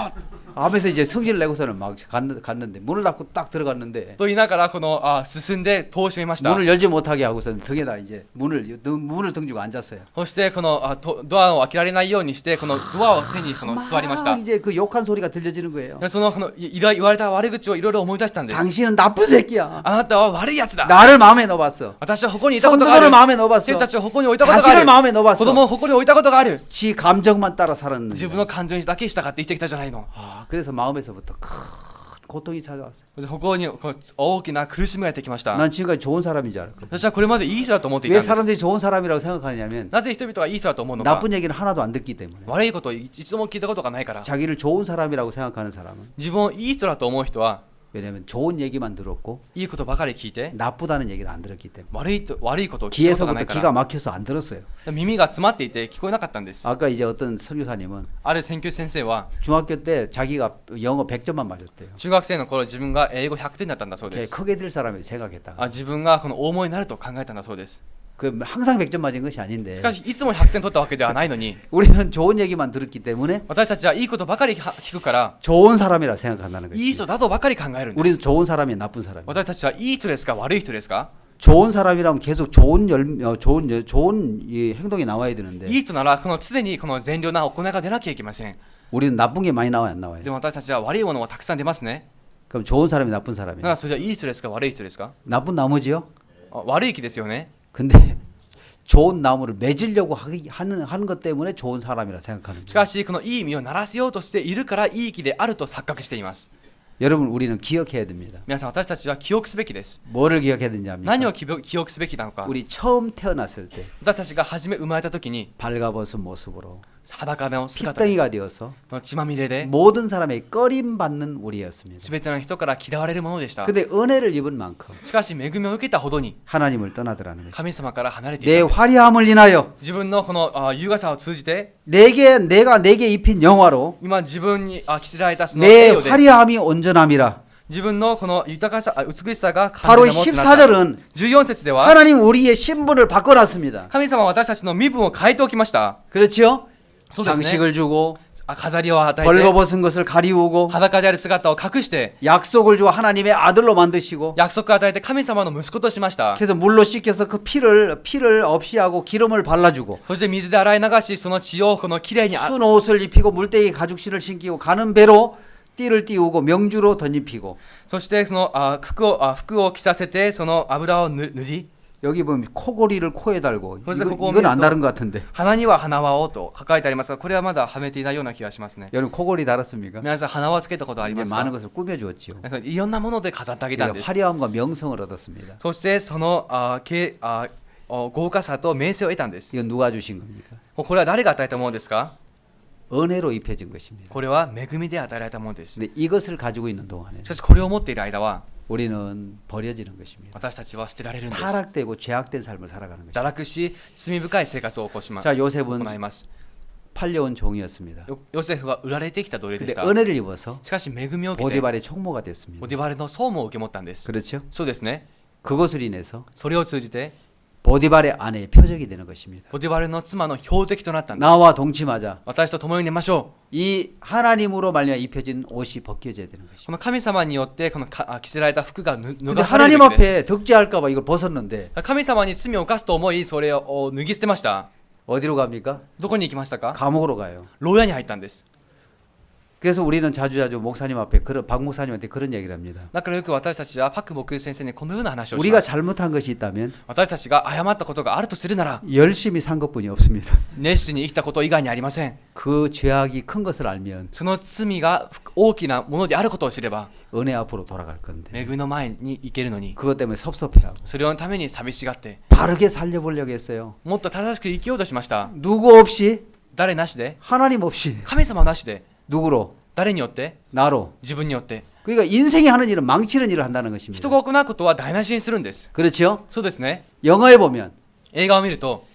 하면서 이제 성질을 내고서는 막 갔는데 문을 닫고 딱 들어갔는데 と言いながら進んで戸を閉めました。 문을 열지 못하게 하고서는 등에다 이제 문을 등지고 앉았어요. そしてドアを開けられないようにしてこのドアを背に座りました。 막 이제 그 욕한 소리가 들려지는 거예요. で言われた悪口をいろいろ思い出したんです。 당신은 나쁜 새끼야. あなたは悪いやつだ。 나를 마음에 넣어봤어. 私はここにいたことがあ 성도들을 る。 마음에 넣어봤어. 生徒たちをここに置いたことがあ 자식을 る。 마음에 子 넣어봤어. 供をここに置いたことがある。 지 감정만 따라 살았는데. 自分の感情にだけ従って生きてきたじゃないの。 그래서 마음에서부터 큰 고통이 찾아왔어요. ここに大きな苦しみがやってきました。 난 지금까지 좋은 사람인 줄 알았거든. 私はこれまでいい人だと思っていた 왜 んです。 사람들이 좋은 사람이라고 생각하냐면 なぜ人々がいい人だと思うのか。 나쁜 얘기는 하나도 안 듣기 때문에. 悪いことを一度も聞いたことがないから。 자기를 좋은 사람이라고 생각하는 사람은 自分をいい人だと思う人は 왜냐면 좋은 얘기만 들었고 いいことばかり聞いて 나쁘다는 얘기를 안 들었기 때문에 悪いことを聞いたことがな 귀에서부터 いか 귀가 ら 막혀서 안 들었어요. 耳が詰まっていて聞こえなかったんです。 아까 이제 어떤 선교사님은 ある選挙先生は 중학교 때 자기가 영어 100점만 맞았대요. 中学生の頃自分が英語100点だったんだそうで 걔 す。 크게 될 사람이 생각했다. 自分が大物になると考えたんだそうです。 그 항상 100점 맞은 것이 아닌데 しかしいつも100点取ったわけではないのに 우리는 좋은 얘기만 들었기 때문에 私たちはいいことばかり聞くから 좋은 사람이라 생각한다는 いい 거지. 人だとばかり考えるんで 우리는 す。 좋은 사람이 나쁜 사람이. 私たちはいい人ですか悪い人ですか。 좋은 사람이라면 계속 좋은 이 행동이 나와야 되는데 いい人なら常に善良な行いが出なきゃいけません。 우리는 나쁜 게 많이 나와요, 안 나와요? でも私たちは悪いものがたくさん出ますね。 그럼 좋은 사람이 나쁜 だ 사람이. からそれじゃいい人ですか悪い人ですか。 나쁜 나무지요? 悪い木ですよね。 근데 좋은 나무를 맺으려고 하는 것 때문에 좋은 사람이라 생각하는 し 거예요. かしこのいい実をならせようとしているからいい木であると錯覚しています。 여러분 우리는 기억해야 됩니다. 皆さん私たちは記憶すべきです。 뭐를 기억해야 되냐면 何を記憶すべきなのか。 우리 처음 태어났을 때 私たちが初め生まれた時に 발가벗은 모습으로 裸の姿で 핏덩이가 되어서 血まみれで 모든 사람의 꺼림받는 우리였습니다. 全ての人から嫌われるものでした。 근데 은혜를 입은 만큼 しかし恵みを受けたほどに 하나님을 떠나더라는 것이죠. 神様から離れてい 내 たんです。 화려함을 인하여 自分の優雅さを通じて 내가 내게 입힌 영화로 今自分に着せられたその 내 栄誉で 화려함이 온전함이라. 自分のこの豊かさ美しさが 바로 完全なものとなった。 14절은 14節では 하나님 우리의 신분을 바꿔놨습니다. 神様は私たちの身分を変えておきました。 그렇죠? そうですね。 장식을 주고 飾りを与えて 벌거벗은 것을 가리우고 裸である姿を隠して 약속을 주고 하나님의 아들로 만드시고 約束を与えて神様の息子としました。 그래서 물로 씻겨서 그 피를 없이 하고 기름을 발라주고 そして水で洗い流しその血をきれいに 순 옷을 입히고 물대기 가죽신을 신기고 가는 배로 띠를 띄우고 명주로 덧입히고 そしてその服を着させてその油を塗り 여기 보면 코골이를 코에 달고 그래서 그거 이건 안 보면 다른 것 같은데 鼻には鼻輪をと書かれてありますがこれはまだはめていないような気がしますね。 여러분 코골이 달았습니까? 皆さん鼻輪をつけたことあり 이제 ます 많은 か。 것을 꾸며주었지요. 皆さんいろんなもので飾ってあげたんです。 화려함과 명성을 얻었습니다. そしてその豪華さと名声を得たんです。 이건 누가 주신 겁니까? これは誰が与えたものですか。 은혜로 입혀진 것입니다. これは恵みで与えられたものです。 근데 이것을 가지고 있는 동안에 しかしこれを持っている間は 우리는 버려지는 것입니다. 私たちは捨てられるんです。 타락되고 죄악된 삶을 살아가는 것입니다. 堕落し罪深い生活を行 자, 요셉은 います。 팔려온 종이었습니다. ヨセフは売られてきた奴隷で 근데 した。 은혜를 입어서 しかし恵みを受けて 보디발의 총무가 됐습니다. ボディバルの総務を受け持ったんです。 그렇죠? そうですね。 그것을 인해서 それを通じて 보디발의 아내의 표적이 되는 것입니다. ボディバルの妻の標的となったんです。 나와 동침하자. 私と共に寝ましょ 이 하나님으로 말미암아 입혀진 옷이 벗겨져야 되는 う。こ 것입니다. の神様によってこの着せられた服が脱 근데 がされる 하나님 べきです。 앞에 덕지할까 봐 이걸 벗었는데 神様に罪を犯すと思いそれを脱ぎ捨てました。 어디로 갑니까? どこに行きましたか。 감옥으로 가요. 牢屋に入ったんです。 그래서 우리는 자주자주 목사님 앞에 박 목사님한테 그런 얘기를 합니다. だからよく私たちはパク牧先生にこのような話をし 우리가 ます。 잘못한 것이 있다면 私たちが誤ったことがあるとするなら 열심히 산 것뿐이 없습니다. 熱心に生きたこと以外にありません。 그 죄악이 큰 것을 알면 その罪が大きなものであることを知れば 은혜 앞으로 돌아갈 건데 恵みの前に行けるのに 그것 때문에 섭섭해하고 それのために寂しがって 바르게 살려보려고 했어요. もっと正しく生きようとしました。 누구 없이 誰なしで 하나님 없이 神様なしで 누구로 誰によって 나로 自分によって 그러니까 인생이 하는 일은 망치는 일을 한다는 것입니다. 人が行うことは台無しにするんです。 그렇죠? そうですね。 영어에 보면 映画を見ると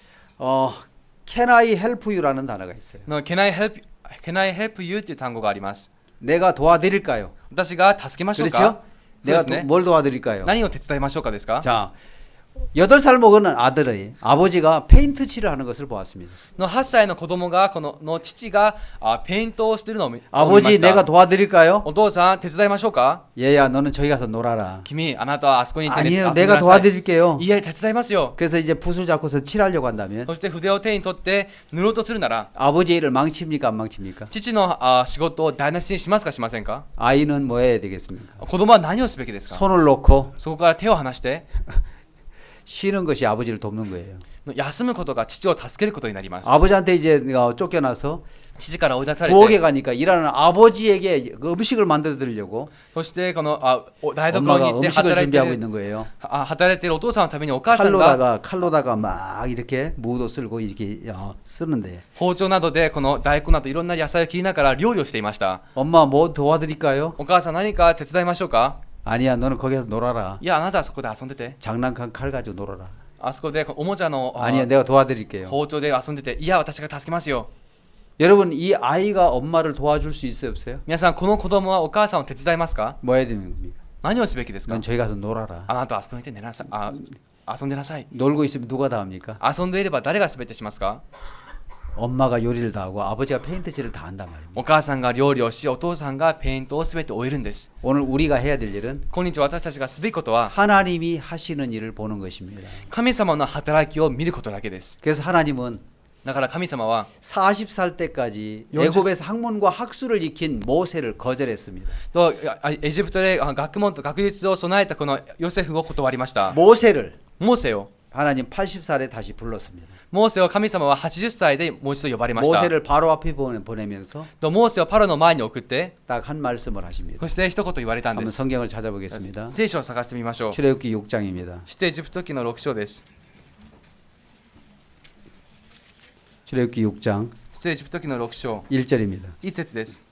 Can I help you라는 단어가 있어요. Can I help you という単語があります。 내가 도와드릴까요? 私が助けましょう 그렇죠? か。そうで 내가 すね。 뭘 도와드릴까요? 何を手伝いましょうかですか。 자, 8살 먹은 아들의 아버지가 페인트 칠을 하는 것을 보았습니다. の8歳の子供がこの父がペイントをしてるのを見ま 아버지 した 내가 도와드릴까요? お父さん手伝いましょうか 얘야 너는 저기 가서 놀아라. 君あなたはあそこに行ってね 아니에요 遊んで 내가 なさい 도와드릴게요. いえ手伝いますよ 그래서 이제 붓을 잡고서 칠하려고 한다면 そして筆を手に取って塗ろうとするなら 아버지의 일을 망칩니까 안 망칩니까? 父の仕事を台無しにしますかしませんか 아이는 뭐 해야 되겠습니까? 子供は何をすべきですか 손을 놓고 そこから手を離して 쉬는 것이 아버지를 돕는 거예요. 休むことが父を助けることになります 아버지한테 이제 쫓겨나서 父から追い出され 부엌에 て 가니까 일하는 아버지에게 그 음식을 만들어 드리려고 そしてこの台所に 엄마가 行って 음식을 働いて 준비하고 る 있는 거예요. 働いてるお父さんのためにお母さんが 칼로다가 막 이렇게 무도 쓸고 이렇게 쓰는데 包丁などでこの大根などいろんな野菜を切りながら料理をしていました 엄마 뭐 도와드릴까요? お母さん何か手伝いましょうか 아니야 너는 거기서 놀아라. いやあなたはそこで遊んでて 장난감 칼 가지고 놀아라. あそこでおもちゃの 아니야 내가 도와드릴게요. 包丁で遊んでていや私が助けますよ 여러분 이 아이가 엄마를 도와줄 수 있어요 없어요? 皆さんこの子供はお母さんを手伝いますか 뭐 해야 되는 겁니까? 何をすべきですか 넌 저기 가서 놀아라. あなたはあそこにいて寝なさい遊んでなさい 놀고 있으면 누가 다 합니까? 遊んでいれば誰が全てしますか 엄마가 요리를 다 하고 아버지가 페인트칠을 다 한단 말입니다. お母さんが料理をしお父さんがペイントを全て終えるんです 오늘 우리가 해야 될 일은 今日私たちがすべきことは 하나님이 하시는 일을 보는 것입니다. 神様の働きを見ることだけです 그래서 하나님은 だから神様は 40살 때까지 40 애굽에서 학문과 학술을 익힌 모세를 거절했습니다. とエジプトで学問と学術を備えたこのヨセフを断りました 모세를 モーセを 하나님 80살에 다시 불렀습니다. モーセを神様は80歳でもう一度呼ばれました 모세를 바로 앞에 보내면서 とモーセをパロの前に送って 딱 한 말씀을 하십니다. そして一言言われたんで 한번 す 성경을 찾아보겠습니다. 聖書を探してみましょう 출애굽기 6장입니다. 出エジプト記の6章です 출애굽기 6장 出エジプト記の6章 1절입니다. 1節です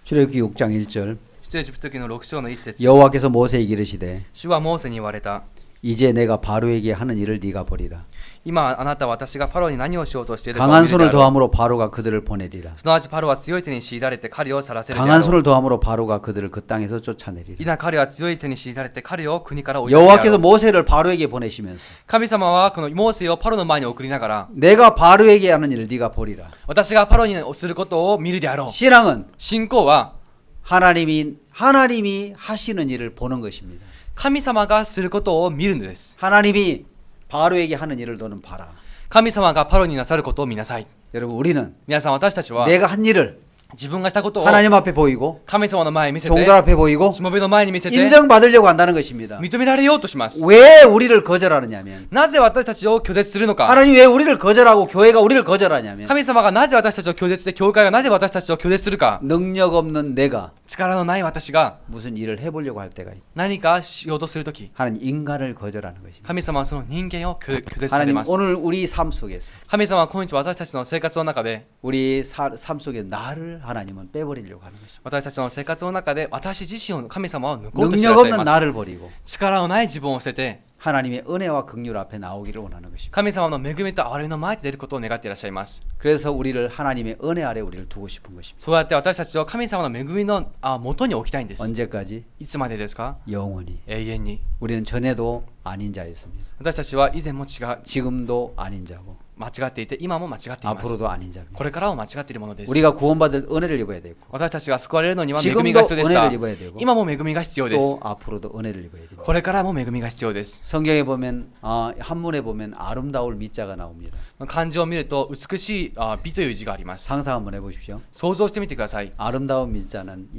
출애굽기 6장 1절 出エジプト記の6章の1節 여호와께서 모세에게 이르시되 主はモーセに言われた 이제 내가 바로에게 하는 일을 네가 보리라. 今あなたは私がパロに何をしようとしているかを 강한 見るで 손을 あろう 더함으로 바로가 그들을 보내리라. すなわちパロは強い手に強いられて彼を去らせるであ 강한 ろう 손을 더함으로 바로가 그들을 그 땅에서 쫓아내리라. 今彼は強い手に強いられて彼を国から追い出すであろ 여호와께서 う 모세를 바로에게 보내시면서 神様はこのモーセをパロの前に送りながら 내가 바로에게 하는 일을 네가 보리라. 私がパロにすることを見るであろう 신앙은 信仰は 하나님이 하시는 일을 보는 것입니다. 神様がすることを見るんです 하나님이 바로에게 하는 일을 너는 봐라. 神様がパロになさることを見なさい 여러분 우리는 皆さん私たちは 내가 한 일을 自分がしたことを 하나님 앞에 보이고 神様の前に見せて 종들 앞에 보이고 しもべの前に見せて 인정받으려고 한다는 것입니다. 認められようとします 왜 우리를 거절하느냐면 なぜ私たちを拒絶するのか 하나님 왜 우리를 거절하고 교회가 우리를 거절하냐면 神様がなぜ私たちを拒絶して教会がなぜ私たちを拒絶するか 능력 없는 내가 力のない私が 무슨 일을 해보려고 할 때가 있다. 何かしようとするとき 하나님 인간을 거절하는 것입니다. 神様はその人間を拒絶され 하나님 ます 오늘 우리 삶 속에서 神様は今日私たちの生活の中で 우리 삶 속에 나를 하나님은 빼버리려고 하는 것입니다. 私たちの生活の中で私自身を神様を抜こうとしてい 능력 らっしゃい 없는 ます 나를 버리고 力のない自分を捨てて 하나님의 은혜와 긍휼 앞에 나오기를 원하는 것입니다. 神様の恵みと憐れみの前で出ることを願っていらっしゃいます 그래서 우리를 하나님의 은혜 아래 우리를 두고 싶은 것입니다. そうやって私たちを神様の恵みの元に置きたいんです 언제까지? いつまでですか 영원히. 永遠に 우리는 전에도 아닌 자였습니다. 私たちは以前も違う 지금도 아닌 자고 間違っていて今も間違っています 앞으로도 아닌 자입니다. これからも間違っているものです 우리가 구원받을 은혜를 입어야 되고 私たちが救われるのには恵みが必要でし 지금도 た 은혜를 입어야 되고 今も恵みが必要です 또 앞으로도 은혜를 입어야 됩니다. これからも恵みが必要です 성경에 보면 한문에 보면 아름다울 미자가 나옵니다. 漢字を見ると美しい美という字があります 상상 한번 해보십시오. 想像してみてください 아름다운 미자는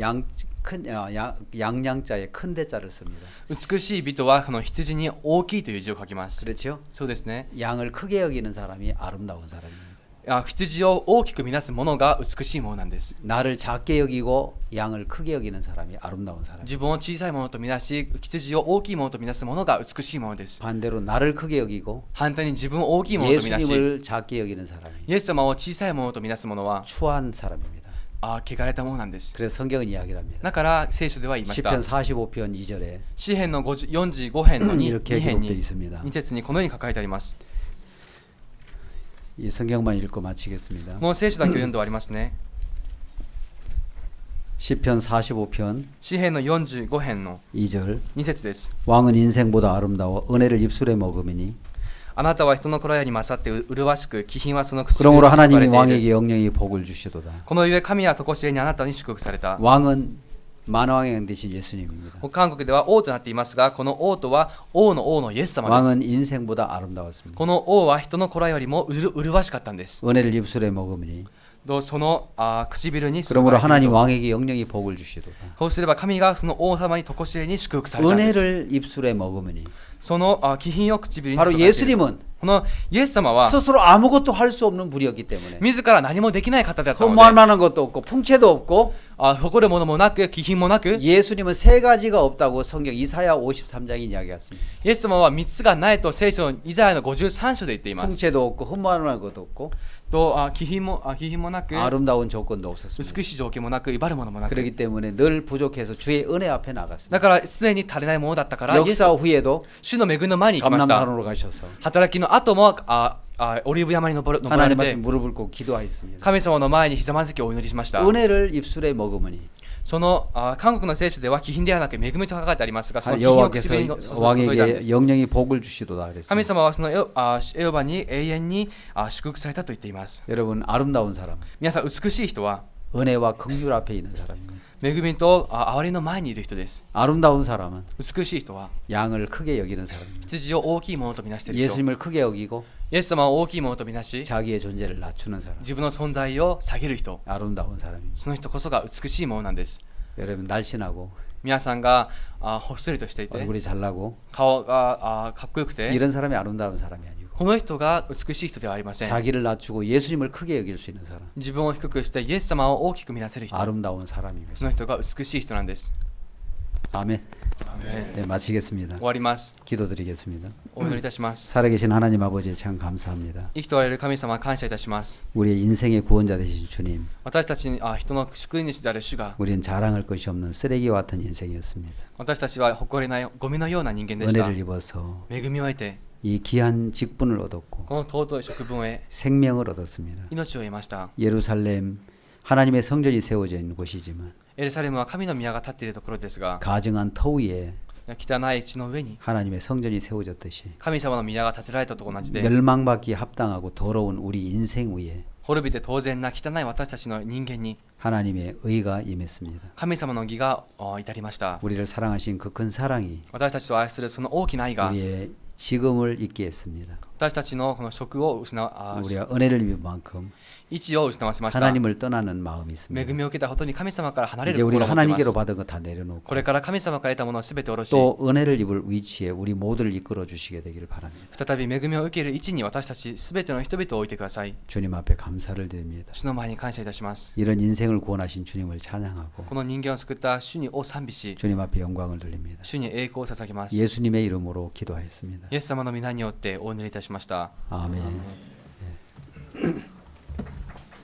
양양자에 큰 대자를 씁니다. 美しい美とはこの羊に大きいという字を書きます 그렇죠? そうですね 양을 크게 여기는 사람이 아름다운 사람입니다. 羊を大きく見なすものが美しいものなんです 나를 작게 여기고 양을 크게 여기는 사람이 아름다운 사람. 自分を小さいものとみなし羊を大きいものとみなすものが美しいものです 반대로 나를 크게 여기고 反対に自分を大きいものとみなし 예수님을 작게 여기는 사람이 イエス様を小さいものとみなすものは 추한 사람입니다. 汚れたものなんです 그래서 성경은 이야기를 합니다. だから聖書では言いました 시편 45편 2절에 詩編の45編の 이렇게 2編 기록되어 に 있습니다. 2節にこのように書かれてあります 이 성경만 읽고 마치겠습니다. この聖書だけを読んで終わりますね 시편 45편 詩編の45編の 2절 2節です。 왕은 인생보다 아름다워 은혜를 입술에 먹으니 あなたは人の蔵屋に勝って麗しく、気品はその口に 그러므로 注がれ 하나님이 ている。 왕에게 영영히 복을 주시도다. このゆえ神は常しえにあなたに祝福された。 왕은 만왕의 대신 예수님입니다. 韓国では王となっていますが、この王とは王の王のイエス様です。 왕은 인생보다 아름다웠습니다. この王は人の蔵よりも麗しかったんです。 은혜를 입술에 먹으니 その唇に注 그러므로 がれてい 하나님 ると。 왕에게 영영히 복을 주시도다. そうすれば神がその王様に常しえに祝福されたんです。 은혜를 입술에 먹으니 その気品を唇に注が 바로 れている。 예수님은 このイエス様は 스스로 아무것도 할 수 없는 분이었기 때문에 自ら何もできない方だったので、 흠모할 만한 것도 없고 풍채도 없고 誇るものもなく気品もなく、 예수님은 세 가지가 없다고 성경 이사야 53장이 이야기했습니다. イエス様は3つがないと聖書イザヤの53章で言っています。 풍채도 없고 흠모할 만한 것도 없고 と気品もなく、 아름다운 조건도 없었습니다. 美しい条件もなく、威張るものもなく、 그렇기 때문에 늘 부족해서 주의 은혜 앞에 나갔습니다. だから常に足りないものだったから、イエス 역사 후에도 主の恵みの前に行きました。 감람산으로 가셔서 働きの後もオリーブ山に登ら 하나님 れ 앞에 て、 무릎을 꿇고 기도하였습니다. 神様の前にひざまずきお祈りしました。 은혜를 입술에 먹으니 その韓国の聖書では気品ではなく恵みと書かれてありますが、その気品を唇に注いだんで 여호와께서 왕에게 す。 영영히 복을 주시도다 神 그랬습니다. 様はそのエホバに永遠に祝福されたと言っています。 여러분 아름다운 사람, 皆さん、美しい人は 은혜와 긍휼 앞에 있는 사람입니다. 恵みと憐れの前にいる人です。 아름다운 사람은 美しい人は 양을 크게 여기는 사람입니다. 羊を大きいものとみなしている人。 예수님을 크게 여기고 イエス様を大きいものとみなし、 자기의 존재를 낮추는 사람. 自分の存在を下げる人。 아름다운 사람입니다. その人こそが美しいものなんです。 여러분 날씬하고 皆さんがほっそりとしていて、 얼굴이 잘나고 顔がかっこよくて、 이런 사람이 아름다운 사람이 아니고 この人が美しい人ではありません。 자기를 낮추고 예수님을 크게 여길 수 있는 사람. 自分を低くしてイエス様を大きく見なせる人。 아름다운 사람입니다. その人が美しい人なんです。 아멘. アーメン。 네, 마치겠습니다. 終わります。 기도드리겠습니다. お祈りいたします。 살아계신 하나님 아버지 참 감사합니다. 生きておられる神様、感謝いたします。 우리의 인생의 구원자 되신 주님, 私たちに人の救い主である主が、 우리는 자랑할 것이 없는 쓰레기와 같은 인생이었습니다. 私たちは誇れないゴミのような人間でした。 은혜를 입어서 恵みを得て、 이 귀한 직분을 얻었고 この尊い職分を得、 생명을 얻었습니다. 命を得ました。 예루살렘 하나님의 성전이 세워져 있는 곳이지만 エルサレムは神の宮が立っているところですが、 가증한 터 위에 汚い地の上に 하나님의 성전이 세워졌듯이 神様の宮が建てられたと同じで、 멸망받기 합당하고 더러운 우리 인생 위에 滅びて当然な汚い私たちの人間に 하나님의 의가 임했습니다. 神様の義が至りました。 우리를 사랑하신 그 큰 사랑이 私たちを愛するその大きな愛が 우리의 지금을 잊게 했습니다. 私たちのこの職を우리가 은혜를 입은 만큼 位置を失わせました。 하나님을 떠나는 마음이 恵 있습니다. みを受けたほどに神様から離れ 이제 る心 우리가 を持っていま 하나님께로 す。 받은 거 다 내려놓고 これから神様から得たものをすべて下ろし、 또 은혜를 입을 위치에 우리 모두를 이끌어 주시게 되기를 바랍니다. 再び恵みを受ける位置に私たちすべての人々を置いてください。 주님 앞에 감사를 드립니다. 主の前に感謝いたします。 이런 인생을 구원하신 주님을 찬양하고 この人間を救った主にを賛美し、 주님 앞에 영광을 돌립니다. 主に栄光を捧げます。 예수님의 이름으로 기도하였습니다. イエス様の皆によってお祈りいたしました。 아멘.